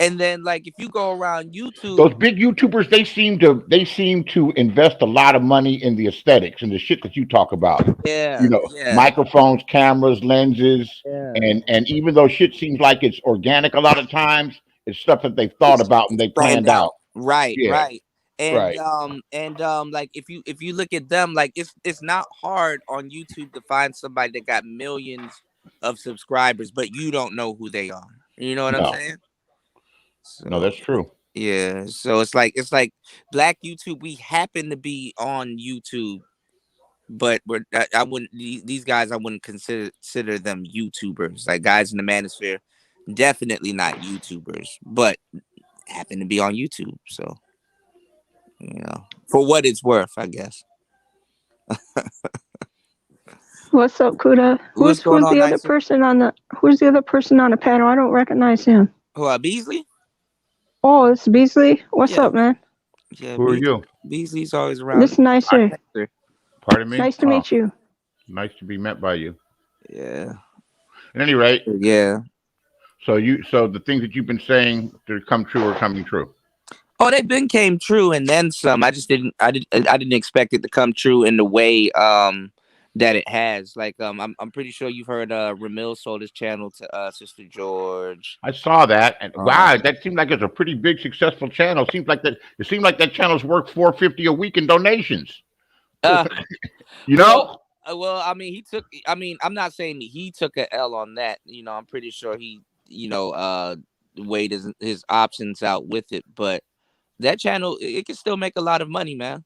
And then like if you go around YouTube, those big YouTubers, they seem to invest a lot of money in the aesthetics and the shit that you talk about. Yeah. You know, microphones, cameras, lenses, and even though shit seems like it's organic a lot of times, it's stuff that they thought about and they planned out. Right, right. And like if you look at them, like it's not hard on YouTube to find somebody that got millions of subscribers, but you don't know who they are. You know what I'm saying? So, no, that's true. Yeah. So it's like Black YouTube. We happen to be on YouTube, but I wouldn't, these guys, I wouldn't consider them YouTubers. Like guys in the Manosphere, definitely not YouTubers, but happen to be on YouTube. So, you know, for what it's worth, I guess. What's up, Kuda? Who's the other person on the panel? I don't recognize him. Who, Beasley? Oh, it's Beasley. What's up, man? Yeah. Who are you? Beasley's always around. This is nicer. Pardon me? Nice to meet you. Nice to be met by you. Yeah. At any rate. Yeah. So the things that you've been saying to come true are coming true. Oh, they came true and then some. I didn't expect it to come true in the way that it has. Like I'm pretty sure you've heard Ramil sold his channel to Sister George. I saw that, and wow, that seemed like it's a pretty big successful channel. It seemed like that channel's worth $450 a week in donations. You know? Well, I mean, I'm not saying he took an L on that. You know, I'm pretty sure he, you know, weighed his options out with it. But that channel, it can still make a lot of money, man.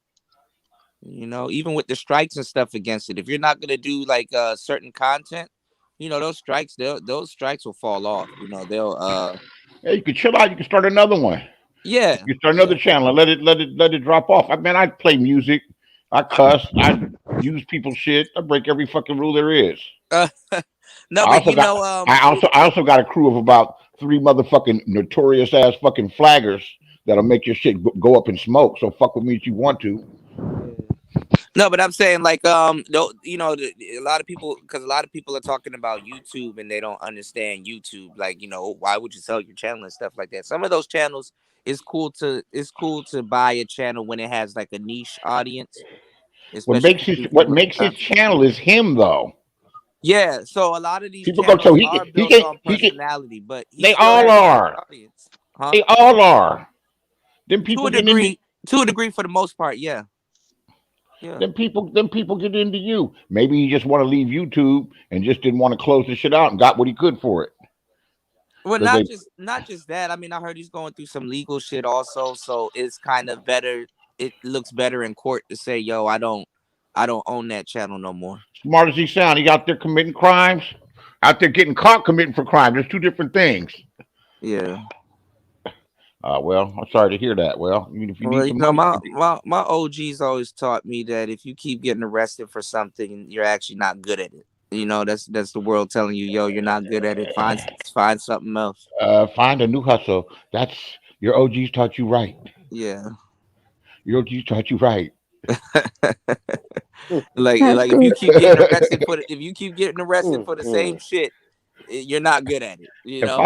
You know, even with the strikes and stuff against it. If you're not gonna do like certain content, you know, those strikes will fall off. You know, they'll yeah, you can chill out. You can start another one. Yeah, you start another channel and let it drop off. I mean, I play music, I cuss, I use people's shit, I break every fucking rule there is. No, but you know, I also got a crew of about 3 motherfucking notorious ass fucking flaggers that'll make your shit go up in smoke. So fuck with me if you want to. No, but I'm saying like you know, a lot of people are talking about YouTube and they don't understand YouTube. Like, you know, why would you sell your channel and stuff like that? Some of those channels it's cool to buy a channel when it has like a niche audience. What makes his channel is him though. Yeah, so a lot of these people channels go are built on personality, but they all are. Huh? They all are. Then people to a degree for the most part, yeah. Yeah. Then people get into you. Maybe he just want to leave YouTube and just didn't want to close the shit out and got what he could for it. Well, not just that. I mean, I heard he's going through some legal shit also, so it's kind of better. It looks better in court to say, "Yo, I don't own that channel no more." Smart as he sound, he out there committing crimes, out there getting caught committing for crime. There's two different things. Yeah. Well, I'm sorry to hear that. Well, even if you need some money, my OGs always taught me that if you keep getting arrested for something, you're actually not good at it. You know, that's the world telling you, yo, you're not good at it. Find something else. Find a new hustle. That's your OGs taught you right. Yeah. Your OGs taught you right. like if you keep getting arrested for the same shit, you're not good at it. You know.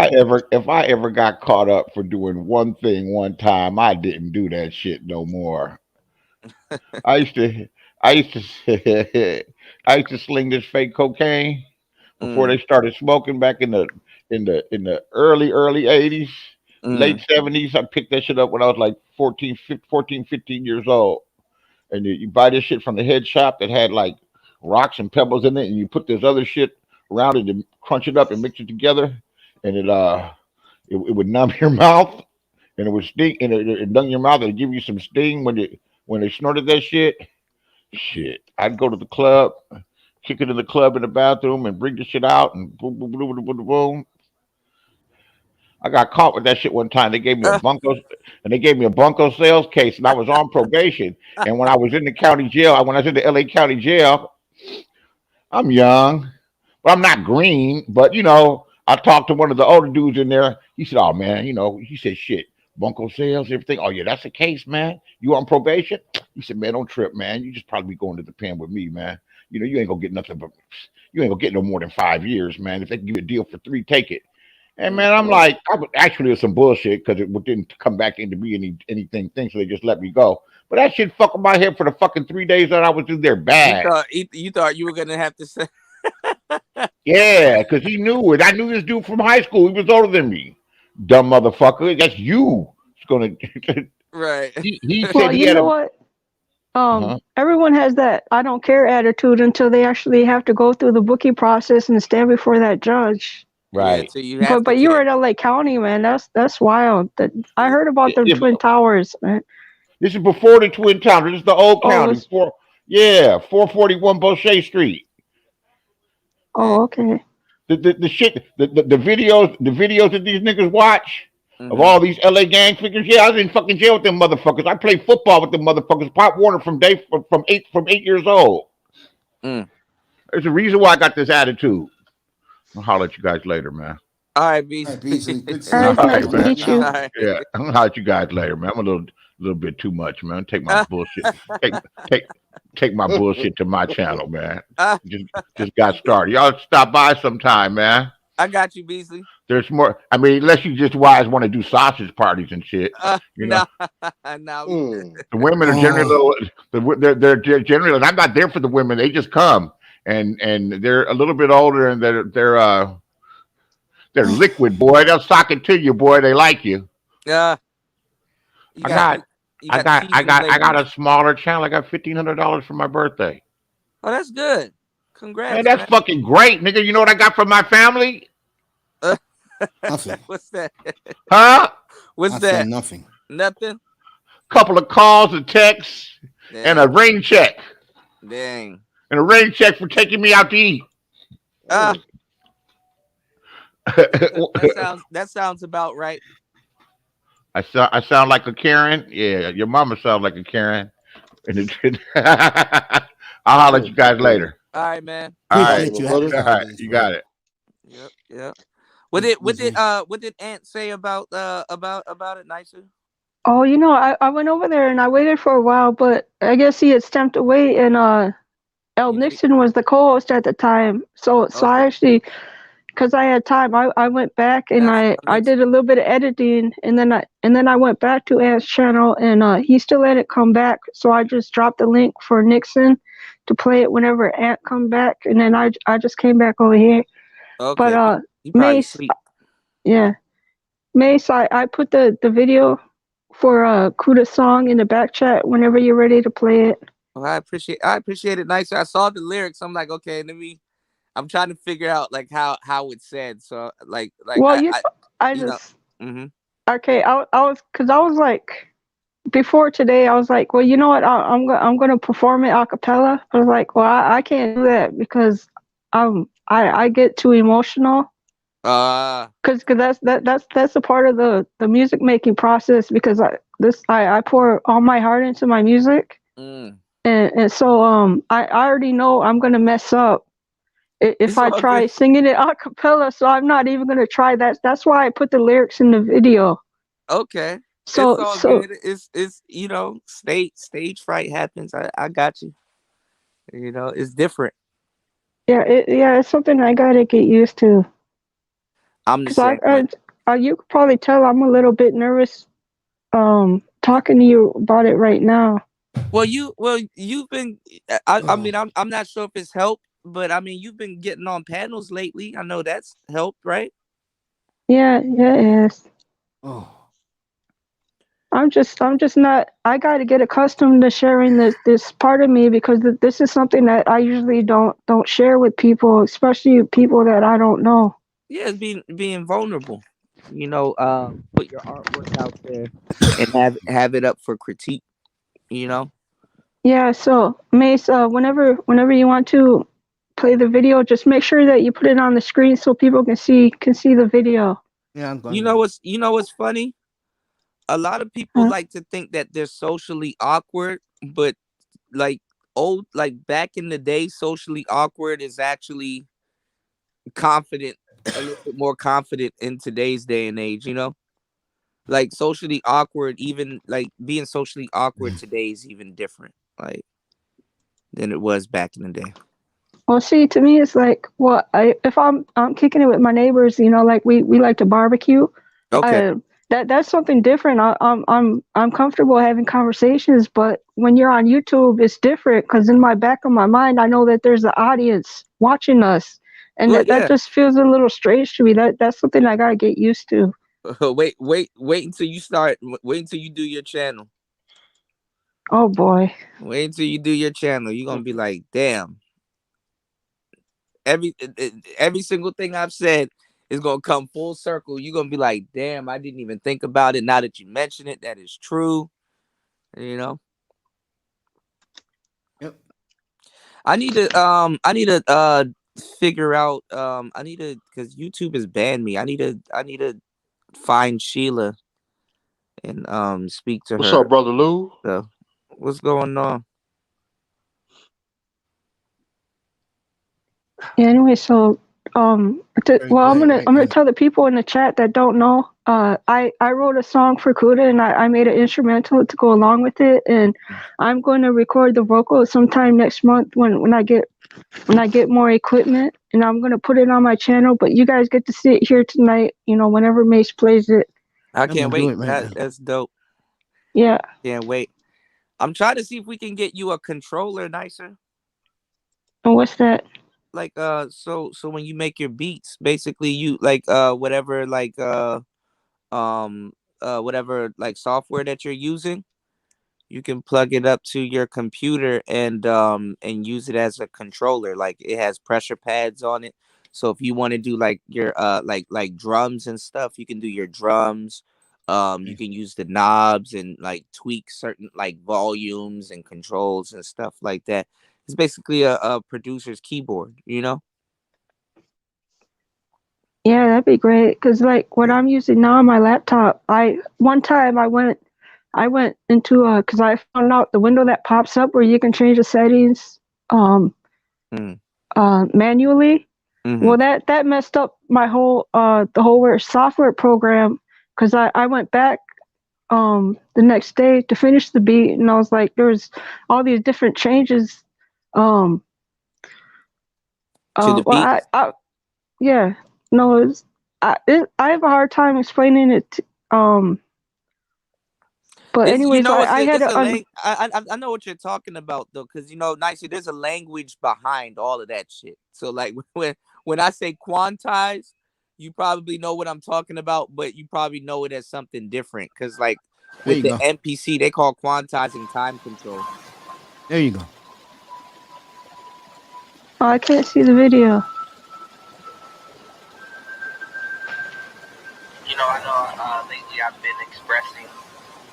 If I ever got caught up for doing one thing one time, I didn't do that shit no more. I used to I used to sling this fake cocaine before they started smoking back in the early 80s, late 70s. I picked that shit up when I was like 14, 15 years old. And you buy this shit from the head shop that had like rocks and pebbles in it, and you put this other shit around it and crunch it up and mix it together, and it would numb your mouth, and it would sting, and it numb your mouth and give you some sting when they snorted that shit. Shit, I'd go to the club, kick it in the club in the bathroom, and bring the shit out, and boom, boom, boom, boom, boom, boom. I got caught with that shit one time. They gave me a bunco sales case, and I was on probation. And when I was in the county jail, when I was in the LA County Jail, I'm young, but I'm not green. But I talked to one of the older dudes in there. He said, "Oh man, he said shit, bunco sales, everything. Oh yeah, that's the case, man. You on probation?" He said, "Man, don't trip, man. You just probably going to the pen with me, man. You ain't gonna get nothing, but you ain't gonna get no more than 5 years, man. If they can give you a deal for 3, take it." And man, I'm like, actually, it's some bullshit because it didn't come back into me anything, so they just let me go. But that shit fucked my head for the fucking 3 days that I was in there bad. You thought you were gonna have to say. Yeah, because he knew it. I knew this dude from high school. He was older than me. Dumb motherfucker. That's you. It's gonna. Right. He said Well, he you had know what? Everyone has that I don't care attitude until they actually have to go through the booking process and stand before that judge. Right. Yeah, so you have but you were in LA County, man. That's wild. I heard about the Twin Towers, man. This is before the Twin Towers. This is the old county. 441 Boucher Street. Oh, okay. The shit, the videos that these niggas watch of all these LA gang figures. Yeah, I was in fucking jail with them motherfuckers. I played football with them motherfuckers. Pop Warner from 8 years old. There's a reason why I got this attitude. I'll holler at you guys later, man. All right, Beasley. All right, nice to meet you. Yeah, I'm gonna holler at you guys later, man. I'm a little bit too much, man. Take my bullshit. Take my bullshit to my channel, man. Just got started. Y'all stop by sometime, man. I got you, Beasley. There's more. I mean, unless you just want to do sausage parties and shit. No. The women are generally they're generally. I'm not there for the women. They just come and they're a little bit older and they're liquid, boy. They'll sock it to you, boy. They like you. Yeah. I got a smaller channel. I got $1,500 for my birthday. Oh, that's good. Congrats. Man, that's fucking great, nigga. You know what I got from my family? Nothing. What's that? Huh? What's that? Nothing. Nothing. Couple of calls and texts and a rain check. Dang. And a rain check for taking me out to eat. That sounds about right. I sound like a Karen. Yeah, your mama sounds like a Karen. I'll holler at you guys later. All right, man. All right, you got it. Yep. What did Ant say about it, Nicer? Oh, I went over there and I waited for a while, but I guess he had stepped away, and El Nixon was the co-host at the time. So I actually, because I had time, I went back and I did a little bit of editing, and then I went back to Ant's channel, and he still hadn't come back. So I just dropped the link for Nixon to play it whenever Ant come back, and then I just came back over here. Okay. But Mace, Mace, I put the video for Kuda's song in the back chat whenever you're ready to play it. Well, I appreciate it, Nicer. I saw the lyrics. I'm like, okay, I'm trying to figure out like how it's said. So like. Well, okay. I was like, before today, I was like, well, you know what? I'm gonna perform it a cappella. I was like, well, I can't do that because I get too emotional. Because that's a part of the music making process, because I pour all my heart into my music. And so I already know I'm gonna mess up, if I try singing it a cappella, so I'm not even gonna try that. That's why I put the lyrics in the video. Okay. So it's all good. It's you know, stage fright happens. I got you. You know, it's different. Yeah, it's something I gotta get used to. I'm the same. You could probably tell I'm a little bit nervous talking to you about it right now. Well, you've been I mean I'm not sure if it's helped, but I mean you've been getting on panels lately. I know that's helped, right? Yeah, it is. Oh. I'm just not. I got to get accustomed to sharing this part of me, because this is something that I usually don't share with people, especially people that I don't know. Yeah, it's being vulnerable. You know, put your artwork out there and have it up for critique. You know. Yeah. So Mace, whenever you want to play the video, just make sure that you put it on the screen so people can see the video. Yeah, I'm going. You know what's funny? A lot of people like to think that they're socially awkward, but like back in the day, socially awkward is actually confident, a little bit more confident in today's day and age, you know? Like socially awkward, even like being socially awkward today is even different, like than it was back in the day. Well, see, to me, it's like, well, if I'm kicking it with my neighbors, you know, like we like to barbecue. Okay. That's something different. I'm comfortable having conversations, but when you're on YouTube, it's different, because in my back of my mind, I know that there's an audience watching us, and that just feels a little strange to me. That's something I gotta get used to. Wait until you start. Wait until you do your channel. Oh boy. Wait until you do your channel. You're gonna be like, damn. Every single thing I've said is gonna come full circle. You're gonna be like, damn, I didn't even think about it. Now that you mention it, that is true. You know. Yep. I need to figure out because YouTube has banned me. I need to find Sheila and speak to her. What's up, brother Lou? So, what's going on? Yeah, anyway, so I'm gonna tell the people in the chat that don't know. I wrote a song for Kuda, and I made an instrumental to go along with it, and I'm going to record the vocals sometime next month when I get more equipment, and I'm gonna put it on my channel. But you guys get to see it here tonight, you know, whenever Mace plays it. I can't wait. That's dope. Yeah. Can't wait. I'm trying to see if we can get you a controller nicer. And what's that? Like so when you make your beats, basically you like whatever software that you're using, you can plug it up to your computer and use it as a controller. Like it has pressure pads on it, so if you want to do like your like drums and stuff, you can do your drums. You can use the knobs and like tweak certain like volumes and controls and stuff like that. It's basically a producer's keyboard, you know? Yeah, that'd be great. Cause like what I'm using now on my laptop, one time I went into cause I found out the window that pops up where you can change the settings manually. Mm-hmm. Well, that messed up my whole the whole software program, cause I went back the next day to finish the beat, and I was like, there's all these different changes. To the beat? I have a hard time explaining it. But anyways, I had I know what you're talking about though, because you know, Nicey, there's a language behind all of that shit. So like when I say quantize, you probably know what I'm talking about, but you probably know it as something different. Because like with the MPC, they call quantizing time control. There you go. Oh, I can't see the video. You know, I know lately I've been expressing,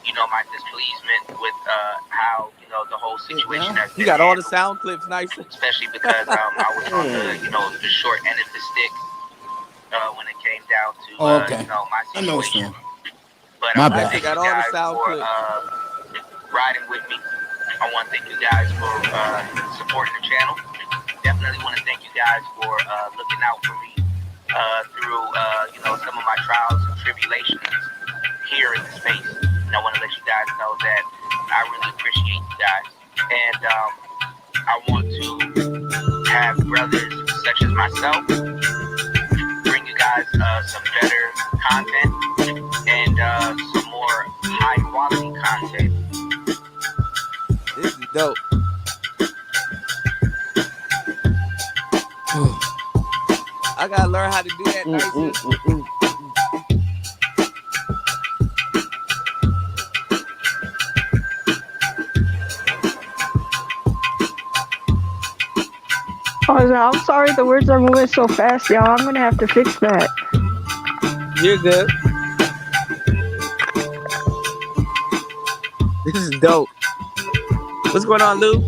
you know, my displeasement with how, you know, the whole situation has been. You got all the sound clips, nice. Especially because I was on the short end of the stick when it came down to, my situation. But I want to thank you guys for riding with me. I want to thank you guys for supporting the channel. Definitely definitely want to thank you guys for looking out for me through some of my trials and tribulations here in the space. And I want to let you guys know that I really appreciate you guys. And I want to have brothers such as myself bring you guys some better content and some more high quality content. This is dope. I gotta learn how to do that nice. Oh, I'm sorry, the words are moving so fast, y'all. I'm gonna have to fix that. You're good. This is dope. What's going on, Lou?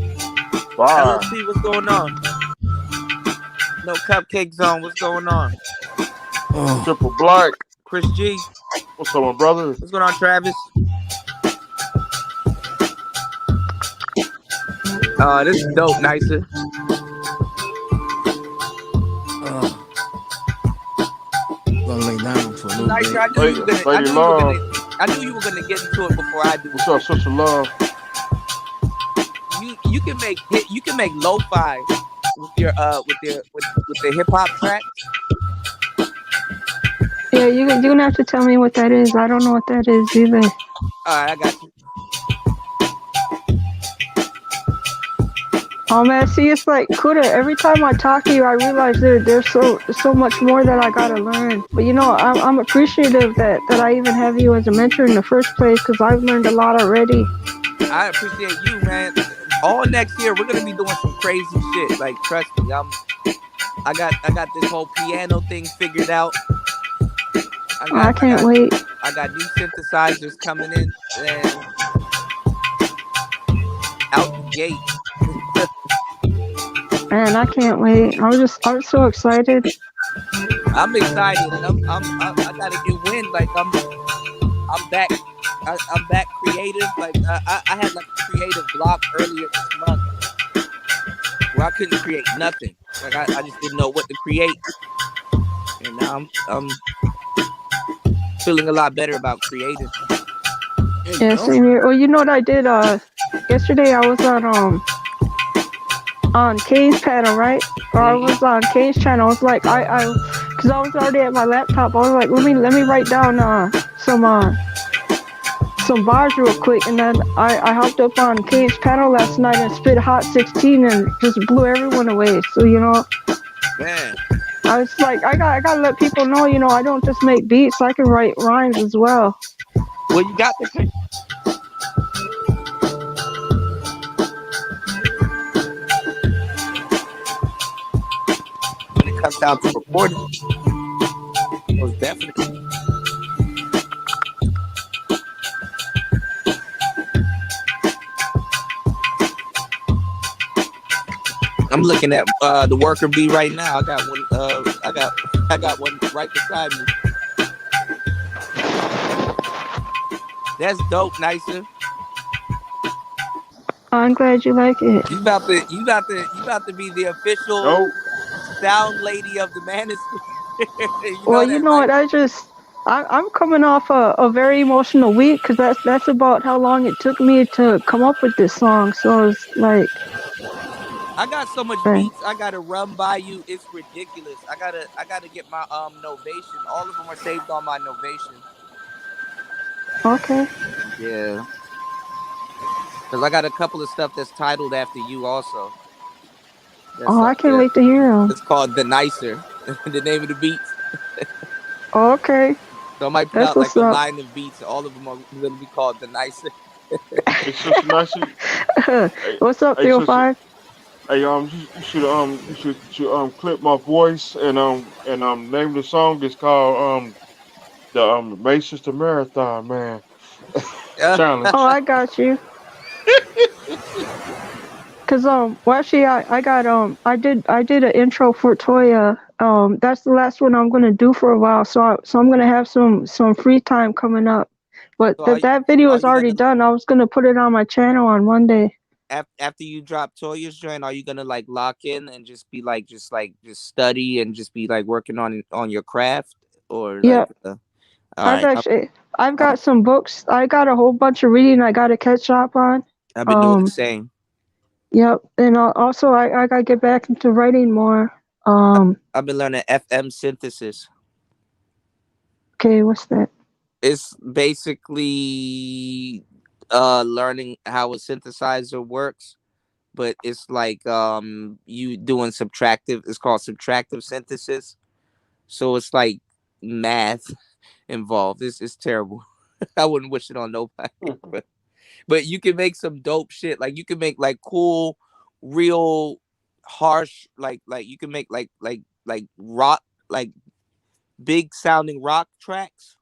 Wow. LLC, what's going on? No Cupcake Zone, what's going on? Triple Black. Chris G. What's up, my brother? What's going on, Travis? This is dope, Nicer. Gonna lay down for a little Nicer, bit. I knew you were gonna get into it before I do. What's up, Sister Love? You can make lo-fi with your with the hip hop track. Yeah, you're gonna have to tell me what that is. I don't know what that is either. All right, I got you. Oh man, see, it's like Kuda. Every time I talk to you, I realize there's so much more that I gotta learn. But I'm appreciative that I even have you as a mentor in the first place, because I've learned a lot already. I appreciate you, man. All next year, we're gonna be doing some crazy shit. Like, trust me, I got this whole piano thing figured out. I can't wait. I got new synthesizers coming in and out the gate. Man, I can't wait. I'm so excited. I'm excited, and I got a new win. Like I'm back. I'm back creative. Like I had like a creative block earlier this month where I couldn't create nothing. Like I just didn't know what to create. And now I'm feeling a lot better about creating. Yeah, same here. Well, you know what I did? Yesterday I was on Kane's panel, right? Or I was on Kane's channel. I was like, because I was already at my laptop. I was like, let me write down some bars real quick, and then I hopped up on Kane's panel last night and spit Hot 16 and just blew everyone away. So man, I was like, I gotta let people know, I don't just make beats. I can write rhymes as well. Well, you got the. When it comes down to recording, most definitely. I'm looking at the worker bee right now. I got one. I got one right beside me. That's dope, Nicer. I'm glad you like it. You about to be the official sound lady of the Manosphere. Well, you know what? I'm coming off a very emotional week, because that's about how long it took me to come up with this song. So it's like, I got so much beats I gotta run by you. It's ridiculous. I gotta get my Novation. All of them are saved on my Novation. Okay. Yeah. Because I got a couple of stuff that's titled after you also. I can't wait to hear them. It's called The Nicer. The name of the beats. Okay. So I might put out like a line of beats. All of them are going to be called The Nicer. What's up, 305? Hey, you should clip my voice and name the song. It's called the May Sister Marathon, man. Challenge. Oh, I got you. Cause actually I did an intro for Toya. That's the last one I'm gonna do for a while. So I'm gonna have some free time coming up. But that video is already done. I was gonna put it on my channel on Monday. after you drop Toya's joint, are you gonna like lock in and just be like just study and just be like working on your craft, or Yeah, all I've right? I've got some books. I got a whole bunch of reading I got to catch up on. I've been doing the same. Yep, and also I gotta get back into writing more. I've been learning FM synthesis. Okay, what's that? It's basically learning how a synthesizer works, but it's like you doing subtractive. It's called subtractive synthesis. So it's like math involved. It's terrible. I wouldn't wish it on nobody. But you can make some dope shit. Like you can make like cool, real harsh, like you can make like rock, like big sounding rock tracks,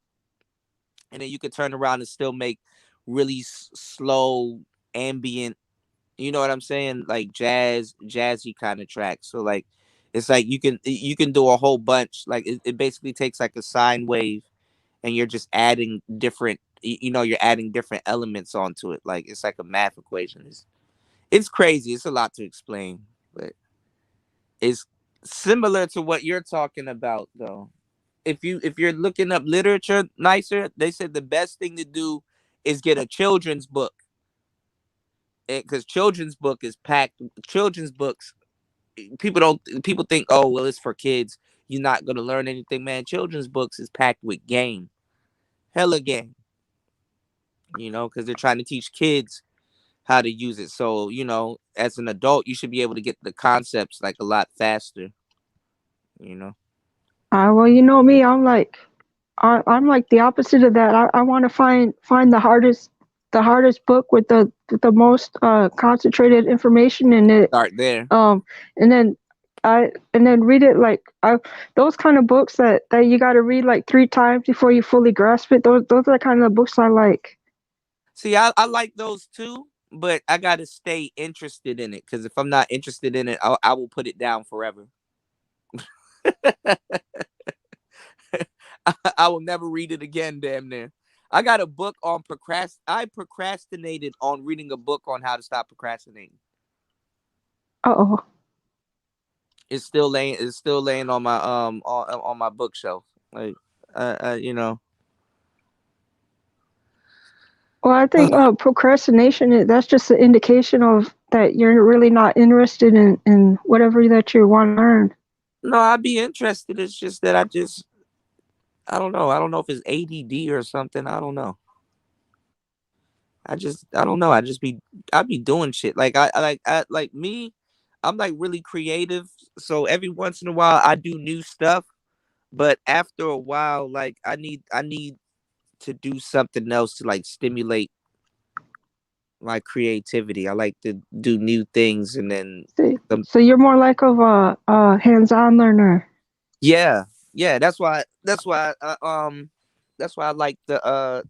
and then you can turn around and still make really slow ambient, you know what I'm saying, like jazzy kind of tracks. So like it's like you can do a whole bunch. Like it basically takes like a sine wave, and you're just adding different, you're adding different elements onto it. Like it's like a math equation. It's crazy. It's a lot to explain, but it's similar to what you're talking about though. If you're looking up literature nicer, they said the best thing to do is get a children's book, because children's book is packed. Children's books, people think, oh well, it's for kids, you're not gonna learn anything. Man, children's books is packed with game, hella game, because they're trying to teach kids how to use it. So as an adult, you should be able to get the concepts like a lot faster. Well, you know me, I'm like the opposite of that. I want to find the hardest book with the most concentrated information in it. Start there. And then read it like those kind of books that you got to read like 3 times before you fully grasp it. Those are the kind of books I like. See, I like those too, but I got to stay interested in it, because if I'm not interested in it, I will put it down forever. I will never read it again, damn near. I got a book on I procrastinated on reading a book on how to stop procrastinating. Uh-oh. It's still laying on my on my bookshelf. Like Well, I think procrastination, that's just an indication of that you're really not interested in whatever that you want to learn. No, I'd be interested. It's just that I don't know. I don't know if it's ADD or something. I don't know. I don't know. I'd be doing shit. Like like me, I'm like really creative. So every once in a while I do new stuff, but after a while, like I need to do something else to like stimulate my creativity. I like to do new things, and then so you're more like of a hands-on learner. Yeah. That's why I like the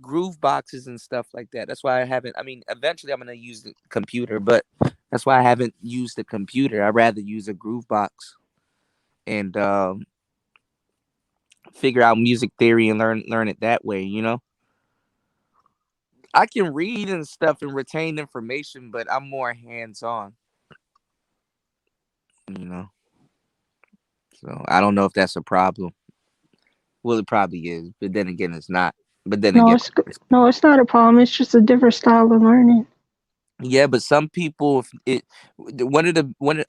groove boxes and stuff like that. That's why I haven't. I mean, eventually I'm gonna use the computer, but that's why I haven't used the computer. I'd rather use a groove box and figure out music theory and learn it that way. I can read and stuff and retain information, but I'm more hands-on. So I don't know if that's a problem. Well, it probably is, but then again, it's not. But then again, it's not a problem. It's just a different style of learning. Yeah, but some people, all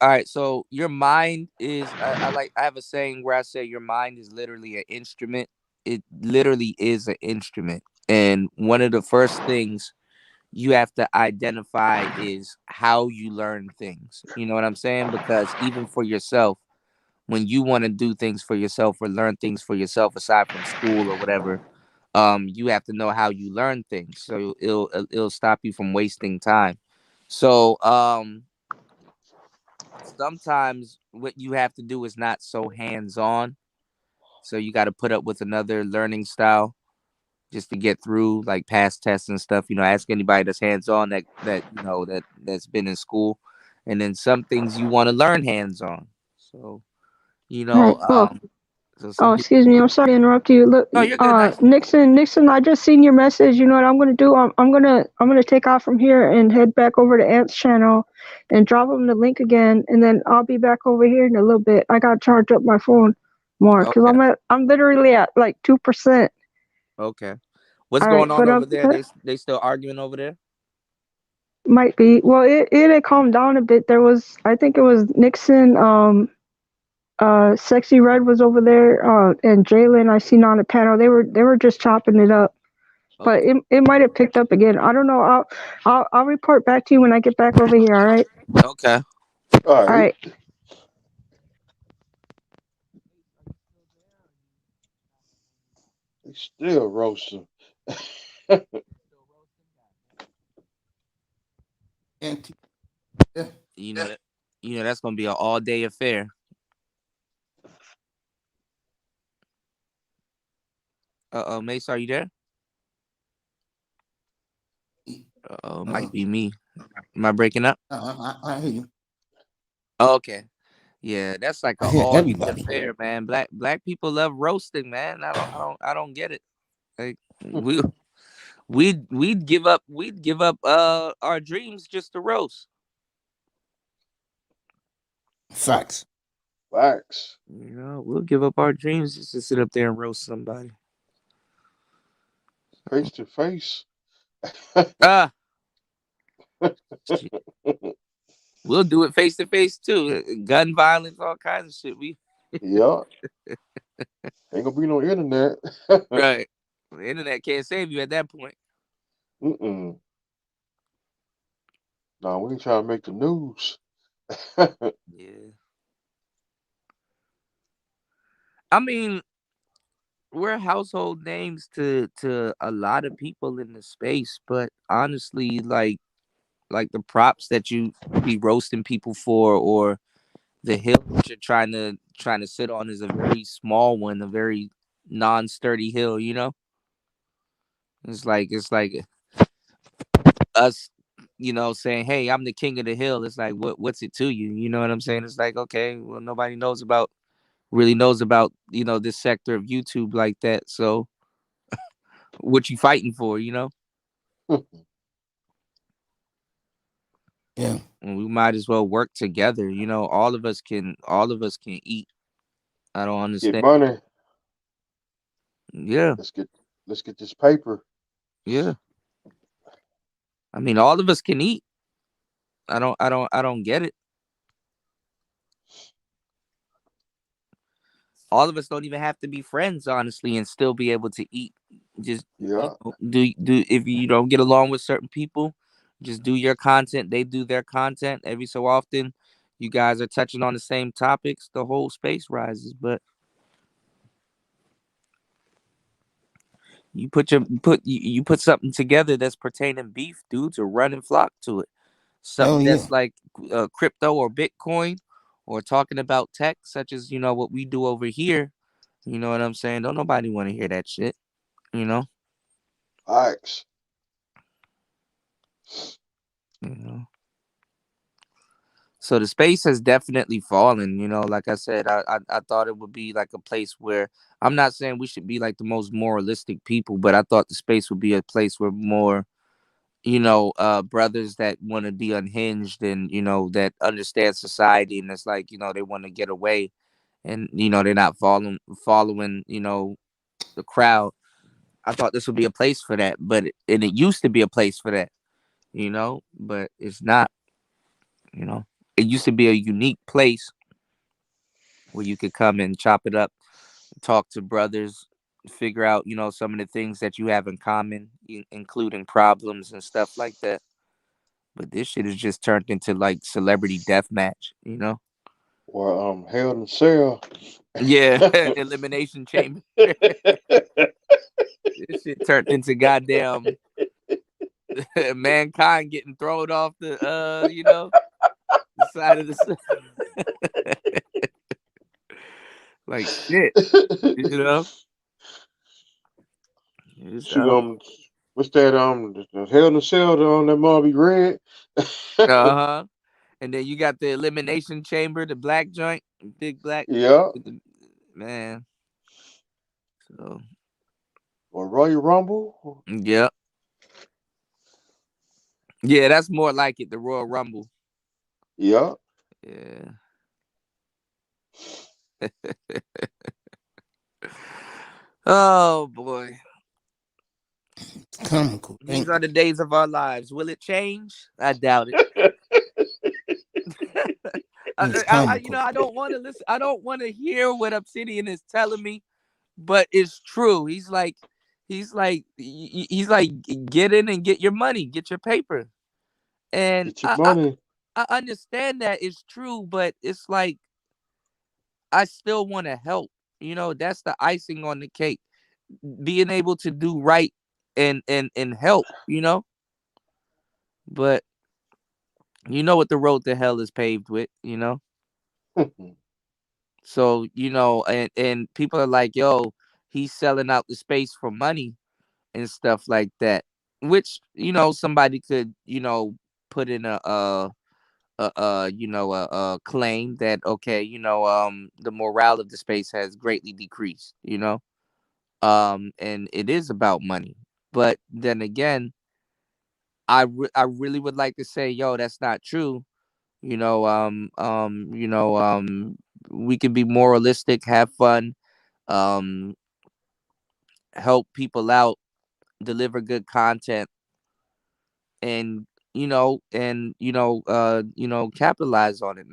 right. So your mind is. I have a saying where I say your mind is literally an instrument. It literally is an instrument, and one of the first things you have to identify is how you learn things. You know what I'm saying? Because even for yourself, when you want to do things for yourself or learn things for yourself aside from school or whatever, you have to know how you learn things, so it'll stop you from wasting time. So sometimes what you have to do is not so hands-on, so you got to put up with another learning style just to get through, like past tests and stuff. Ask anybody that's hands-on that's been in school. And then some things you want to learn hands-on. So Right. Oh, excuse me. I'm sorry to interrupt you. Look, No, you're good. Nixon. I just seen your message. You know what I'm gonna do? I'm gonna take off from here and head back over to Ant's channel, and drop him the link again, and then I'll be back over here in a little bit. I gotta charge up my phone more because I'm literally at like 2%. Okay. What's going on over there? They still arguing over there? Might be. Well, it had calmed down a bit. I think it was Nixon. Sexy Red was over there, and Jalen I seen on the panel. They were just chopping it up, but it might have picked up again. I don't know. I'll report back to you when I get back over here. All right. Okay. All right. They still roasting. Yeah. You know that's gonna be an all-day affair. Mace, are you there? Might be me. Am I breaking up? I hear you. Okay. Yeah, that's like an all-day affair, man. Black people love roasting, man. I don't get it. Like we'd give up our dreams just to roast. Facts. You know, we'll give up our dreams just to sit up there and roast somebody. Face to face. We'll do it face to face too. Gun violence, all kinds of shit. Yeah. Ain't gonna be no internet. Right. The internet can't save you at that point. No, we ain't trying to make the news. Yeah. I mean, we're household names to a lot of people in the space, but honestly, like the props that you be roasting people for, or the hill that you're trying to sit on, is a very small one, a very non-sturdy hill, you know? It's like us, you know, saying, "Hey, I'm the king of the hill." It's like, what's it to you? You know what I'm saying? It's like, okay, well, nobody really knows about, you know, this sector of YouTube like that. So what you fighting for, you know? Yeah. And we might as well work together. You know, all of us can eat. I don't understand. Get money. Yeah. Let's get this paper. Yeah. I mean, all of us can eat. I don't get it. All of us don't even have to be friends, honestly, and still be able to eat. Just do if you don't get along with certain people, just do your content. They do their content. Every so often, you guys are touching on the same topics. The whole space rises. But you put something together that's pertaining beef, dudes are running flock to it. Something that's like crypto or Bitcoin, or talking about tech, such as, you know, what we do over here. You know what I'm saying? Don't nobody want to hear that shit. You know. Facts. You know. So the space has definitely fallen. You know, like I said, I thought it would be like a place where, I'm not saying we should be like the most moralistic people, but I thought the space would be a place where more, you know, brothers that want to be unhinged and, you know, that understand society, and it's like, you know, they want to get away, and, you know, they're not following, you know, the crowd. I thought this would be a place for that, but it used to be a place for that, you know, but it's not. You know, it used to be a unique place where you could come and chop it up, talk to brothers, figure out, you know, some of the things that you have in common, including problems and stuff like that. But this shit has just turned into like celebrity death match, you know? Or Hell in Cell. Yeah, Elimination Chamber. This shit turned into goddamn Mankind getting thrown off the you know, the side of the like shit, you know. Shoot, what's that? The Hell in the Cell on that mom be red. And then you got the Elimination Chamber, the black joint, big black. Yeah. Man. So, or Royal Rumble. Yeah, yeah, that's more like it. The Royal Rumble. Yeah. Yeah. Oh boy. Comical. These are the days of our lives. Will it change? I doubt it. It's comical. You know, I don't want to listen. I don't want to hear what Obsidian is telling me, but it's true. He's like, get in and get your money, get your paper, and Get your money. I understand that it's true, but it's like I still want to help. You know, that's the icing on the cake. Being able to do right and help. You know, but you know what the road to hell is paved with. You know. So, you know, and people are like, yo, he's selling out the space for money and stuff like that. Which, you know, somebody could, you know, put in a claim that, okay, you know, the morale of the space has greatly decreased, you know. And it is about money. But then again, I really would like to say, yo, that's not true. You know, we can be moralistic, have fun, um help people out, deliver good content, and capitalize on it,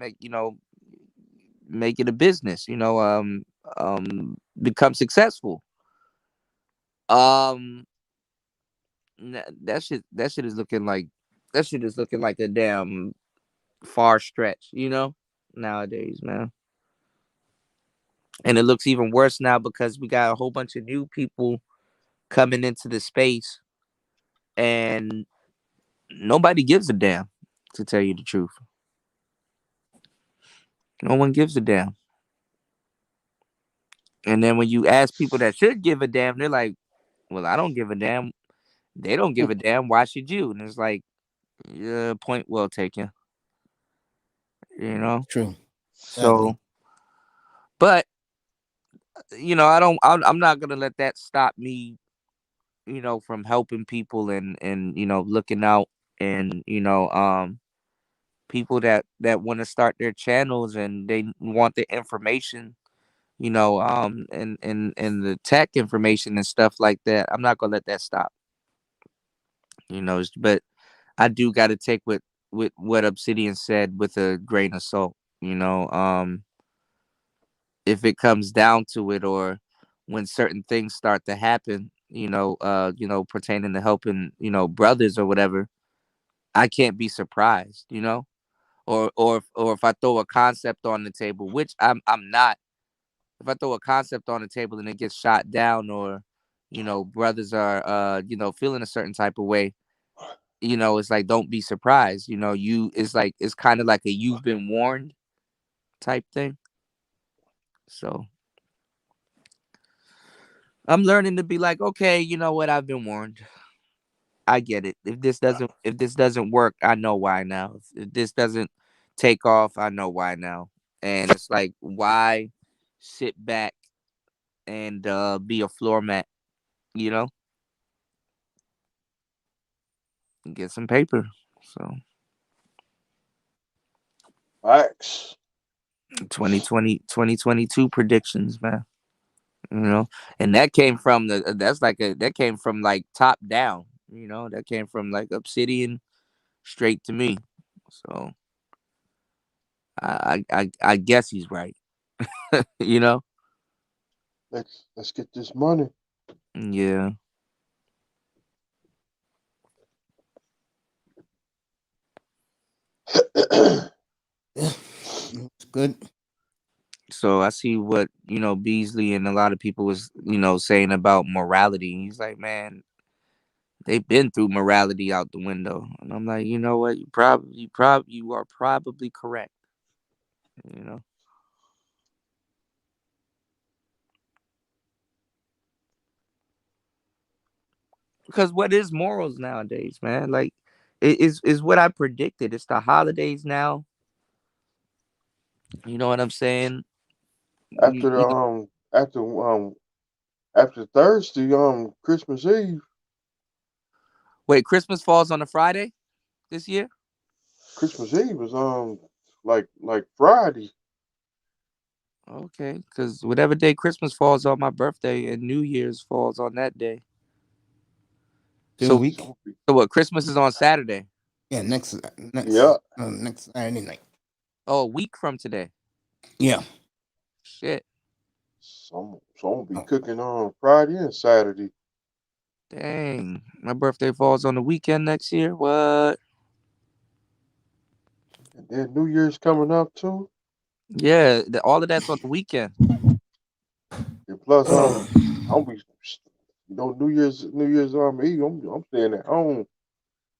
make it a business, become successful. um that shit is looking like a damn far stretch, nowadays, man. And it looks even worse now because we got a whole bunch of new people coming into the space, and nobody gives a damn, to tell you the truth. No one gives a damn. And then when you ask people that should give a damn, they're like, well, I don't give a damn. They don't give a damn. Why should you? And it's like, yeah, point well taken. True. So, but I'm not gonna let that stop me, from helping people and looking out, and people that want to start their channels and they want the information, and the tech information and stuff like that. I'm not gonna let that stop. But I do got to take with what Obsidian said with a grain of salt. If it comes down to it, or when certain things start to happen, pertaining to helping, brothers or whatever, I can't be surprised, or if I throw a concept on the table, which I'm not. If I throw a concept on the table and it gets shot down, or brothers are feeling a certain type of way, it's like, don't be surprised. It's kind of like a you've been warned type thing. So I'm learning to be like, okay, you know what, I've been warned. I get it. If this doesn't work, I know why now. If this doesn't take off, I know why now. And it's like, why sit back and be a floor mat, you know? Get some paper. So Facts. 2022 predictions, man. And that came from that came from like top down, that came from like Obsidian straight to me. So I guess he's right. Let's get this money. Yeah. It's good. So I see what, Beasley and a lot of people was, saying about morality. He's like, man, they've been through morality out the window. And I'm like, you know what? You are probably correct. Because what is morals nowadays, man? Like, it is what I predicted. It's the holidays now. You know what I'm saying? After After Thursday, Christmas Eve. Wait, Christmas falls on a Friday this year? Christmas Eve is like Friday. Okay, because whatever day Christmas falls on my birthday and New Year's falls on that day. So what? Christmas is on Saturday. Yeah, next Yeah. Next Saturday night. Oh, a week from today. Yeah. Shit. So I'm gonna be cooking on Friday and Saturday. Dang, my birthday falls on the weekend next year. What? And then New Year's coming up too. Yeah, all of that's on the weekend. And plus, I'll be, New Year's Eve. I'm staying at home.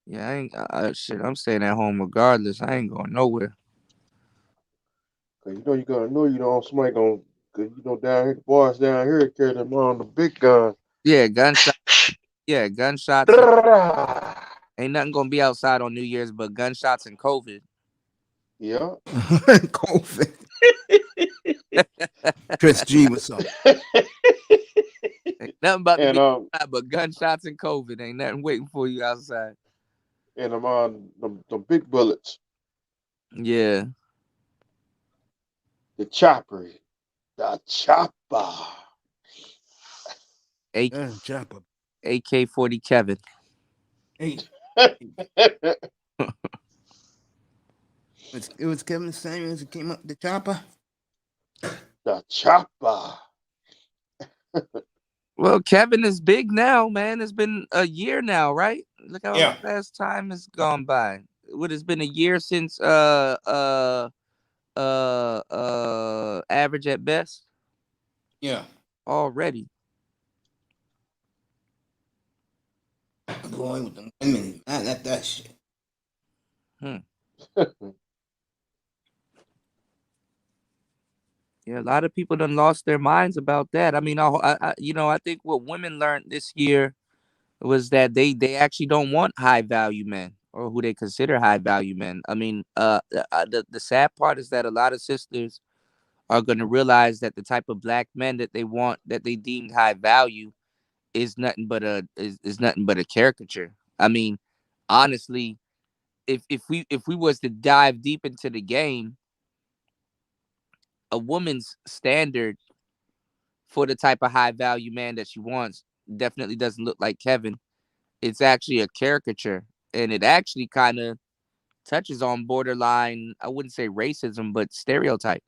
Yeah, I ain't shit. I'm staying at home regardless. I ain't going nowhere. Cause you gotta know somebody gonna, cause down here the boys down here carry them on the big gun. Yeah, gunshots. Yeah, gunshots. Ain't nothing gonna be outside on New Year's but gunshots and COVID. Yeah. COVID. Chris G, what's up? Ain't nothing about to be outside but gunshots and COVID. Ain't nothing waiting for you outside. And I'm on the big bullets. Yeah. The chopper. The chopper. Chopper. AK-40 Kevin. Hey. It was Kevin Samuels who came up the chopper. The chopper. Well, Kevin is big now, man. It's been a year now, right? Look how fast time has gone by. What has been a year since Average at Best? Yeah. Already. Going with the women. I left that shit. Yeah, a lot of people done lost their minds about that. I mean, I think what women learned this year was that they actually don't want high value men or who they consider high value men. I mean, the sad part is that a lot of sisters are going to realize that the type of black men that they want, that they deemed high value, is nothing but a caricature. I mean, honestly, if we was to dive deep into the game, a woman's standard for the type of high value man that she wants definitely doesn't look like Kevin. It's actually a caricature, and it actually kind of touches on borderline, I wouldn't say racism, but stereotype,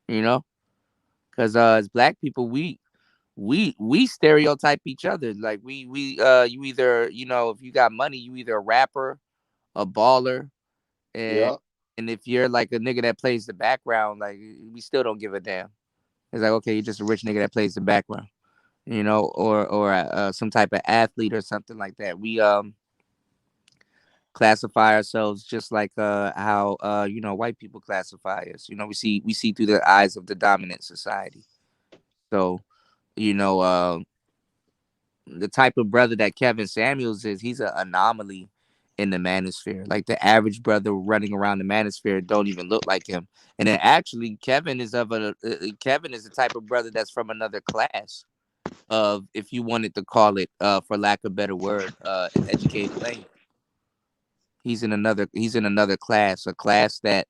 because as black people, we stereotype each other. Like you either, if you got money, you either a rapper, a baller, and if you're like a nigga that plays the background, like we still don't give a damn. It's like, okay, you're just a rich nigga that plays the background, or some type of athlete or something like that. We classify ourselves just like how white people classify us. We see through the eyes of the dominant society. So, the type of brother that Kevin Samuels is, he's an anomaly in the manosphere. Like the average brother running around the manosphere don't even look like him. And then actually, Kevin is the type of brother that's from another class of, if you wanted to call it, for lack of a better word, an educated lane. He's in another class, a class that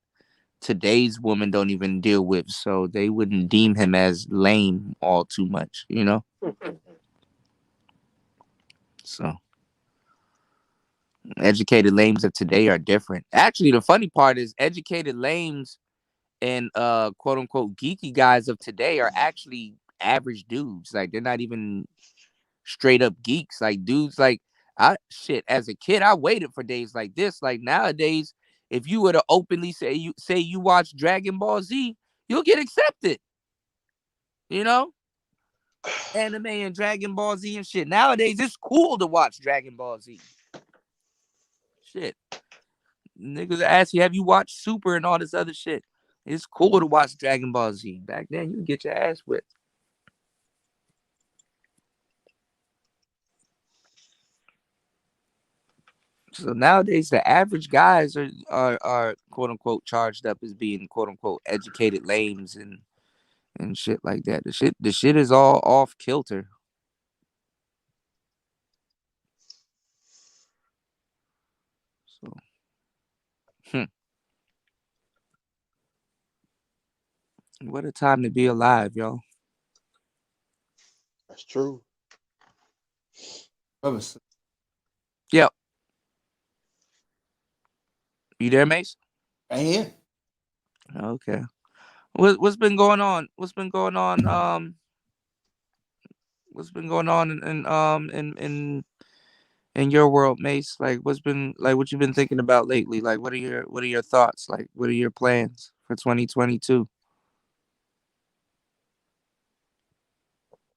today's women don't even deal with, so they wouldn't deem him as lame all too much, So educated lames of today are different. Actually, the funny part is educated lames and quote unquote geeky guys of today are actually average dudes. Like, they're not even straight up geeks. Like, dudes, like, as a kid, I waited for days like this. Like, nowadays, if you were to openly say you watch Dragon Ball Z, you'll get accepted. Anime and Dragon Ball Z and shit. Nowadays, it's cool to watch Dragon Ball Z. Shit. Niggas ask you, have you watched Super and all this other shit? It's cool to watch Dragon Ball Z. Back then, you get your ass whipped. So nowadays, the average guys are quote unquote charged up as being quote unquote educated lames and shit like that. The shit is all off kilter. What a time to be alive, y'all. That's true. Yep. You there, Mace? Right here. Okay. What's been going on? What's been going on? What's been going on in your world, Mace? Like, what you been thinking about lately? Like, what are your thoughts? Like, what are your plans for 2022?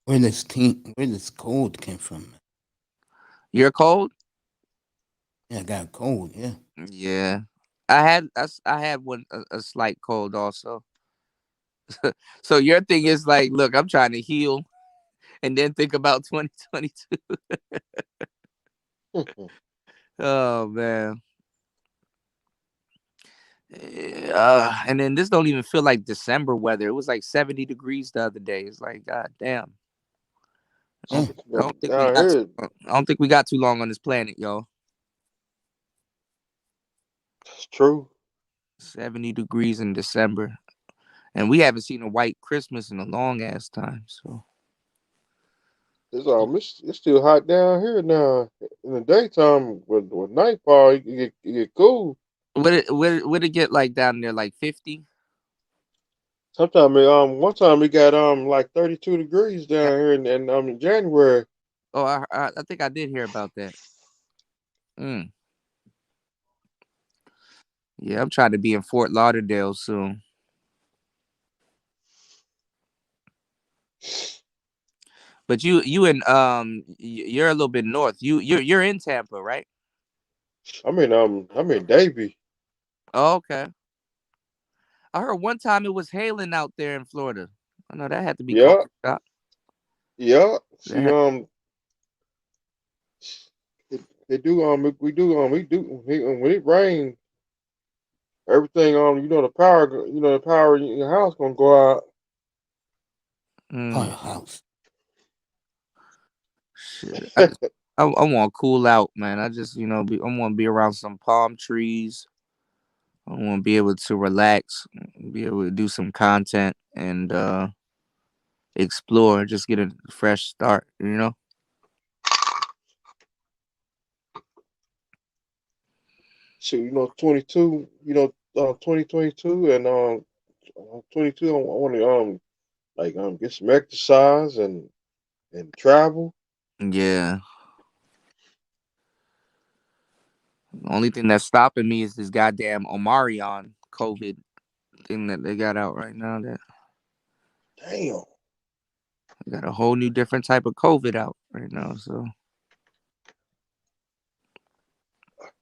Where this cold came from? You're cold? Yeah, I got a cold. Yeah. Yeah. I had a slight cold also. So your thing is like, look, I'm trying to heal and then think about 2022. Oh man. And then this don't even feel like December weather. It was like 70 degrees the other day. It's like, god damn. I don't think we got too long on this planet, y'all. It's true. 70 degrees in December. And we haven't seen a white Christmas in a long ass time. So it's still hot down here now. In the daytime, with nightfall, you get cool. Would it get like down there like 50? Sometimes one time we got like 32 degrees down here in January. Oh, I think I did hear about that. Yeah, I'm trying to be in Fort Lauderdale soon. But you're a little bit north. You're in Tampa, right? I'm in Davie. Oh, okay. I heard one time it was hailing out there in Florida. I know that had to be Yeah. cold. Yeah. See, they do we do when it rains, everything the power in your house gonna go out. House. Shit. I want to cool out, man. I just I want to be around some palm trees. I want to be able to relax, be able to do some content and explore, just get a fresh start, So 2022 2022 and 22 I want to get some exercise and travel. Yeah. The only thing that's stopping me is this goddamn Omarion COVID thing that they got out right now. That damn, they got a whole new different type of COVID out right now. So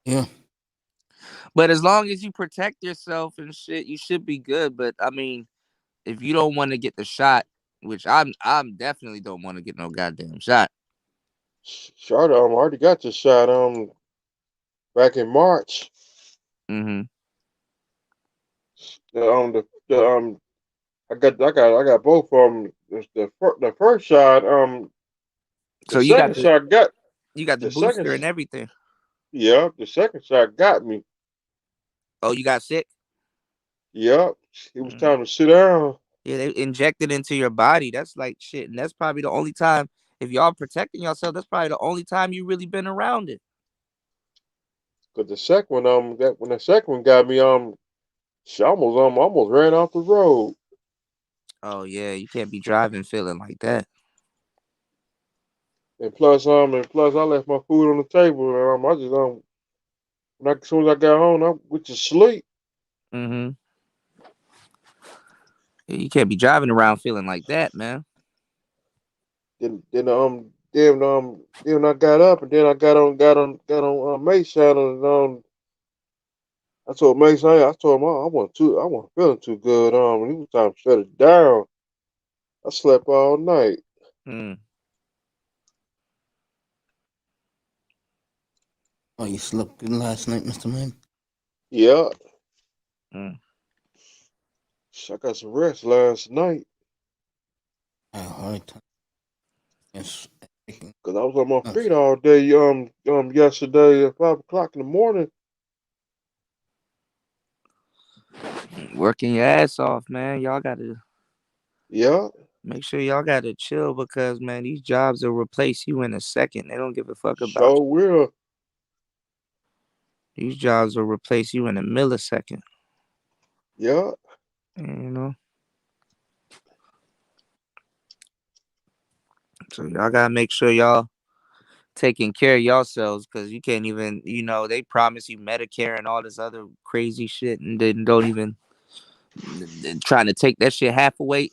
yeah. But as long as you protect yourself and shit, you should be good. But I mean, if you don't want to get the shot, which I'm definitely don't want to get no goddamn shot. Charlotte, I already got the shot back in March. Mm-hmm. I got both of them. The first shot so you got the booster and everything. Yeah, the second shot got me. Oh, you got sick? Yep. It was time to sit down. Yeah, they injected into your body. That's like shit. And that's probably the only time, if y'all protecting yourself, that's probably the only time you really been around it. Cause the second one, when the second one got me, she almost ran off the road. Oh yeah, you can't be driving feeling like that. And plus I left my food on the table. I just as soon as I got home, I went to sleep. Mm-hmm. Yeah, you can't be driving around feeling like that, man. Then I got up and then I got on Mace channel and I told Mace I told him I wasn't feeling too good. It was time to shut it down. I slept all night. Oh, you slept good last night, Mr. Man? Yeah. I got some rest last night. I had a hard time. Yes. Cause I was on my feet all day. Yesterday at 5 o'clock in the morning. Working your ass off, man. Y'all gotta Yeah. Make sure y'all gotta chill because man, these jobs will replace you in a second. They don't give a fuck about Sure will. you. These jobs will replace you in a millisecond. Yeah. You know. So y'all gotta make sure y'all taking care of yourselves because you can't even, they promise you Medicare and all this other crazy shit and then don't even trying to take that shit away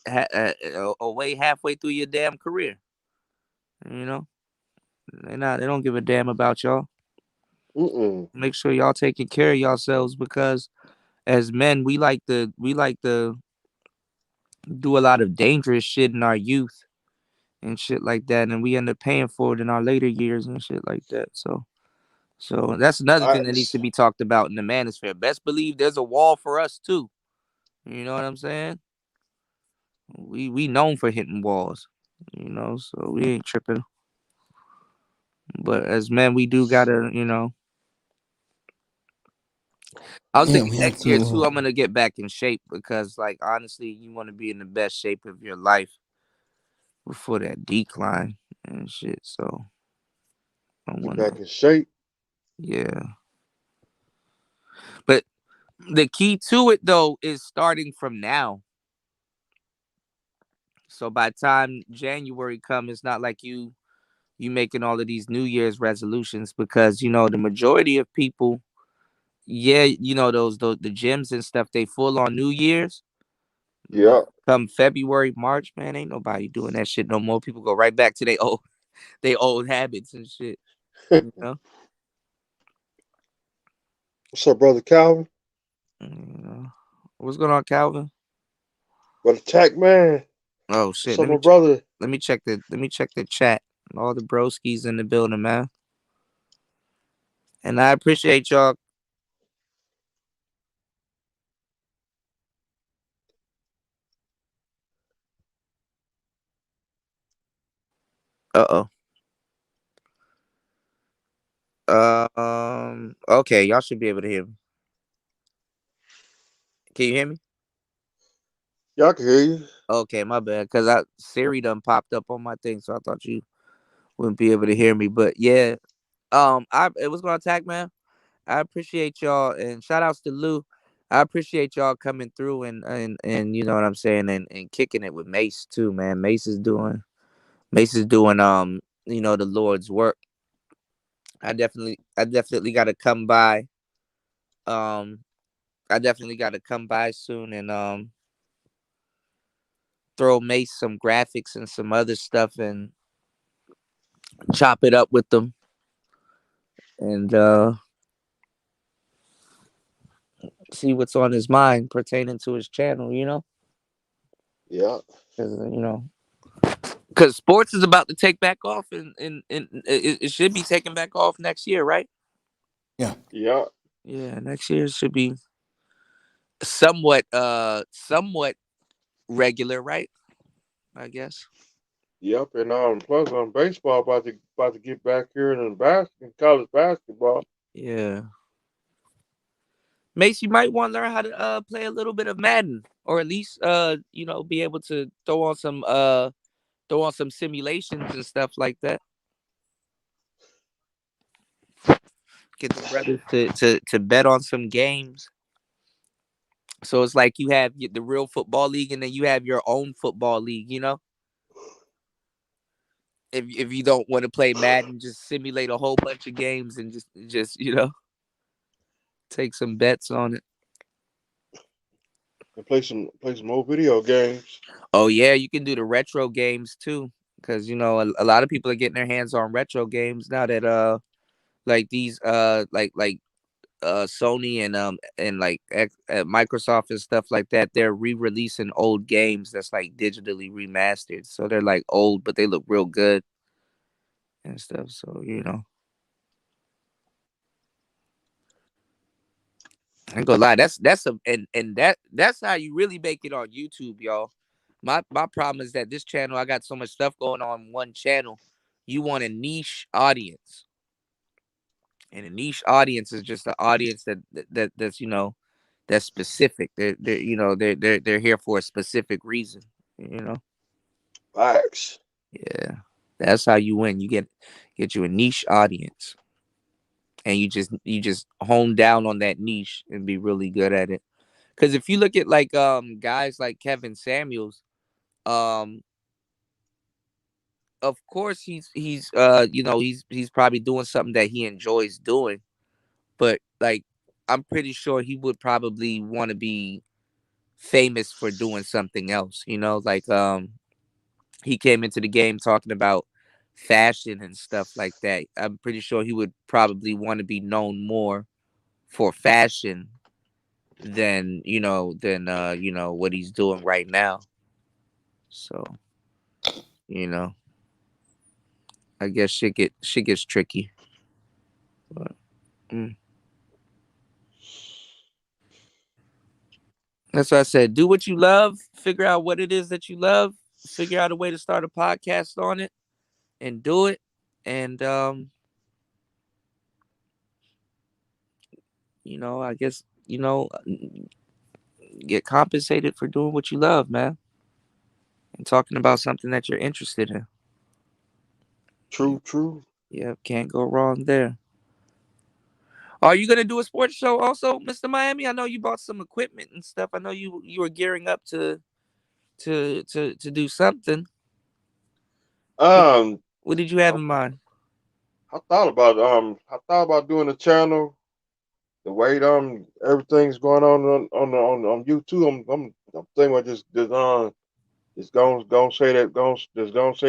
halfway through your damn career. You know, they don't give a damn about y'all. Make sure y'all taking care of yourselves because as men, we like to do a lot of dangerous shit in our youth and shit like that, and we end up paying for it in our later years and shit like that. So that's another thing that needs to be talked about in the manosphere. Best believe there's a wall for us too. You know what I'm saying? We known for hitting walls, so we ain't tripping. But as men, we do gotta, I was thinking next year too, I'm gonna get back in shape because, like, honestly, you want to be in the best shape of your life before that decline and shit. So I want back in shape. Yeah. But the key to it though is starting from now. So by the time January comes, it's not like you making all of these New Year's resolutions because the majority of people, those the gyms and stuff, they full on New Year's. Yeah. Come February, March, man, ain't nobody doing that shit no more. People go right back to their old habits and shit. What's up, brother Calvin? What's going on, Calvin? Brother Tack Man. Oh shit! What's up, my brother? Let me check the chat. All the broskies in the building, man. And I appreciate y'all. Okay, y'all should be able to hear me. Can you hear me? Yeah, I can hear you. Okay, my bad. Cause Siri done popped up on my thing, so I thought you wouldn't be able to hear me. But yeah, it was gonna attack, man. I appreciate y'all and shout outs to Lou. I appreciate y'all coming through and you know what I'm saying and kicking it with Mace too, man. Mace is doing the Lord's work. I definitely gotta come by. I definitely gotta come by soon and throw Mace some graphics and some other stuff and chop it up with them. And see what's on his mind pertaining to his channel, Yeah. Because sports is about to take back off and it should be taking back off next year, right? Yeah. Yeah. Yeah, next year should be somewhat regular, right? I guess. Yep, and plus baseball about to get back here in college basketball. Yeah. Mace, you might want to learn how to play a little bit of Madden, or at least be able to throw on some simulations and stuff like that. Get the brothers to bet on some games. So it's like you have the real football league, and then you have your own football league. If you don't want to play Madden, just simulate a whole bunch of games and just take some bets on it. And play some more video games. Oh yeah, you can do the retro games too, because a lot of people are getting their hands on retro games now that like these like Sony and like Microsoft and stuff like that, they're re-releasing old games that's like digitally remastered, so they're like old but they look real good and stuff. So I ain't gonna lie, that's how you really make it on YouTube, y'all. My problem is that this channel, I got so much stuff going on one channel. You want a niche audience, and a niche audience is just an audience that's that's specific. They're here for a specific reason. You know. Facts. Yeah, that's how you win. You get you a niche audience, and you just hone down on that niche and be really good at it. Because if you look at like guys like Kevin Samuels, um, of course he's you know he's probably doing something that he enjoys doing, but like I'm pretty sure he would probably want to be famous for doing something else. You know, like he came into the game talking about fashion and stuff like that. I'm pretty sure he would probably want to be known more for fashion than you know what he's doing right now. So, you know, I guess shit gets tricky. But, That's what I said. Do what you love. Figure out what it is that you love. Figure out a way to start a podcast on it, and do it. And you know, I guess get compensated for doing what you love, man, and talking about something that you're interested in. True. Yeah, can't go wrong there. Are you gonna do a sports show also, Mr. Miami? I know you bought some equipment and stuff. I know you were gearing up to do something. What did you have in mind? I thought about doing a channel. The way everything's going on YouTube. I'm thinking about just gonna say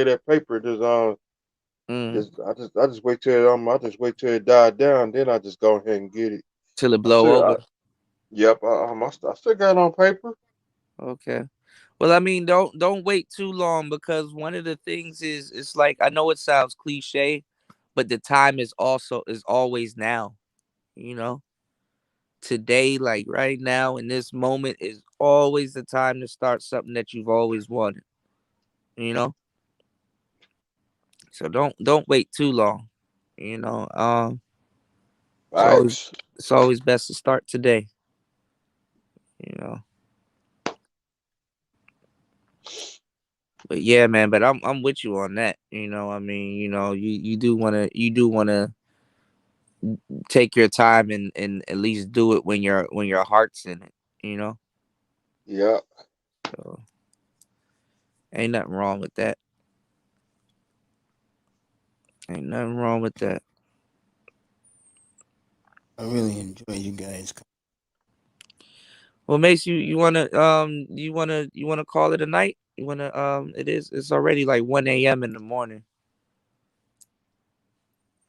that paper. I just wait till it died down. Then I just go ahead and get it. Till it blow over. I still got it on paper. Okay. Well, I mean, don't wait too long, because one of the things is, it's like, I know it sounds cliche, but the time is always now. You know, today, like right now in this moment, is always the time to start something that you've always wanted. You know, so don't wait too long. You know, it's always best to start today. You know. But yeah, man, but I'm with you on that. You know, I mean, you know, you do wanna take your time and at least do it when your heart's in it, you know? Yeah. So ain't nothing wrong with that. Ain't nothing wrong with that. I really enjoy you guys. Well, Mace, you wanna call it a night? You wanna it's already like 1 a.m. in the morning.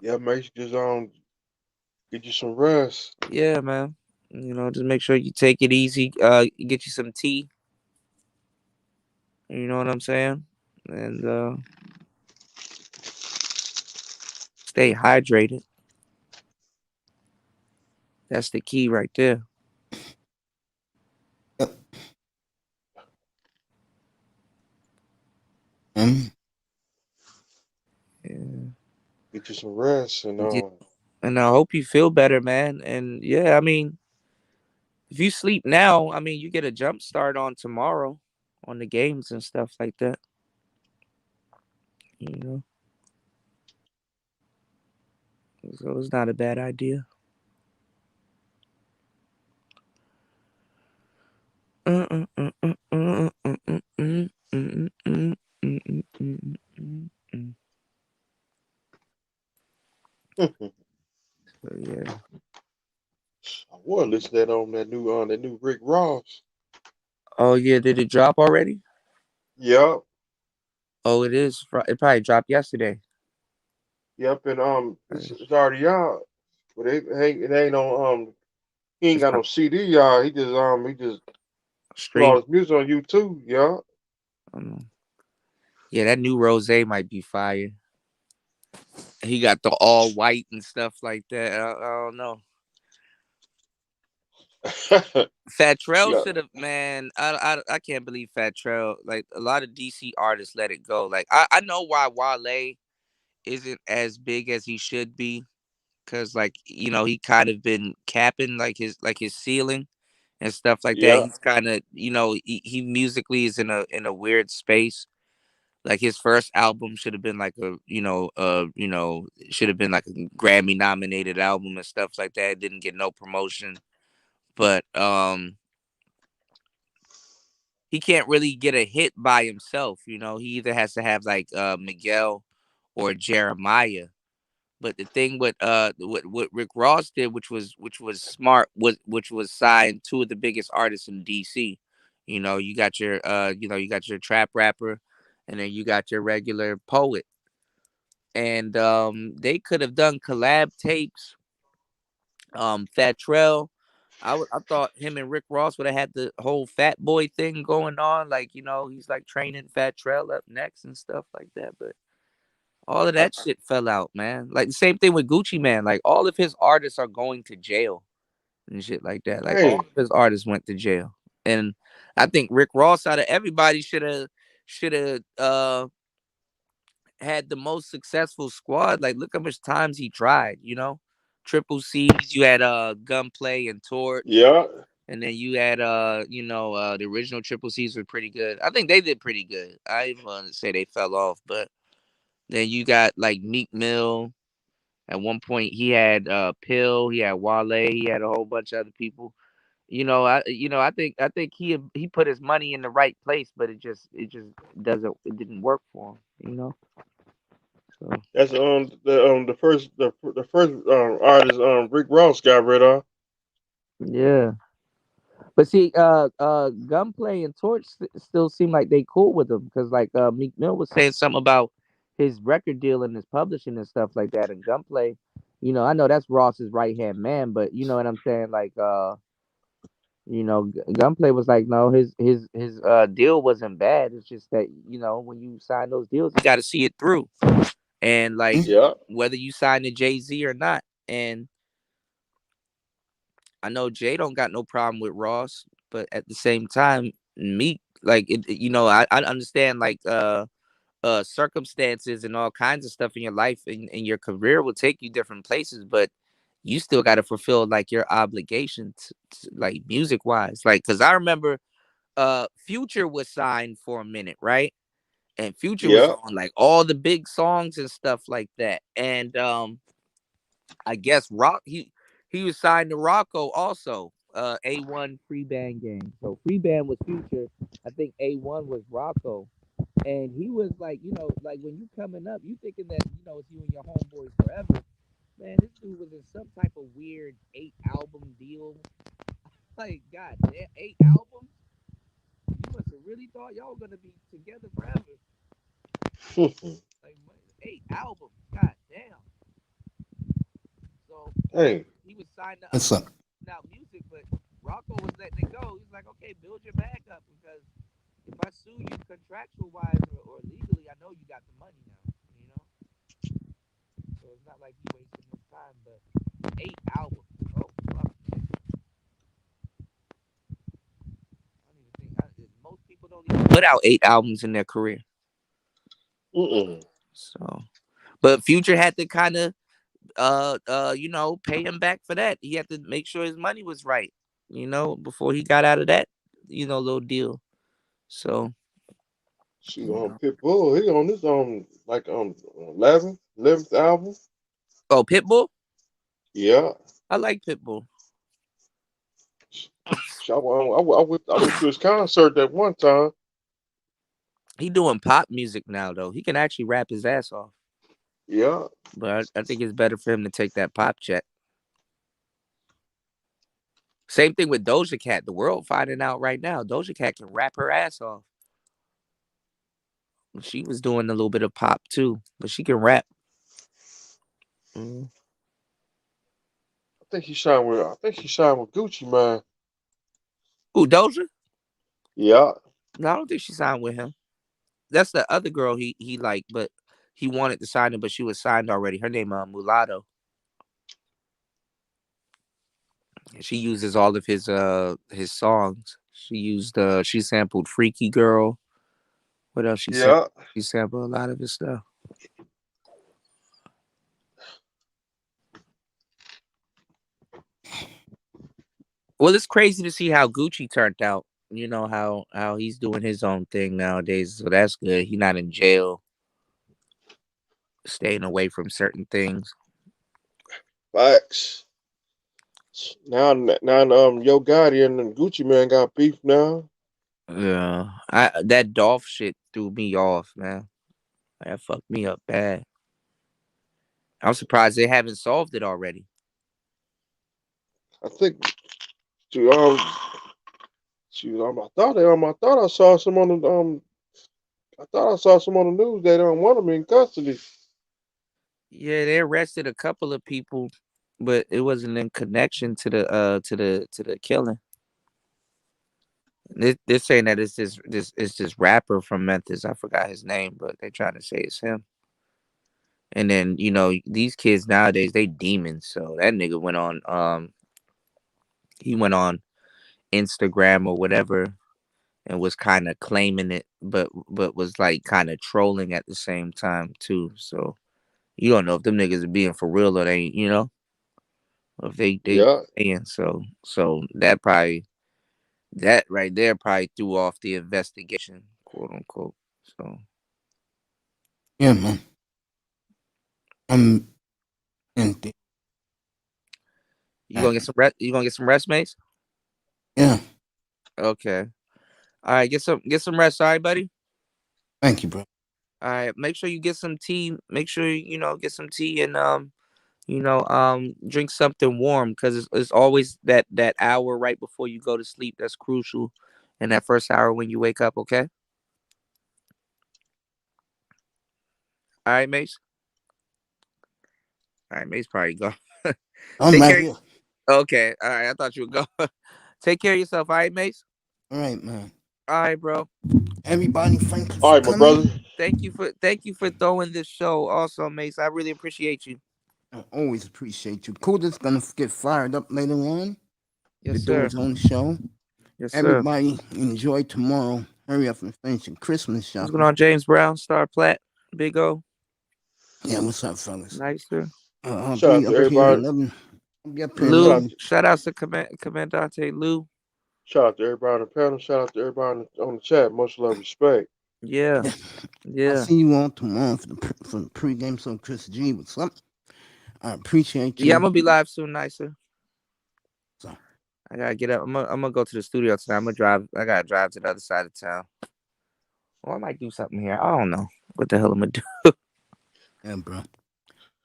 Yeah, Mace, just get you some rest. Yeah, man. You know, just make sure you take it easy. Get you some tea. You know what I'm saying? And stay hydrated. That's the key right there. Yep. Yeah. Get you some rest, and I hope you feel better, man. And yeah, I mean, if you sleep now, I mean, you get a jump start on tomorrow on the games and stuff like that. You know, so it's not a bad idea. So, yeah. I was listening on that new Rick Ross. Oh yeah, did it drop already? Yep. Oh, it is. It probably dropped yesterday. Yep, and it's already out, but it ain't on he ain't got no CD, y'all. He just put all his music on YouTube, yeah. Yeah, that new Rose might be fire. He got the all white and stuff like that. I don't know. Fat Trell should have, man. I can't believe Fat Trell. Like, a lot of DC artists let it go. Like, I know why Wale isn't as big as he should be, because, like, you know, he kind of been capping like his ceiling, and stuff like that. He's kind of, you know, he musically is in a weird space. Like his first album should have been like should have been like a Grammy nominated album and stuff like that. It didn't get no promotion, but he can't really get a hit by himself. You know, he either has to have like Miguel or Jeremiah. But the thing with what Rick Ross did, which was smart, which was sign two of the biggest artists in DC. You know, you got your you got your trap rapper, and then you got your regular poet. And they could have done collab tapes. Fat Trell, I thought him and Rick Ross would have had the whole Fat Boy thing going on. Like, you know, he's like training Fat Trell up next and stuff like that. But all of that shit fell out, man. Like the same thing with Gucci Mane. Like all of his artists are going to jail and shit like that. Like all of his artists went to jail. And I think Rick Ross out of everybody should have had the most successful squad. Like look how much times he tried, you know? Triple C's, you had Gunplay and Torch. Yeah. And then you had the original Triple C's were pretty good. I think they did pretty good. I even want to say they fell off, but then you got like Meek Mill. At one point, he had Pill, he had Wale, he had a whole bunch of other people. I think he put his money in the right place, but it just didn't work for him. You know. So. That's the first artist Rick Ross got rid of. Yeah. But see, Gunplay and Torch still seem like they cool with him because, like, Meek Mill was saying something about his record deal and his publishing and stuff like that. And Gunplay, you know, I know that's Ross's right hand man, but you know what I'm saying? Like, Gunplay was like, no, his deal wasn't bad. It's just that, you know, when you sign those deals, you got to see it through, and like, whether you sign to Jay-Z or not, and I know Jay don't got no problem with Ross, but at the same time, Meek, like I understand like circumstances and all kinds of stuff in your life and your career will take you different places, but you still got to fulfill like your obligations, like music wise. Like, cause I remember Future was signed for a minute, right? And Future was on like all the big songs and stuff like that. And I guess he was signed to Rocco also. A1 Free Band Gang. So Free Band was Future. I think A1 was Rocco. And he was like, you know, like when you coming up, you thinking that, you know, it's you and your homeboys forever. Man, this dude was in some type of weird 8-album deal. Like, God damn, 8 albums? You must have really thought y'all were gonna be together forever. Like 8 albums, god damn. So he was signed up now music, but Rocco was letting it go. He's like, okay, build your bag up because if I sue you contractual wise or legally, I know you got the money now, you know? So it's not like he wasted his time, but 8 albums. Oh, fuck. I don't even think most people don't even put out 8 albums in their career. So, but Future had to kind of pay him back for that. He had to make sure his money was right, you know, before he got out of that, you know, little deal. So she on Pitbull. He on this 11th album. Oh, Pitbull? Yeah. I like Pitbull. I went to his concert that one time. He doing pop music now though. He can actually rap his ass off. Yeah. But I think it's better for him to take that pop check. Same thing with Doja Cat. The world finding out right now. Doja Cat can rap her ass off. She was doing a little bit of pop too, but she can rap. I think she signed with Gucci Mane. Who, Doja? Yeah. No, I don't think she signed with him. That's the other girl he liked, but he wanted to sign her, but she was signed already. Her name Mulatto. She uses all of his songs. She sampled Freaky Girl. What else she sampled? She sampled a lot of his stuff. Well, it's crazy to see how Gucci turned out. You know how he's doing his own thing nowadays, so that's good. He's not in jail, staying away from certain things. Facts. Now, Yo Gotti and Gucci Man got beef now. Yeah, that Dolph shit threw me off, man. That fucked me up bad. I'm surprised they haven't solved it already. I think, I thought I saw some on the I thought I saw some on the news. They don't want him in custody. Yeah, they arrested a couple of people, but it wasn't in connection to the killing. They're saying that it's this rapper from Memphis. I forgot his name, but they're trying to say it's him. And then these kids nowadays, they demons. So that nigga went on he went on Instagram or whatever and was kind of claiming it, but was like kind of trolling at the same time too. So you don't know if them niggas are being for real or they ain't, if they saying so that right there probably threw off the investigation, quote unquote. So yeah, man. I'm empty. You gonna get some rest? You gonna get some rest, Mace? Yeah. Okay. All right, get some rest, all right, buddy? Thank you, bro. All right, make sure you get some tea. Make sure get some tea and drink something warm, because it's always that hour right before you go to sleep that's crucial, and that first hour when you wake up. Okay. All right, Mace. All right, Mace probably go. I'm right here. Okay. All right. I thought you would go. Take care of yourself. All right, Mace. All right, man. All right, bro. Everybody, thank you. All right, my brother. Thank you for throwing this show. Also, Mace, I really appreciate you. I always appreciate you. Kuda's gonna get fired up later on. Yes, to do his own show. Yes, sir. Everybody enjoy tomorrow. Hurry up and finish your Christmas shopping. What's going on, James Brown, Star Platt, Big O? Yeah, what's up, fellas? Nice, sir. Shout out to everybody. Lou, shout out to Commandante Lou. Shout out to everybody on the panel. Shout out to everybody on the chat. Much love, respect. Yeah. I'll see you all tomorrow for the pregame. So Chris G, what's up? I appreciate you. Yeah, I'm gonna be live soon, Nicer. So I gotta get up. I'm gonna go to the studio tonight. I'm gonna drive. I gotta drive to the other side of town. Well, I might do something here. I don't know what the hell I'm gonna do. Yeah, bro.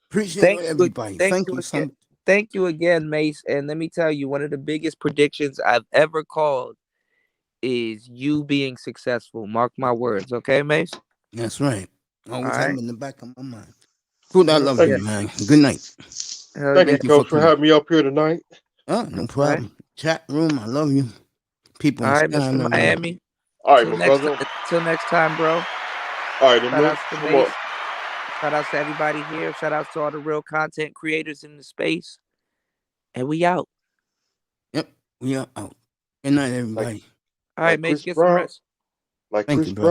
Appreciate everybody. Thank you. Thank you again, Mace. And let me tell you, one of the biggest predictions I've ever called is you being successful. Mark my words, okay, Mace? That's right. Always have in the back of my mind. Food, I love you, man. Good night. Thank you, Coach, for having me up here tonight. Oh, no problem. Right. Chat room, I love you. People in Mr. Miami. All right, my brother. Until next time, bro. All right, then, Shout out to everybody here. Shout out to all the real content creators in the space. And we out. Yep, we are out. Good night, everybody. All right, Mace, get some rest. Like Chris Brown.